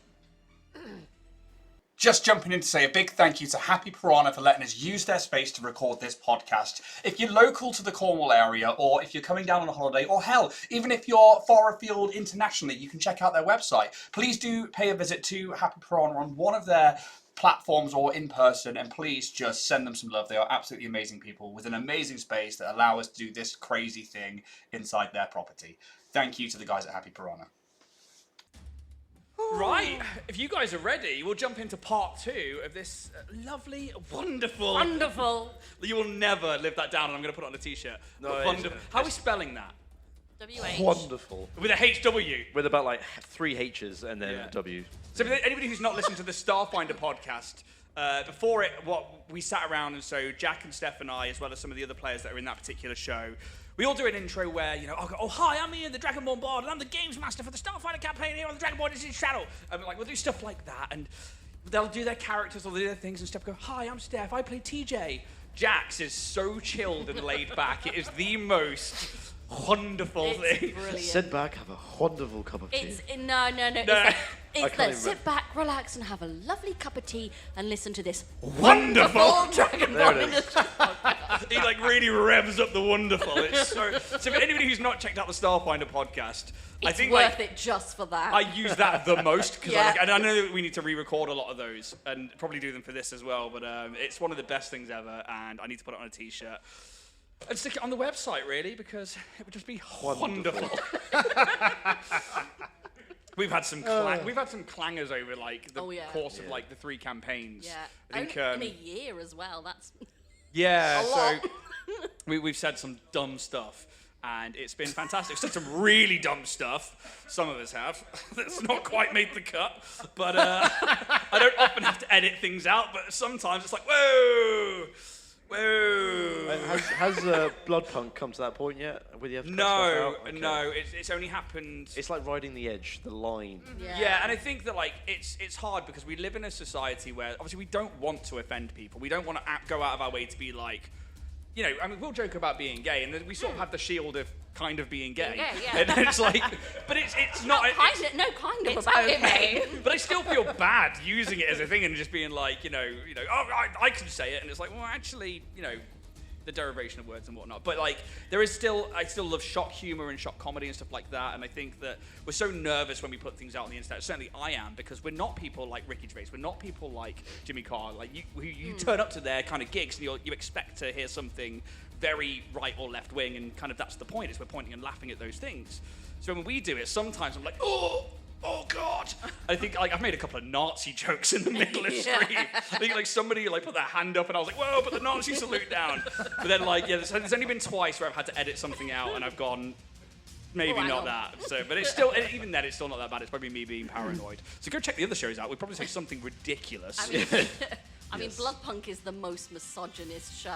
Just jumping in to say a big thank you to Happy Piranha for letting us use their space to record this podcast. If you're local to the Cornwall area, or if you're coming down on a holiday, or hell, even if you're far afield internationally, you can check out their website. Please do pay a visit to Happy Piranha on one of their platforms or in person, and please just send them some love. They are absolutely amazing people with an amazing space that allow us to do this crazy thing inside their property. Thank you to the guys at Happy Piranha. Right, if you guys are ready, we'll jump into part 2 of this lovely, wonderful... Wonderful. You will never live that down, and I'm going to put it on a t-shirt. No, Wonderful. How are we spelling that? W-H. Wonderful. With a HW. With about like 3 H's and then Yeah. W. So for anybody who's not listened to the Starfinder podcast, before it, we sat around, and so Jack and Steph and I, as well as some of the other players that are in that particular show, we all do an intro where, I'll go, oh, hi, I'm Ian, the Dragonborn Bard, and I'm the games master for the Starfinder campaign here on the Dragonborn Industry channel. And we'll do stuff like that, and they'll do their characters, they'll do their things, and Steph go, hi, I'm Steph, I play TJ. Jax is so chilled and laid back. It is the most wonderful thing. Brilliant. Sit back, have a wonderful cup of tea. No. It's can't the sit back, relax, and have a lovely cup of tea and listen to this Wonderful. Dragon There Ball it is. Industry. He really revs up the wonderful. It's so for anybody who's not checked out the Starfinder podcast, I It's think worth it just for that. I use that the most because Yeah. and I know that we need to re-record a lot of those and probably do them for this as well. But it's one of the best things ever, and I need to put it on a t-shirt and stick it on the website really because it would just be wonderful. We've had some clangers over the course of the 3 campaigns. Yeah. I think Only in a year as well. That's yeah. a So lot. we've said some dumb stuff. And it's been fantastic. We've said some really dumb stuff. Some of us have. That's not quite made the cut. But I don't often have to edit things out. But sometimes it's like, whoa. Has Bloodpunk come to that point yet? Where you have to cut No. stuff out? Okay. No. It's only happened. It's like riding the edge, the line. Yeah, and I think that it's hard because we live in a society where obviously we don't want to offend people. We don't want to go out of our way to be like, we'll joke about being gay, and then we sort of have the shield of kind of being gay. Yeah. And it's like, but it's not. kind of It's about it, okay. mate. But I still feel bad using it as a thing and just being like, I can say it, and it's like, well, actually, the derivation of words and whatnot. But I still love shock humor and shock comedy and stuff like that. And I think that we're so nervous when we put things out on the internet. Certainly I am, because we're not people like Ricky Gervais. We're not people like Jimmy Carr. You turn up to their kind of gigs and you expect to hear something very right or left wing, and kind of that's the point, is we're pointing and laughing at those things. So when we do it, sometimes I'm like, oh, oh God. I think like I've made a couple of Nazi jokes in the middle of stream. I think like somebody like put their hand up and I was like, whoa, put the Nazi salute down. But then like, yeah, there's only been twice where I've had to edit something out and I've gone, maybe not that. So, but it's still, even then, it's still not that bad. It's probably me being paranoid. So go check the other shows out. We'd probably say something ridiculous. I mean, Bloodpunk is the most misogynist show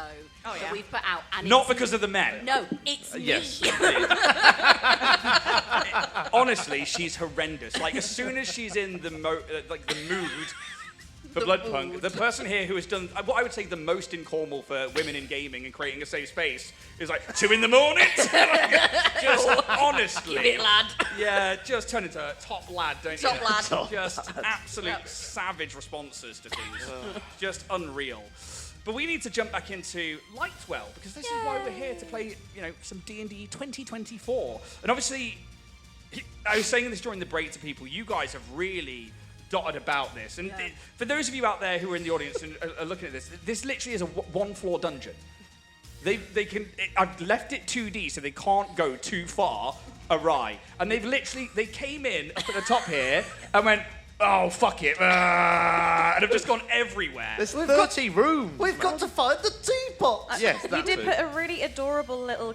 yeah. that we've put out. And Not it's- because of the men. No, it's Yes. me. Honestly, she's horrendous. Like, as soon as she's in the mood for Bloodpunk, the person here who has done what I would say the most in Cornwall for women in gaming and creating a safe space is like 2 a.m. Just honestly. Give it, lad. Yeah, just turn into a top lad, don't you? Top lad. Just absolute savage responses to things. Just unreal. But we need to jump back into Lightwell, because this is why we're here to play, some D&D 2024. And obviously, I was saying this during the break to people, you guys have really dotted about this. And for those of you out there who are in the audience and are looking at this literally is a one-floor dungeon. I've left it 2D so they can't go too far awry. And they came in up at the top here and went, oh, fuck it. And have just gone everywhere. There's 30 rooms. We've got to find the teapot. Yes, You that did too. put a really adorable little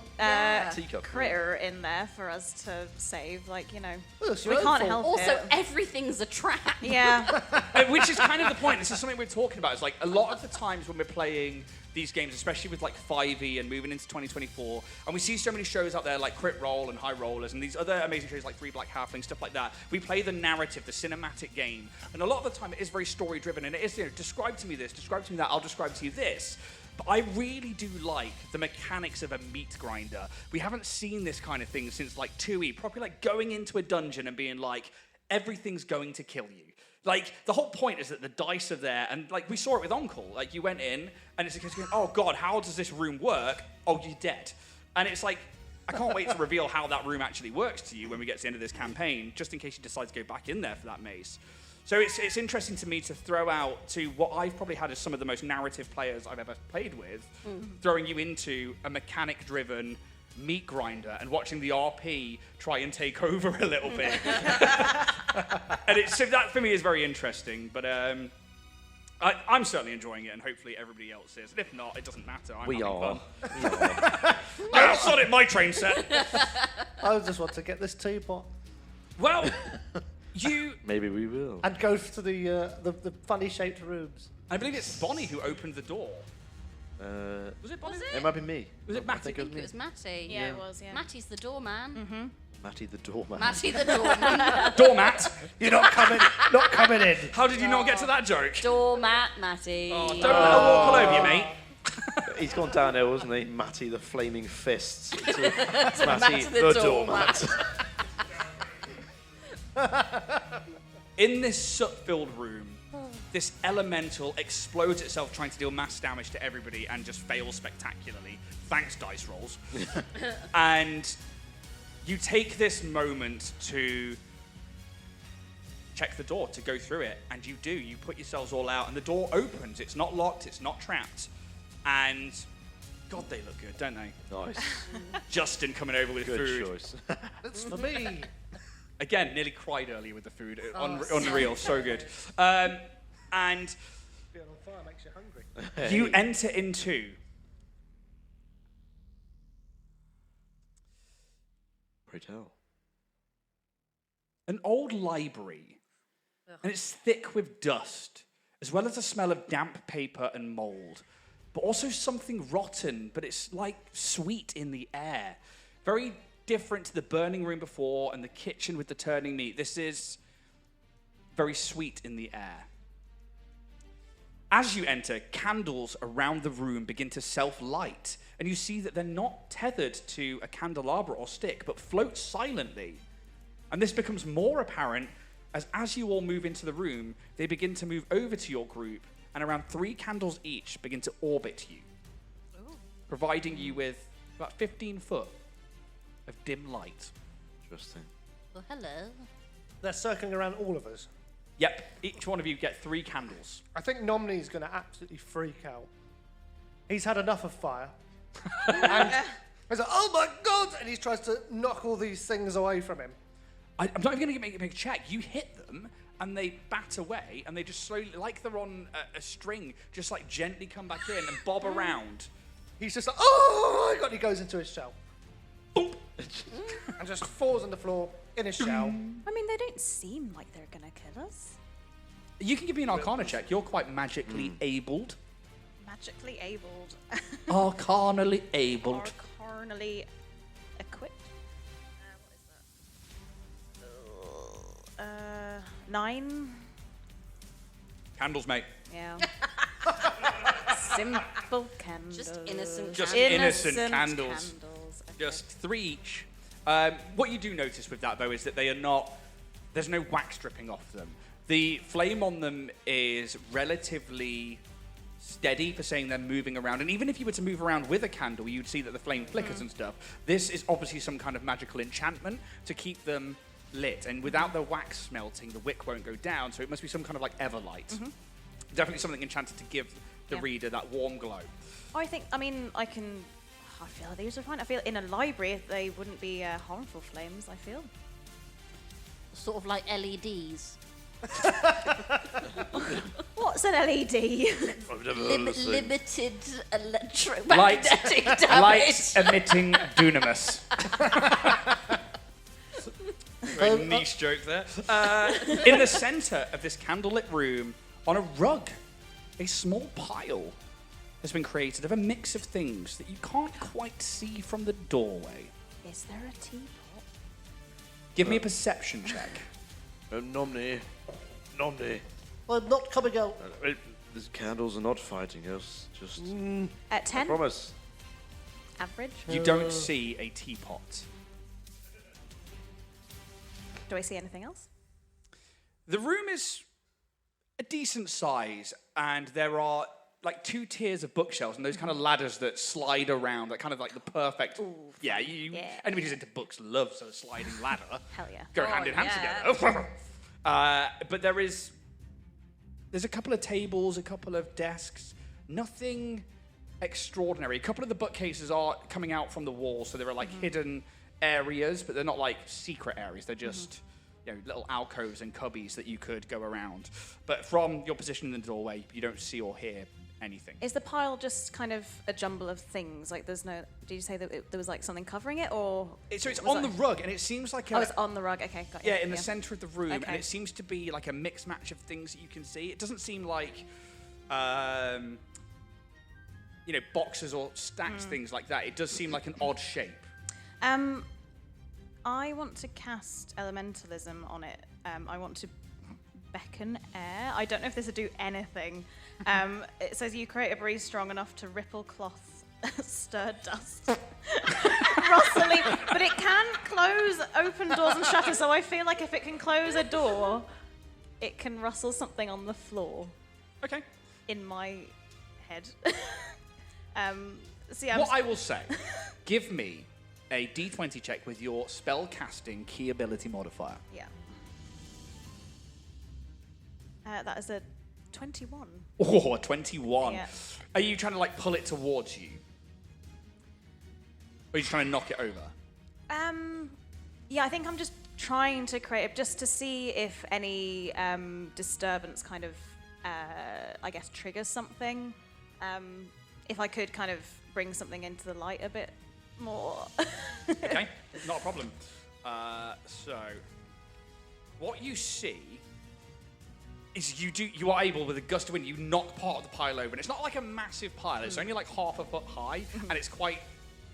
Teacup. critter in there for us to save. Like, Well, it's we your own can't fault. help Also, it. everything's a trap. Yeah. Which is kind of the point. This is something we're talking about. It's like a lot of the times when we're playing these games, especially with like 5e and moving into 2024, and we see so many shows out there like Crit Roll and High Rollers and these other amazing shows like Three Black Halflings, stuff like that. We play the narrative, the cinematic game, and a lot of the time it is very story driven, and it is, describe to me this, describe to me that, I'll describe to you this. But I really do like the mechanics of a meat grinder. We haven't seen this kind of thing since like 2e, probably like going into a dungeon and being like, everything's going to kill you. Like, the whole point is that the dice are there, and, like, we saw it with Onkle. Like, you went in, and it's like, oh, God, how does this room work? Oh, you're dead. And it's like, I can't wait to reveal how that room actually works to you when we get to the end of this campaign, just in case you decide to go back in there for that maze. So it's interesting to me to throw out to what I've probably had as some of the most narrative players I've ever played with, throwing you into a mechanic-driven meat grinder and watching the RP try and take over a little bit. And so that for me is very interesting, but I'm certainly enjoying it, and hopefully everybody else is. And if not, it doesn't matter. I'm having fun. Yeah, it's not it, my train set. I just want to get this teapot Well, Maybe we will. and go to the funny shaped rooms. I believe it's Bonnie who opened the door. Was it Bonnie? It might be me. Was it I Matty? think I it was think me. it was Matty. Yeah, it was, yeah. Matty's the doorman. Matty the doorman. Matty the doorman. Doormat. You're not coming in. How did you not get to that joke? Doormat, Matty. Oh, don't let her walk all over you, mate. He's gone downhill, hasn't he? Matty the flaming fists. Matty Matty the doormat. In this soot-filled room, this elemental explodes itself trying to deal mass damage to everybody and just fails spectacularly. Thanks, dice rolls. And you take this moment to check the door, to go through it, and you do. You put yourselves all out, and the door opens. It's not locked, it's not trapped. And God, they look good, don't they? Nice. Justin coming over with Good food. choice. It's for me. Again, nearly cried earlier with the food. Unreal, so good. And Being on fire makes you hungry. you enter into Pray tell. an old library, and it's thick with dust, as well as a smell of damp paper and mold, but also something rotten, but it's like sweet in the air. Very different to the burning room before and the kitchen with the turning meat. This is very sweet in the air. As you enter, candles around the room begin to self-light, and you see that they're not tethered to a candelabra or stick, but float silently. And this becomes more apparent as you all move into the room, they begin to move over to your group, and around 3 candles each begin to orbit you, providing you with about 15 foot of dim light. Interesting. Well, hello. They're circling around all of us. Yep, each one of you get 3 candles. I think NomNii's going to absolutely freak out. He's had enough of fire. And he's like, oh my God! And he tries to knock all these things away from him. I'm not even going to make a check. You hit them, and they bat away, and they just slowly, like they're on a string, just like gently come back in and bob around. He's just like, oh my god, he goes into his shell. Boop. And just falls on the floor in his shell. I mean, they don't seem like they're gonna kill us. You can give me an Arcana check. You're quite magically abled. Magically abled. Arcanally abled. Arcanally equipped. What is that? 9. Candles, mate. Yeah. Simple candles. Just innocent Just candles. innocent candles. Okay. Just 3 each. What you do notice with that, though, is that they are not... There's no wax dripping off them. The flame on them is relatively steady for saying they're moving around. And even if you were to move around with a candle, you'd see that the flame flickers and stuff. This is obviously some kind of magical enchantment to keep them lit. And without the wax melting, the wick won't go down. So it must be some kind of like everlight. Definitely something enchanted to give the reader that warm glow. I feel these are fine. I feel in a library they wouldn't be harmful flames, I feel. Sort of like LEDs. What's an LED? Limited electromagnetic damage. Light emitting dunamis. Very niche joke there. In the center of this candlelit room, on a rug, a small pile has been created of a mix of things that you can't quite see from the doorway. Is there a teapot? Give me a perception check. NomNii. I'm not coming out. These candles are not fighting us. Just. At 10? I promise. Average? You don't see a teapot. Do I see anything else? The room is a decent size, and there are like 2 tiers of bookshelves and those kind of ladders that slide around, that kind of like the perfect. Yeah. Anybody who's into books loves a sliding ladder. Hell yeah. Go hand in hand together. But there's a couple of tables, a couple of desks, nothing extraordinary. A couple of the bookcases are coming out from the wall, so there are like hidden areas, but they're not like secret areas. They're just little alcoves and cubbies that you could go around. But from your position in the doorway, you don't see or hear anything. Is the pile just kind of a jumble of things? Like there's no... Did you say that there was like something covering it, or... So it's on the rug, and it seems like it's on the rug. Okay, got you. Yeah, in the center of the room, Okay. and it seems to be like a mixed match of things that you can see. It doesn't seem like, boxes or stacked things like that. It does seem like an odd shape. I want to cast elementalism on it. I want to beckon air. I don't know if this would do anything. It says you create a breeze strong enough to ripple cloth, stir dust, rustling, but it can close open doors and shutters. So I feel like if it can close a door, it can rustle something on the floor. Okay. In my head. What I will say, give me a D20 check with your spell casting key ability modifier. Yeah. That is a 21. Oh, a 21. Yeah. Are you trying to like pull it towards you? Or are you trying to knock it over? Yeah, I think I'm just trying to create, just to see if any disturbance kind of, triggers something. If I could kind of bring something into the light a bit more. Okay, not a problem. So, what you see is you are able, with a gust of wind, you knock part of the pile over. And it's not like a massive pile, it's only like half a foot high, and it's quite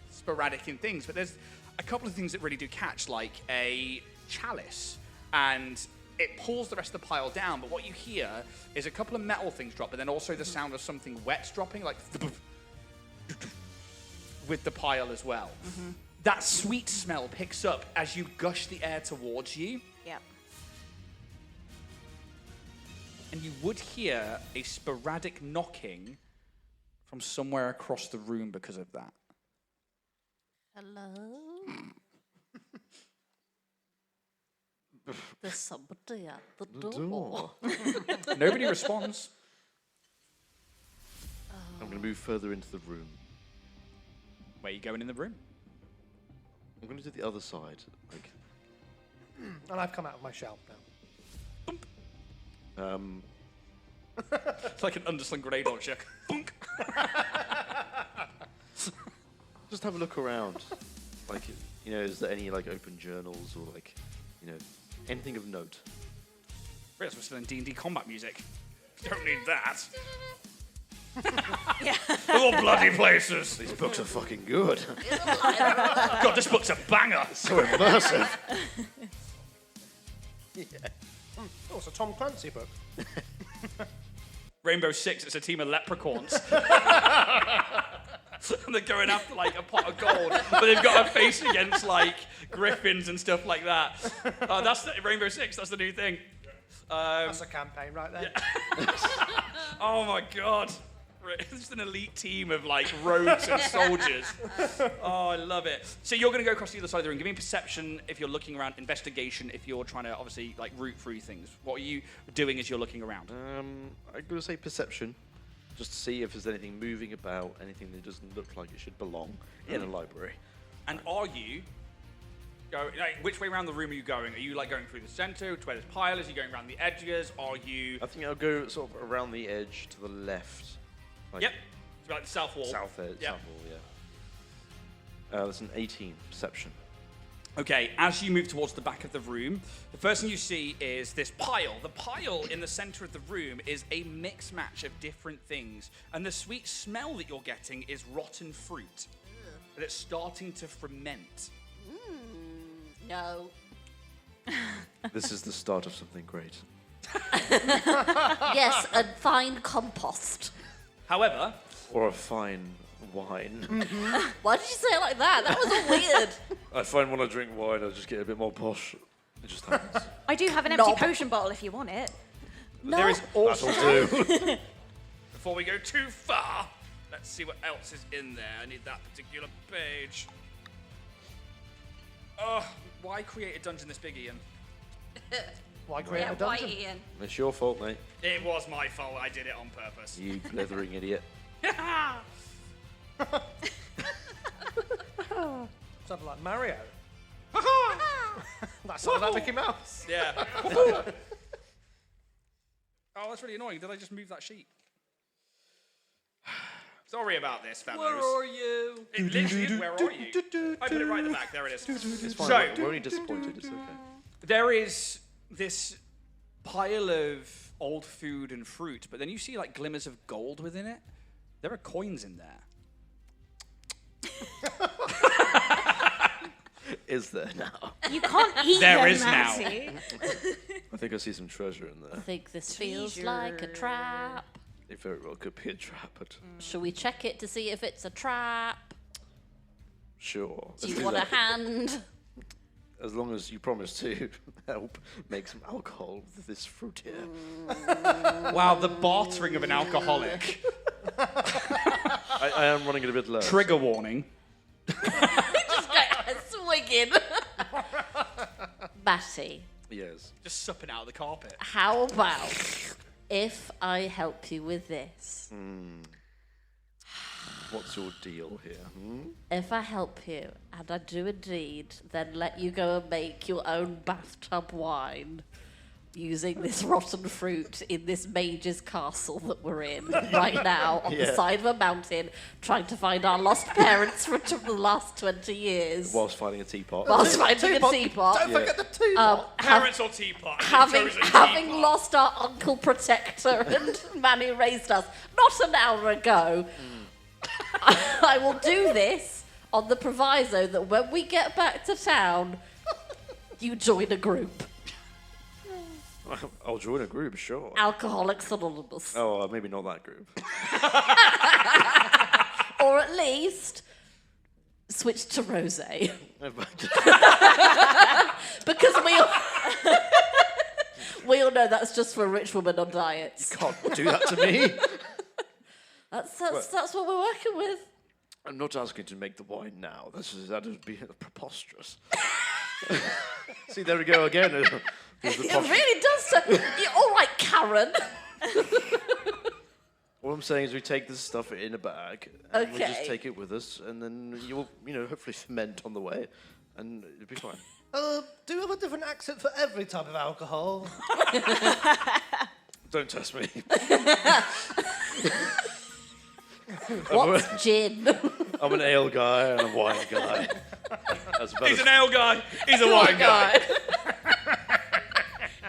sporadic in things. But there's a couple of things that really do catch, like a chalice, and it pulls the rest of the pile down. But what you hear is a couple of metal things drop, but then also the sound of something wet dropping, like with the pile as well. That sweet smell picks up as you gush the air towards you. Yeah. And you would hear a sporadic knocking from somewhere across the room because of that. Hello? There's somebody at the door. Nobody responds. I'm going to move further into the room. Where are you going in the room? I'm going to do the other side. Like, And I've come out of my shell now. It's like an underslung grenade launcher. Bunk. Just have a look around. Like, is there any like open journals or like, anything of note? We're still in D&D combat music. Don't need that. Yeah. All bloody places. These books are fucking good. God, this book's a banger. So immersive. Oh, it's a Tom Clancy book. Rainbow Six, it's a team of leprechauns. And they're going after like a pot of gold, but they've got to face against like griffins and stuff like that. That's Rainbow Six, that's the new thing. That's a campaign right there. Yeah. Oh my god. It's just an elite team of like rogues and soldiers. Oh, I love it. So you're going to go across the other side of the room. Give me perception if you're looking around, investigation if you're trying to obviously like root through things. What are you doing as you're looking around? I'm going to say perception, just to see if there's anything moving about, anything that doesn't look like it should belong in a library. And are you going, like, which way around the room are you going? Are you like going through the center to where there's piles? Are you going around the edges? Are you... I think I'll go sort of around the edge to the left. Like Yep. It's like the south wall. South edge, Yep. south wall, yeah. That's an 18 perception. Okay, as you move towards the back of the room, the first thing you see is this pile. The pile in the center of the room is a mix match of different things. And the sweet smell that you're getting is rotten fruit. And it's starting to ferment. No. This is the start of something great. Yes, and fine compost. However, Or a fine wine. Why did you say it like that? That was all weird. I find when I drink wine, I just get a bit more posh. It just happens. I do have an empty Knob. potion bottle if you want it. No. there is also... That'll do. Before we go too far, let's see what else is in there. I need that particular page. Oh, why create a dungeon this big, Ian? Why create Yeah, a why, dungeon? Ian? It's your fault, mate. It was my fault. I did it on purpose. You blithering idiot. Something like Mario. That sounded like Mickey Mouse. Yeah. Oh, that's really annoying. Did I just move that sheet? Sorry about this, fellas. Where are you? It literally is, where are you? I put it right at the back. There it is. It's fine. So, We're only disappointed. It's okay. there is this pile of old food and fruit, but then you see like glimmers of gold within it. There are coins in there. Is there now? You can't eat There them, is now. Matty. I think I see some treasure in I there. think this feels like a trap. It very well could be a trap, but Shall we check it to see if it's a trap? sure. Do Let's you want a that. hand? As long as you promise to help make some alcohol with this fruit here. Wow, the bartering of an alcoholic. I am running it a bit low. Trigger warning. Just like swigging. Batty, Yes. Just supping out of the carpet. how about if I help you with this? What's your deal here? If I help you and I do a deed, then let you go and make your own bathtub wine using this rotten fruit in this mage's castle that we're in right now on the Yeah. side of a mountain, trying to find our lost parents for the last 20 years. Whilst finding a teapot. Whilst finding a teapot. Don't forget the teapot. Parents or teapot? Having lost our uncle protector and man who raised us not an hour ago, I will do this on the proviso that when we get back to town, you join a group. I'll join a group, sure. Alcoholics Anonymous. Oh, maybe not that group. Or at least switch to rosé. Because we all know that's just for a rich woman on diets. Can't do that to me. That's what we're working with. I'm not asking to make the wine now. That would be preposterous. See, there we go again. It really does. Yeah, all right, Karen. What I'm saying is we take this stuff in a bag, and we just Okay. take it with us, and then you'll, hopefully ferment on the way, and it'll be fine. Do you have a different accent for every type of alcohol? Don't test me. What's gin? I'm an ale guy and a wine guy. He's an ale guy. He's a wine guy.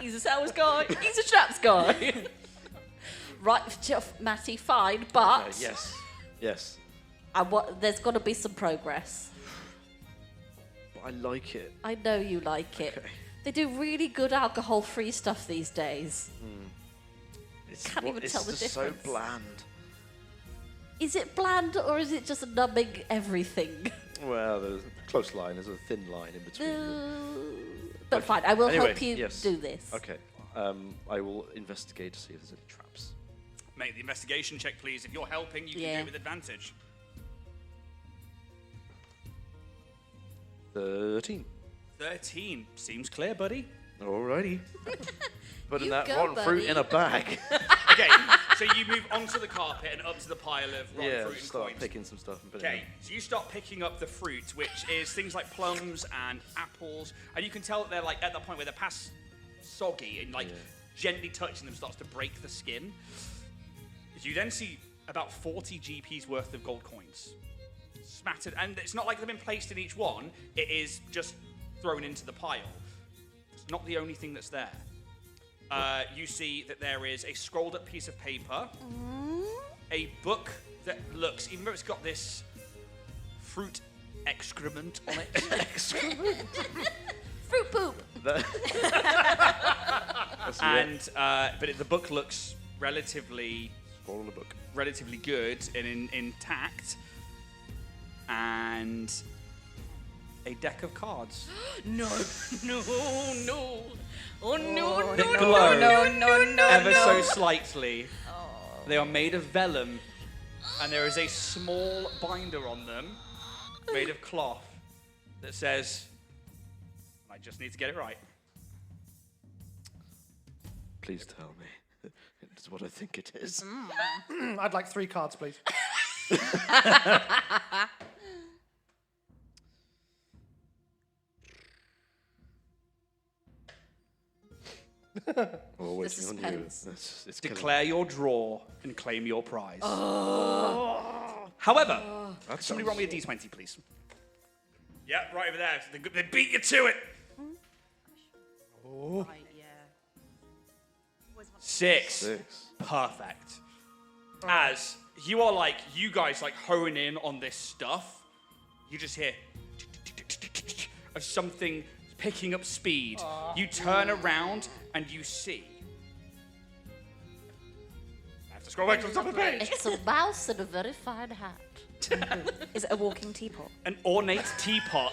He's a sours guy. He's a chaps guy. Right, Matty, fine, but Yes. there's got to be some progress. But I like it. I know you like it. Okay. They do really good alcohol-free stuff these days. Can't even tell the It's just so difference. bland. Is it bland or is it just numbing everything? Well, there's a close line. There's a thin line in between. But fine, I will Anyway, help you yes. do this. Okay. I will investigate to see if there's any traps. Make the investigation check, please. If you're helping, you can do Yeah. it with advantage. 13. 13. Seems clear, buddy. Alrighty. Putting You that go, rotten fruit buddy. in a bag. Okay, so you move onto the carpet and up to the pile of rotten Yeah, fruit and start coins. picking some stuff and putting Okay, so you start picking up the fruit, which is things like plums and apples, and you can tell that they're like at the point where they're past soggy and like gently touching them starts to break the skin. You then see about 40 GP's worth of gold coins smattered, and it's not like they've been placed in each one, it is just thrown into the pile. It's not the only thing that's there. You see that there is a scrolled up piece of paper, a book that looks, even though it's got this fruit excrement on it. Fruit poop. And but the book looks relatively Scroll on the book. relatively good and intact, and a deck of cards. No. Oh, no, That no, glow no. ever so slightly. They are made of vellum, and there is a small binder on them made of cloth that says, "I just need to get it right." Please tell me. It's what I think it is. I'd like 3 cards, please. We're waiting on you. suspense. It's killing Declare your draw and claim your prize. However, That somebody sounds- roll me a d20, please. Yeah, right over there. They beat you to it. Right, yeah. 6. 6. Perfect. As you are like, you guys like hone in on this stuff, you just hear of something picking up speed. You turn around and you see. I have to scroll back to the top of the page. It's a mouse in a very fine hat. Is it a walking teapot? An ornate teapot.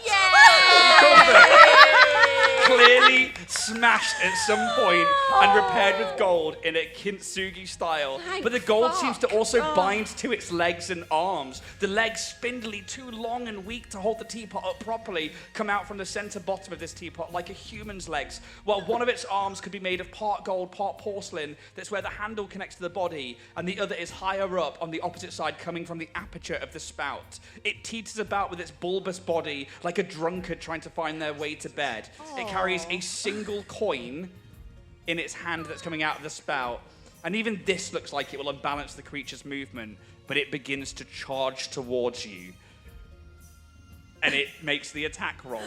Clearly smashed at some point and repaired with gold in a kintsugi style. Thank But the gold fuck. seems to also bind to its legs and arms. The legs, spindly, too long and weak to hold the teapot up properly, come out from the center bottom of this teapot like a human's legs, while one of its arms could be made of part gold, part porcelain. That's where the handle connects to the body, and the other is higher up on the opposite side, coming from the aperture of the spout. It teeters about with its bulbous body like a drunkard trying to find their way to bed. It carries a single coin in its hand that's coming out of the spout. And even this looks like it will unbalance the creature's movement, but it begins to charge towards you. And it makes the attack roll.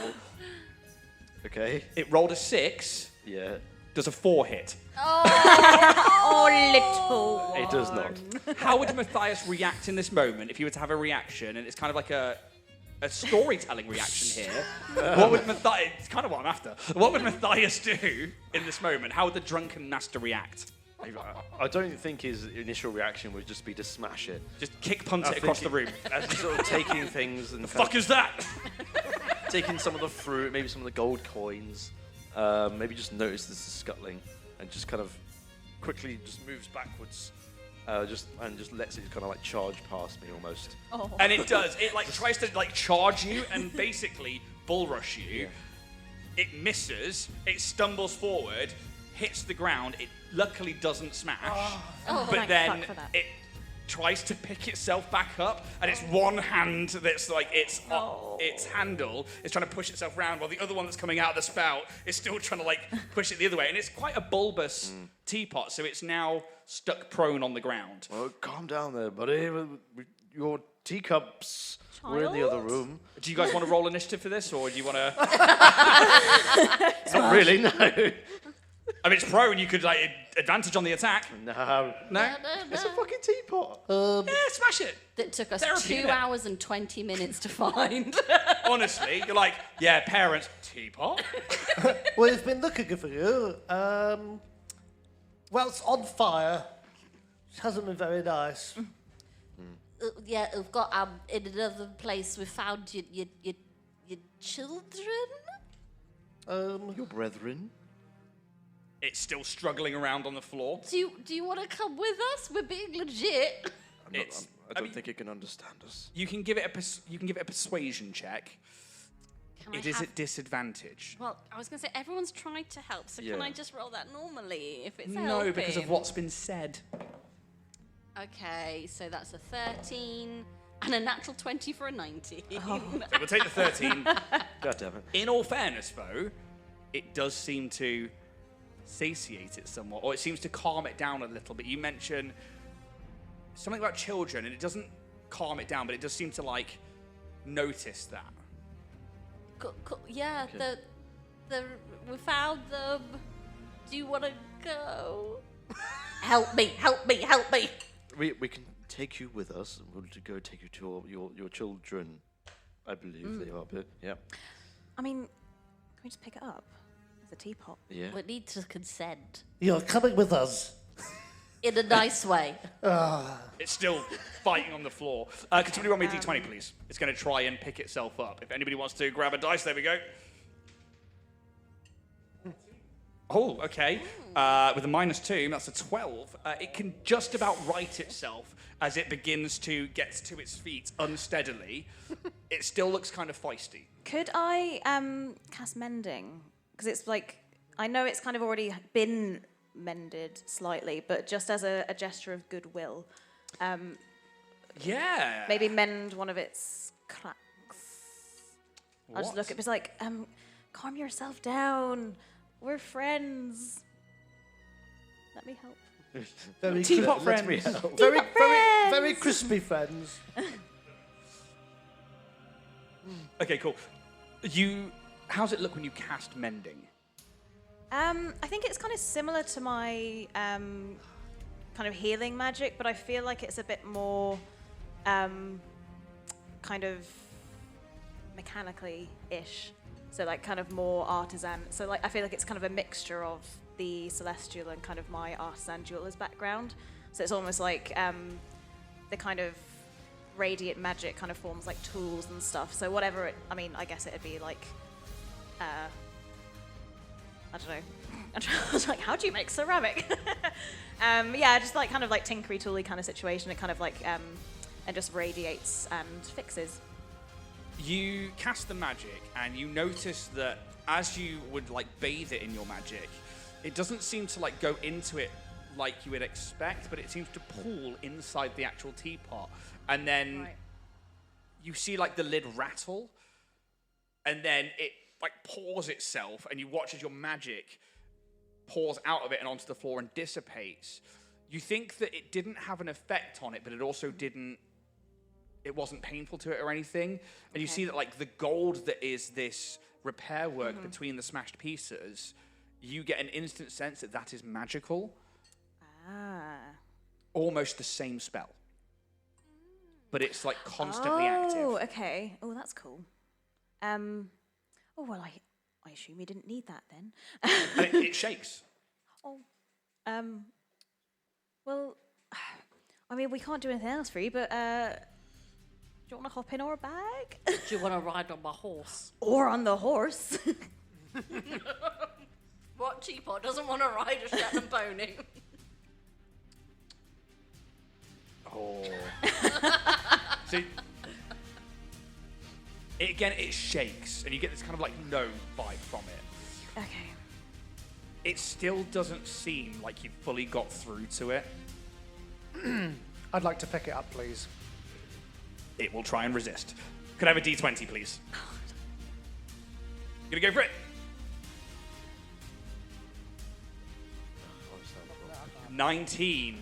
Okay. It rolled a 6, Yeah. does a 4 hit. Oh, little. It does not. How would Matthias react in this moment if you were to have a reaction? And it's kind of like a storytelling reaction here. What would Matthias... It's kind of what I'm after. What would Matthias do in this moment? How would the drunken master react? I don't think his initial reaction would just be to smash it. Just kick punt I it across the think room. As he's sort of taking things and Fuck is that? taking some of the fruit, maybe some of the gold coins, maybe just notices the scuttling and just kind of quickly just moves backwards, just lets it kind of like charge past me almost. Oh. And it does. It like tries to like charge you and basically bull rush you. Yeah. It misses. It stumbles forward, hits the ground. It luckily doesn't smash. Oh, but thank then fuck for that. it tries to pick itself back up, and it's one hand that's like its handle is trying to push itself around, while the other one that's coming out of the spout is still trying to like push it the other way. And it's quite a bulbous teapot, so it's now stuck prone on the ground. Well, calm down there, buddy. Your teacups were in the other room. Do you guys want to roll initiative for this, or do you want to? Not really, no. I mean, it's prone. You could like advantage on the attack. No. No. It's a fucking teapot. Yeah, smash it. That took us Therapy, 2 innit? hours and 20 minutes to find. Honestly, you're like, yeah, parents, teapot. Well, it's been looking for you. Well, it's on fire. It hasn't been very nice. Yeah, we've got in another place we found your children. Your brethren. It's still struggling around on the floor. Do you want to come with us? We're being legit. I don't think it can understand us. You can give it a persuasion check. It is at disadvantage. Well, I was going to say, everyone's tried to help, so Yeah. can I just roll that normally if it's No, helping? because of what's been said. Okay, so that's a 13 and a natural 20 for a 19. So we'll take the 13. God damn it. In all fairness, though, it does seem to satiate it somewhat, or it seems to calm it down a little bit. You mention something about children, and it doesn't calm it down, but it does seem to, like, notice that. Yeah, we found them. Do you want to go? Help me! We can take you with us. We'll go take you to your children. I believe they are. But yeah. I mean, can we just pick it up? It's a teapot. Yeah. We need to consent You're coming with us. in a nice way. It's still fighting on the floor. Could somebody roll me a d20, please? It's going to try and pick itself up. If anybody wants to grab a dice, there we go. Oh, okay. With a -2, that's a 12. It can just about right itself as it begins to get to its feet unsteadily. It still looks kind of feisty. Could I cast mending? Because it's like, I know it's kind of already been mended slightly, but just as a gesture of goodwill, Yeah. maybe mend one of its cracks. I'll just What? look at it, it's like, calm yourself down. We're friends. Let me help. Very Teapot let friends. me help. Very crispy friends. Okay, cool. How's it look when you cast mending? I think it's kind of similar to my kind of healing magic, but I feel like it's a bit more kind of mechanically-ish. So like kind of more artisan. So like I feel like it's kind of a mixture of the celestial and kind of my artisan jeweler's background. So it's almost like the kind of radiant magic kind of forms like tools and stuff. So whatever it, I mean, I guess it'd be like, I don't know. I was like, how do you make ceramic? Yeah, just like kind of like tinkery tooly kind of situation. It kind of like and just radiates and fixes. You cast the magic, and you notice that as you would like bathe it in your magic, it doesn't seem to like go into it like you would expect, but it seems to pool inside the actual teapot, and then you see like the lid rattle, and then it like pours itself, and you watch as your magic pours out of it and onto the floor and dissipates. You think that it didn't have an effect on it, but it also didn't. It wasn't painful to it or anything. And you see that like the gold that is this repair work between the smashed pieces, you get an instant sense that that is magical. Almost the same spell. But it's like constantly active. Oh, okay. Oh, that's cool. Oh, well, I assume you didn't need that then. And it shakes. Oh, well, I mean, we can't do anything else for you, but do you want to hop in our bag? Do you want to ride on my horse? Or on the horse? What teapot doesn't want to ride a Shetland pony? Oh. See, it shakes, and you get this kind of like no vibe from it. Okay. It still doesn't seem like you've fully got through to it. I'd like to pick it up, please. It will try and resist. Could I have a D20, please? Gonna go for it. 19.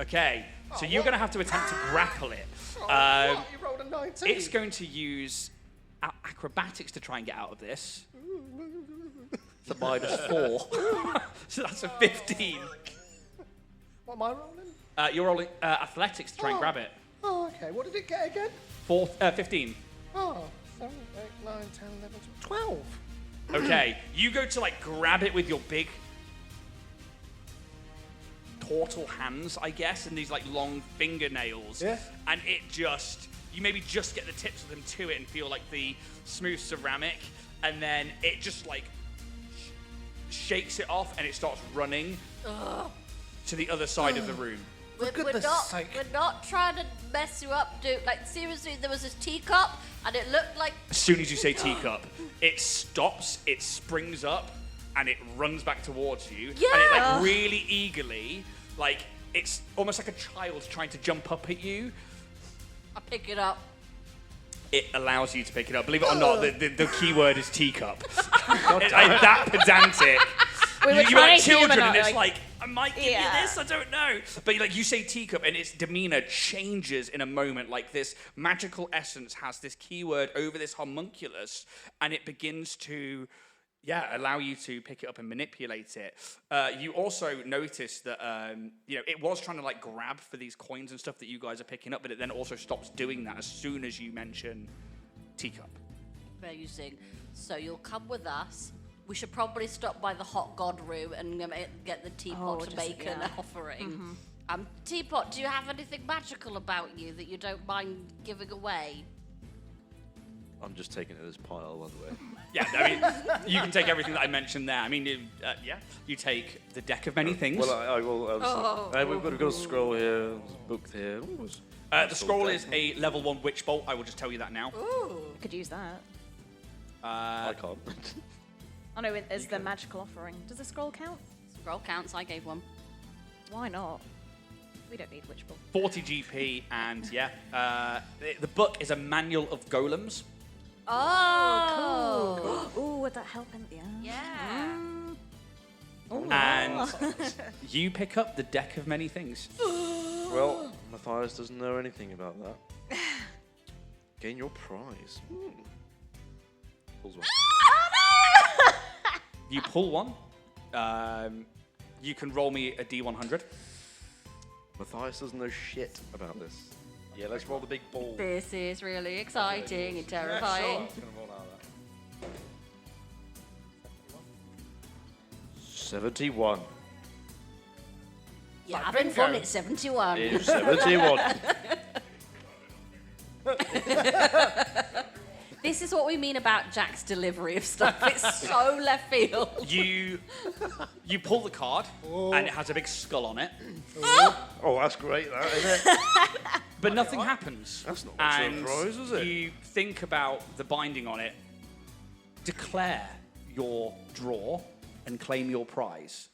Okay, so you're gonna have to attempt to grapple it. What? You rolled a 19. It's going to use acrobatics to try and get out of this. It's a -4. So that's a 15. What am I rolling? You're rolling athletics to try and grab it. Oh, okay. What did it get again? 15. Oh, 7, 8, 9, 10, 11, 12. Okay, you go to like grab it with your big turtle hands, I guess, and these like long fingernails. Yeah. And it just, you maybe just get the tips of them to it and feel like the smooth ceramic, and then it just like shakes it off and it starts running to the other side of the room. We're goodness sake. not trying to mess you up, dude. Like, seriously, there was this teacup, and it looked like... As soon as you say teacup, it stops, it springs up, and it runs back towards you. Yeah. And it like really eagerly, like it's almost like a child trying to jump up at you. I pick it up. It allows you to pick it up. Believe it or not, the key word is teacup. It's like that pedantic. We were You're trying like to children, and humanize, it's like, I might give you Yeah. this, I don't know. But like you say teacup, and its demeanor changes in a moment. Like this magical essence has this keyword over this homunculus, and it begins to, allow you to pick it up and manipulate it. You also notice that, it was trying to like grab for these coins and stuff that you guys are picking up, but it then also stops doing that as soon as you mention teacup. Amazing. So you'll come with us. We should probably stop by the hot god room and get the teapot to just- make an yeah. offering. Teapot, do you have anything magical about you that you don't mind giving away? I'm just taking it as pile, by the way. Yeah, I mean, you can take everything that I mentioned there. I mean, you take the deck of many things. Well, I will. We've got a scroll here, there's a book here. Ooh, The scroll is a level 1 witch bolt. I will just tell you that now. Ooh. Could use that. I can't. Oh no, there's the magical offering. Does the scroll count? Scroll counts, I gave one. Why not? We don't need witch ball. 40 GP, and the book is a manual of golems. Oh, Cool. Ooh, would that help in the end? Yeah. Ooh. And you pick up the deck of many things. Well, Mathias doesn't know anything about that. Gain your prize. Pulls one. You pull one. You can roll me a D100. Matthias doesn't know shit about this. Yeah, let's roll the big ball. This is really exciting and terrifying. It's gonna roll out of that. 71. You're Like having bingo. fun at 71. It is 71. This is what we mean about Jack's delivery of stuff. It's so left field. You pull the card, and it has a big skull on it. Oh, that's great, that, isn't it? But nothing happens. That's not much And surprise, is it? You think about the binding on it. Declare your draw and claim your prize.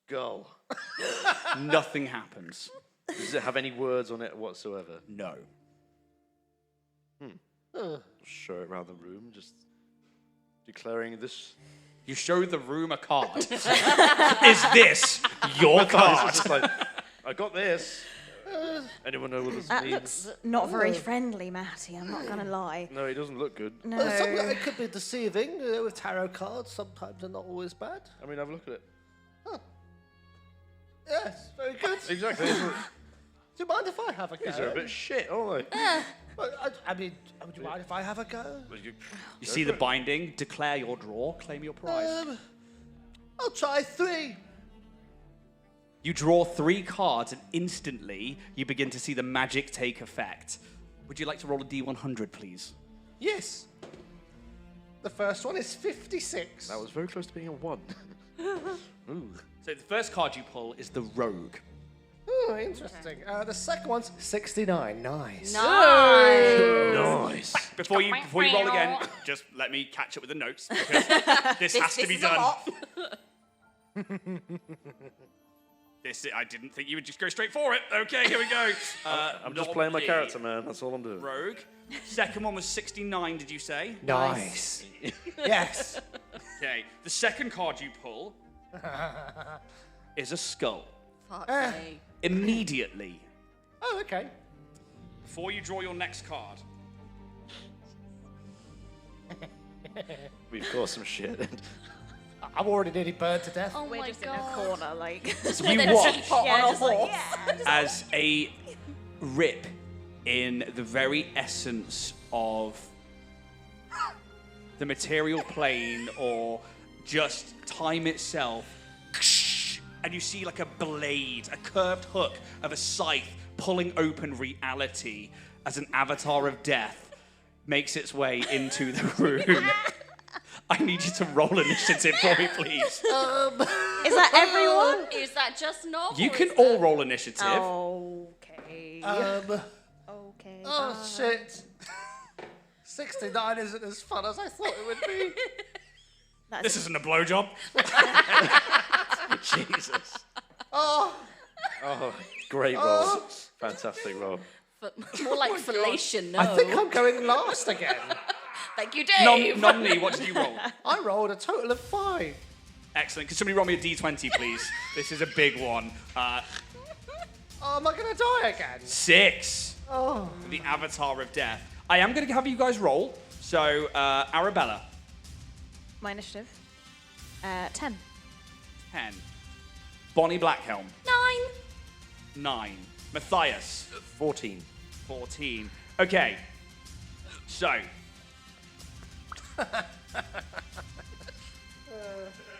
Skull. Nothing happens. Does it have any words on it whatsoever? No. Show it around the room, just declaring this. You show the room a card. Is this your card? It's just like, I got this. Anyone know what this That means? looks not very friendly, Matty. I'm not gonna lie. No, it doesn't look good. No. It could be deceiving with tarot cards. Sometimes they're not always bad. I mean, have a look at it. Yes, very good. Exactly. Do you mind if I have a go? These are a bit shit, aren't they? I mean, would you mind if I have a go? Well, You see the binding, declare your draw, claim your prize. I'll try 3. You draw 3 cards, and instantly you begin to see the magic take effect. Would you like to roll a D100, please? Yes. The first one is 56. That was very close to being a 1. Ooh. So the first card you pull is the Rogue. Ooh, interesting. The second one's 69. Nice. Nice. Before you roll again, just let me catch up with the notes, because this has to be is a done. lot. I didn't think you would just go straight for it. Okay, here we go. I'm just playing my character, man. That's all I'm doing. Rogue. Second one was 69, did you say? Nice. Yes. Okay. The second card you pull is a skull. Fuck me. Immediately, Oh, okay. before you draw your next card, We've got some shit. I'm already nearly burned to death. Oh We're my just god. in a corner, like. you watch Teapot Yeah, on a just like, horse. yeah, just as a rip in the very essence of the material plane or just time itself, and you see like a blade, a curved hook of a scythe pulling open reality as an avatar of death makes its way into the room. I need you to roll initiative for me, please. Is that everyone? Is that just normal? You can Is all that- roll initiative. Okay. Okay. Oh, shit. 69 isn't as fun as I thought it would be. This isn't a blowjob. Jesus. Oh, Oh, great roll. Fantastic roll. More like fellation, no. I think I'm going last again. Thank you, Dave. NomNii, what did you roll? I rolled a total of 5. Excellent. Can somebody roll me a d20, please? This is a big one. Oh, am I going to die again? 6. Oh. The Avatar of Death. I am going to have you guys roll. So, Arabella, My initiative. 10. 10. Bonnie Blackhelm, 9. 9. Matthias, 14. 14. Okay. So,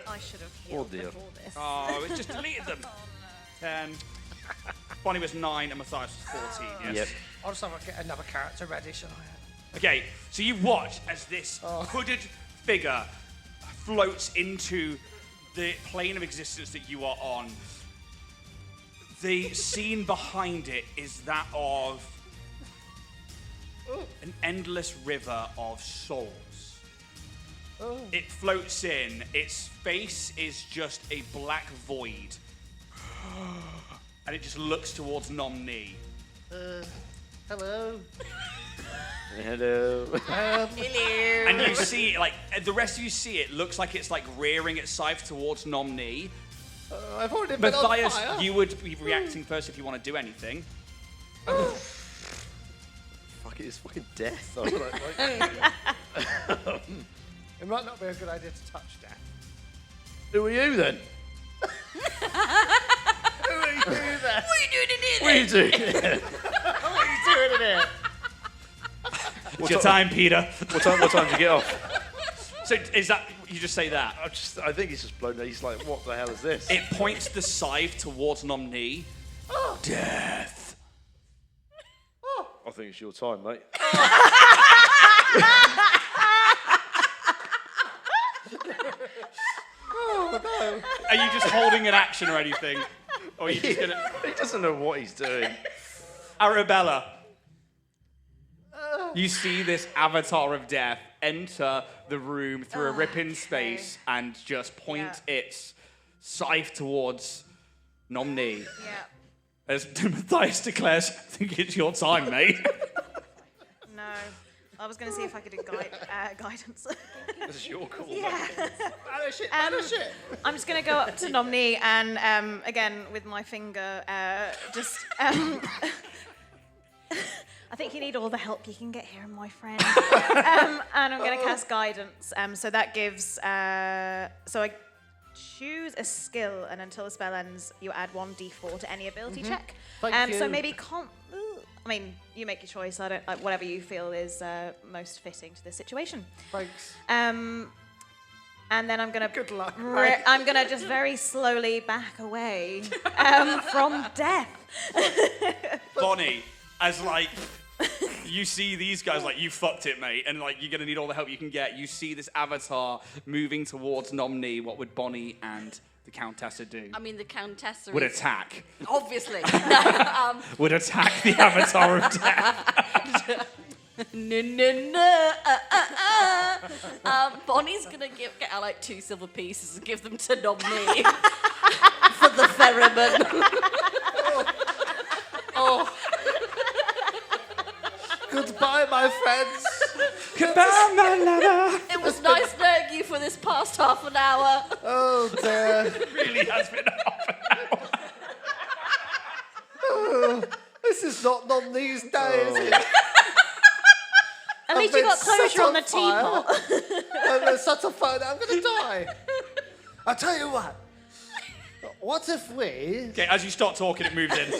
I should have Oh, healed dear. before this. oh, it just deleted them. 10. Bonnie was 9 and Matthias was 14, yes? Yep. I'll just have to get another character ready, shall I? Okay, so you watch as this hooded figure floats into the plane of existence that you are on. The scene behind it is that of an endless river of souls. It floats in. Its face is just a black void. And it just looks towards NomNii. Hello. Hello. And you see, like, the rest of you see it looks like it's like rearing its scythe towards NomNii. I've already been on Matthias, fire. you would be reacting first if you want to do anything. Fuck it, it's fucking death. I was like, It might not be a good idea to touch death. who are you then? Who are you then? What are you doing in here? What are you doing? What are you doing in here? It's your time, Peter. What time did you get off? So is that, you just say that? I think he's just blown. He's like, what the hell is this? It points the scythe towards NomNii. Death. I think it's your time, mate. Are you just holding an action or anything? Or are you just gonna... He doesn't know what he's doing. Arabella. You see this avatar of death enter the room through a rip in space and just point its scythe towards NomNii. Yeah. As Matthias declares, I think it's your time, mate. No. I was going to see if I could do guidance. This is your call. Yeah. Banish it, banish it. I'm just going to go up to NomNii and, again, with my finger, just... I think you need all the help you can get here, my friend. And I'm going to cast guidance. So that gives... so I choose a skill, and until the spell ends, you add 1d4 to any ability check. Thank So you. maybe I mean, you make your choice. I don't like whatever you feel is most fitting to this situation. Thanks. And then I'm gonna Good luck, I'm gonna just very slowly back away from death. Bonnie, as like you see these guys like, you fucked it, mate, and like you're gonna need all the help you can get. You see this avatar moving towards NomNii. What would Bonnie and the Countessa do? I mean, the Countessa Would is... attack. Obviously. No, Would attack the avatar of death. no. Bonnie Bonnie's gonna get out like 2 silver pieces and give them to NomNii for the ferryman. Goodbye, my friends. Goodbye, my lover. It was nice knowing you for this past half an hour. Oh, dear. It really has been half an hour. This is not NomNii's day, is it? At least you got closure on the teapot. I'm such a fire that I'm going to die. I'll tell you what. What if we... Okay, as you start talking, it moves in.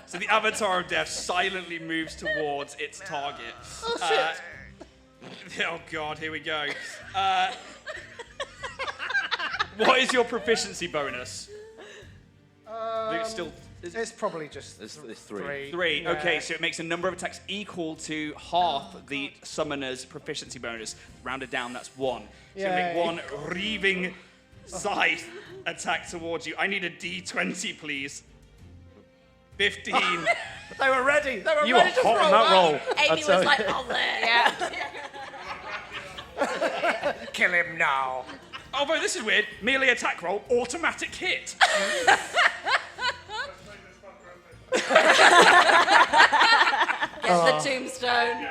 So the Avatar of Death silently moves towards its target. Oh, shit. Oh, God, here we go. What is your proficiency bonus? It's still... It's probably just It's 3. 3. Yeah. Okay, so it makes a number of attacks equal to half the summoner's proficiency bonus. Rounded down, that's 1. So you make Yay. 1 reaving scythe attack towards you. I need a D20, please. 15. They were ready. They were You were ready to hot throw on that roll. Amy was like, oh, there. Yeah. Kill him now. Although this is weird, melee attack roll, automatic hit. Get the tombstone.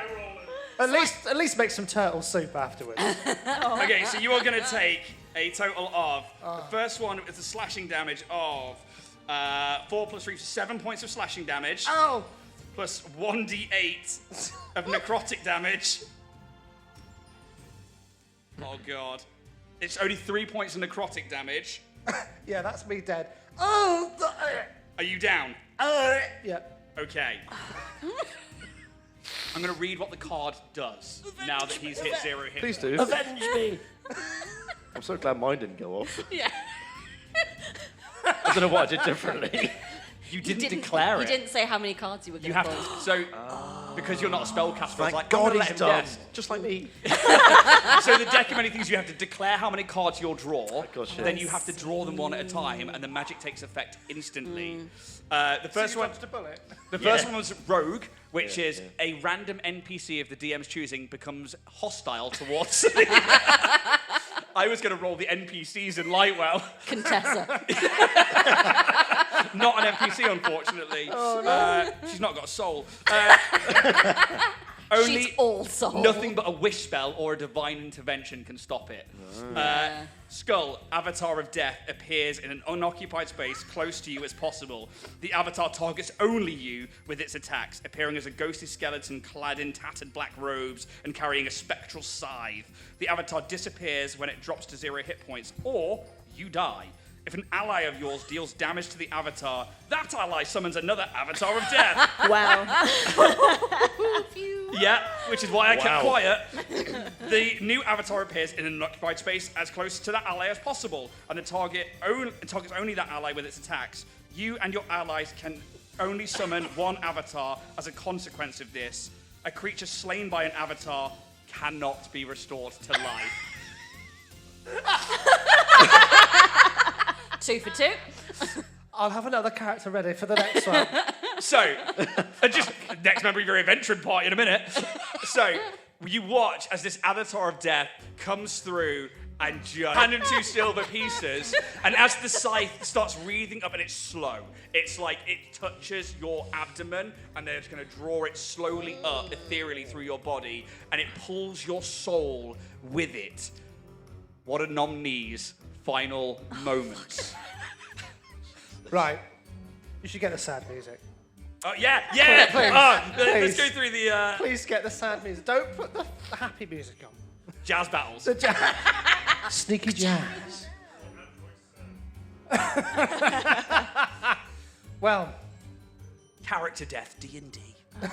At least make some turtle soup afterwards. Okay, so you are going to take a total of, the first one is a slashing damage of 4 plus 3, 7 points of slashing damage, Ow! plus 1d8 of necrotic damage. Oh, God. It's only 3 points of necrotic damage. Yeah, that's me dead. Oh! Are you down? Yeah. Okay. I'm going to read what the card does now that he's hit 0 hit. Please do. Avenge me! I'm so glad mine didn't go off. Yeah. I don't know what I did differently. You didn't declare You it. didn't say how many cards you were going You to have pull. to. So, because you're not a spellcaster, I was Thank like, God I'm gonna he's let him done. guess. Just like me. So the deck of many things, you have to declare how many cards you'll draw. Gotcha. Then you have to draw them one at a time, and the magic takes effect instantly. The first one, the first one was Rogue, which is a random NPC of the DM's choosing becomes hostile towards. I was going to roll the NPCs in Lightwell. Contessa. Not an NPC, unfortunately. She's not got a soul. Only She's all soul. nothing but a wish spell or a divine intervention can stop it. Skull, Avatar of Death, appears in an unoccupied space close to you as possible. The Avatar targets only you with its attacks, appearing as a ghostly skeleton clad in tattered black robes and carrying a spectral scythe. The Avatar disappears when it drops to 0 hit points, or you die. If an ally of yours deals damage to the Avatar, that ally summons another Avatar of Death. Wow. Yeah, which is why I kept Wow. quiet. The new Avatar appears in an unoccupied space as close to that ally as possible, and it targets only that ally with its attacks. You and your allies can only summon one Avatar as a consequence of this. A creature slain by an Avatar cannot be restored to life. 2 for 2. I'll have another character ready for the next one. So, just next member of your adventuring party in a minute. So, you watch as this Avatar of Death comes through and just hand him 2 silver pieces. And as the scythe starts wreathing up, and it's slow, it's like it touches your abdomen, and then it's going to draw it slowly up, ethereally through your body, and it pulls your soul with it. What are NomNii's final moments? Right. You should get the sad music. Oh, yeah! Please, Let's please. go through the Please get the sad music. Don't put the happy music on. jazz battles. The jazz. Sneaky jazz. Well. Character death, D&D. Oh,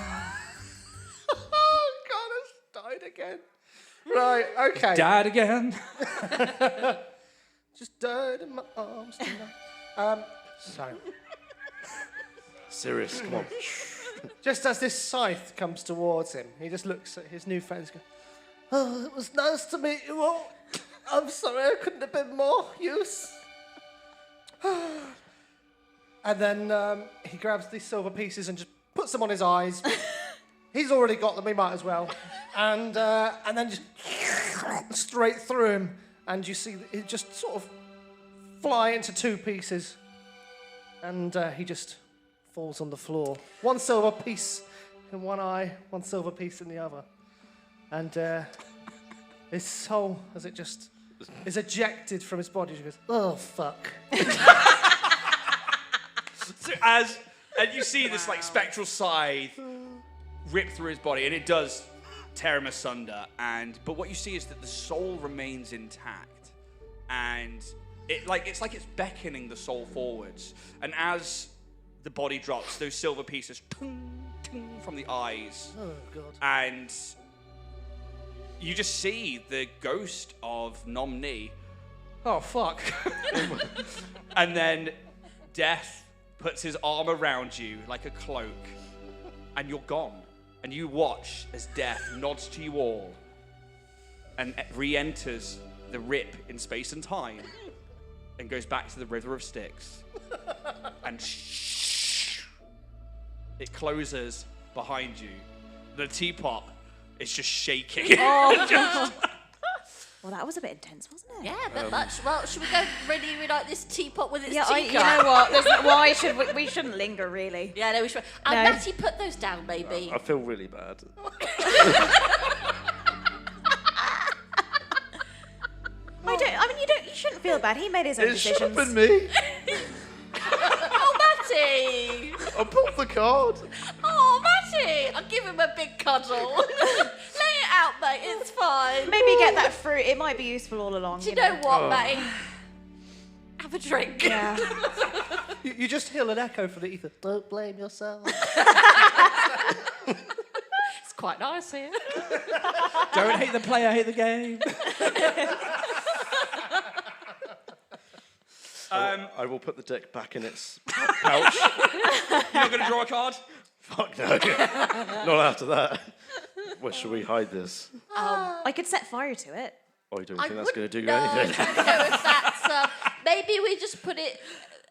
God, it's died again. Right, okay. Died again. Just died in my arms tonight. So, Serious, come on. just as this scythe comes towards him, he just looks at his new friends and goes, "Oh, it was nice to meet you all. I'm sorry I couldn't have been more use." And then he grabs these silver pieces and just puts them on his eyes. He's already got them, he might as well. and then just straight through him, and you see it just sort of fly into two pieces, and he just falls on the floor. One silver piece in one eye, one silver piece in the other, and his soul, as it just is ejected from his body, he goes, "Oh fuck." So and you see this like spectral scythe rip through his body, and it does tear him asunder. But what you see is that the soul remains intact, and it's like it's beckoning the soul forwards. And as the body drops, those silver pieces from the eyes. Oh god. And you just see the ghost of NomNii. Oh fuck. And then Death puts his arm around you like a cloak, and you're gone. And you watch as Death nods to you all and re-enters the rip in space and time and goes back to the River of Styx. And it closes behind you. The teapot is just shaking. Well, that was a bit intense, wasn't it? Yeah, but much. Well, should we go really relight this teapot with its Yeah, teacup? you know what? Why should we shouldn't linger, really. Yeah, no, we should. No. Matty, put those down, baby. I feel really bad. You shouldn't feel bad. He made his own It should have decisions. been me. Oh, Matty! I pulled the card. Oh, Matty! I'll give him a big cuddle. Lay it out, mate. It's fine. Maybe get that fruit. It might be useful all along. Do you know what, Matty? Have a drink. Yeah. You just hear an echo from the ether. Don't blame yourself. It's quite nice here. Don't hate the player, hate the game. I will put the deck back in its pouch. You're not going to draw a card? Fuck no. Not after that. Where should we hide this? I could set fire to it. Oh, you don't think that's going to do No, anything? I don't know if that's. Maybe we just put it.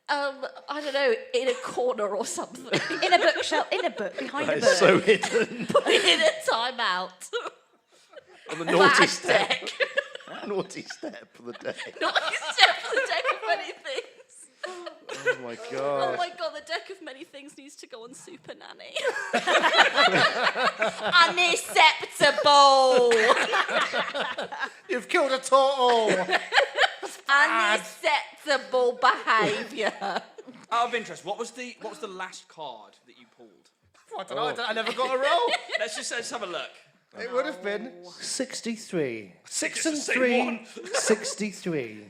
I don't know, in a corner or something. In a bookshelf, in a book, behind That a is book. so hidden. Put it in a timeout. On the naughty Bad step. deck. Naughty step of the deck. Naughty step for the deck of many things. Oh my Oh god. my god, the deck of many things needs to go on Super Nanny. Unacceptable. You've killed a turtle. Unacceptable behaviour. Out of interest, what was the last card that you pulled? I don't know. I never got a roll. Let's have a look. It would have been 63. 6 It's and the same 3. one. 63.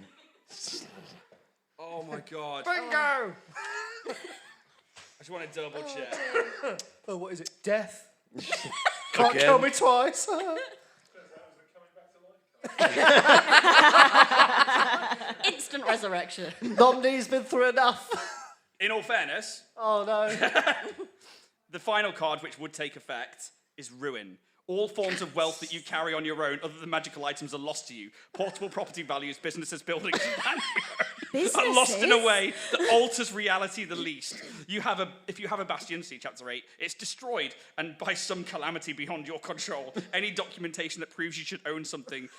Oh my god. Bingo! I just want to double check. Oh, what is it? Death. Can't kill me twice. Instant resurrection. NomNii's been through enough. In all fairness, Oh no. the final card which would take effect is Ruin. All forms of wealth that you carry on your own, other than magical items, are lost to you. Portable property values, businesses, buildings, and are lost in a way that alters reality the least. If you have a Bastion, see Chapter 8, it's destroyed, and by some calamity beyond your control, any documentation that proves you should own something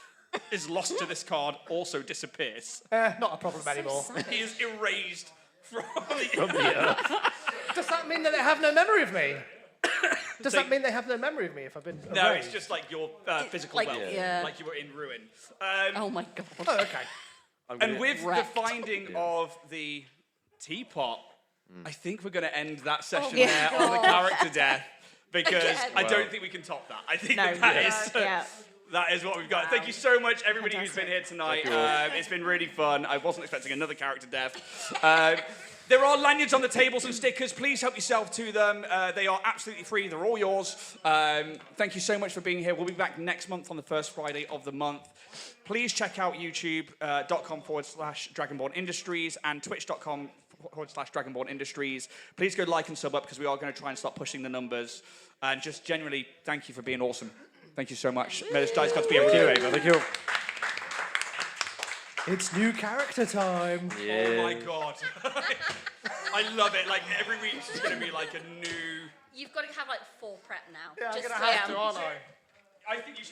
is lost to this card also disappears. Not a problem anymore. He is erased from From the earth. Does that mean that they have no memory of me? Does that mean they have no memory of me if I've been No, erased? it's just like your physical like, wealth, yeah. like you were in ruin. Oh my god. Oh, okay. And with Wrecked. the finding of the teapot, I think we're going to end that session yeah. there on the character death, because Again. I don't think we can top that. I think No. that is what we've got. Thank you so much, everybody who's been here tonight. Thank you all. It's been really fun. I wasn't expecting another character death. There are lanyards on the tables and stickers. Please help yourself to them. They are absolutely free. They're all yours. Thank you so much for being here. We'll be back next month on the first Friday of the month. Please check out youtube.com/Dragonborn Industries and twitch.com/Dragonborn Industries. Please go like and sub up, because we are going to try and start pushing the numbers. And just genuinely, thank you for being awesome. Thank you so much. May this dice got to be a Thank you. It's new character time. Yeah. Oh my god. I love it. Like every week is going to be like a new... You've got to have like 4 prep now. Yeah, I'm Just going to have to, aren't I? I think you should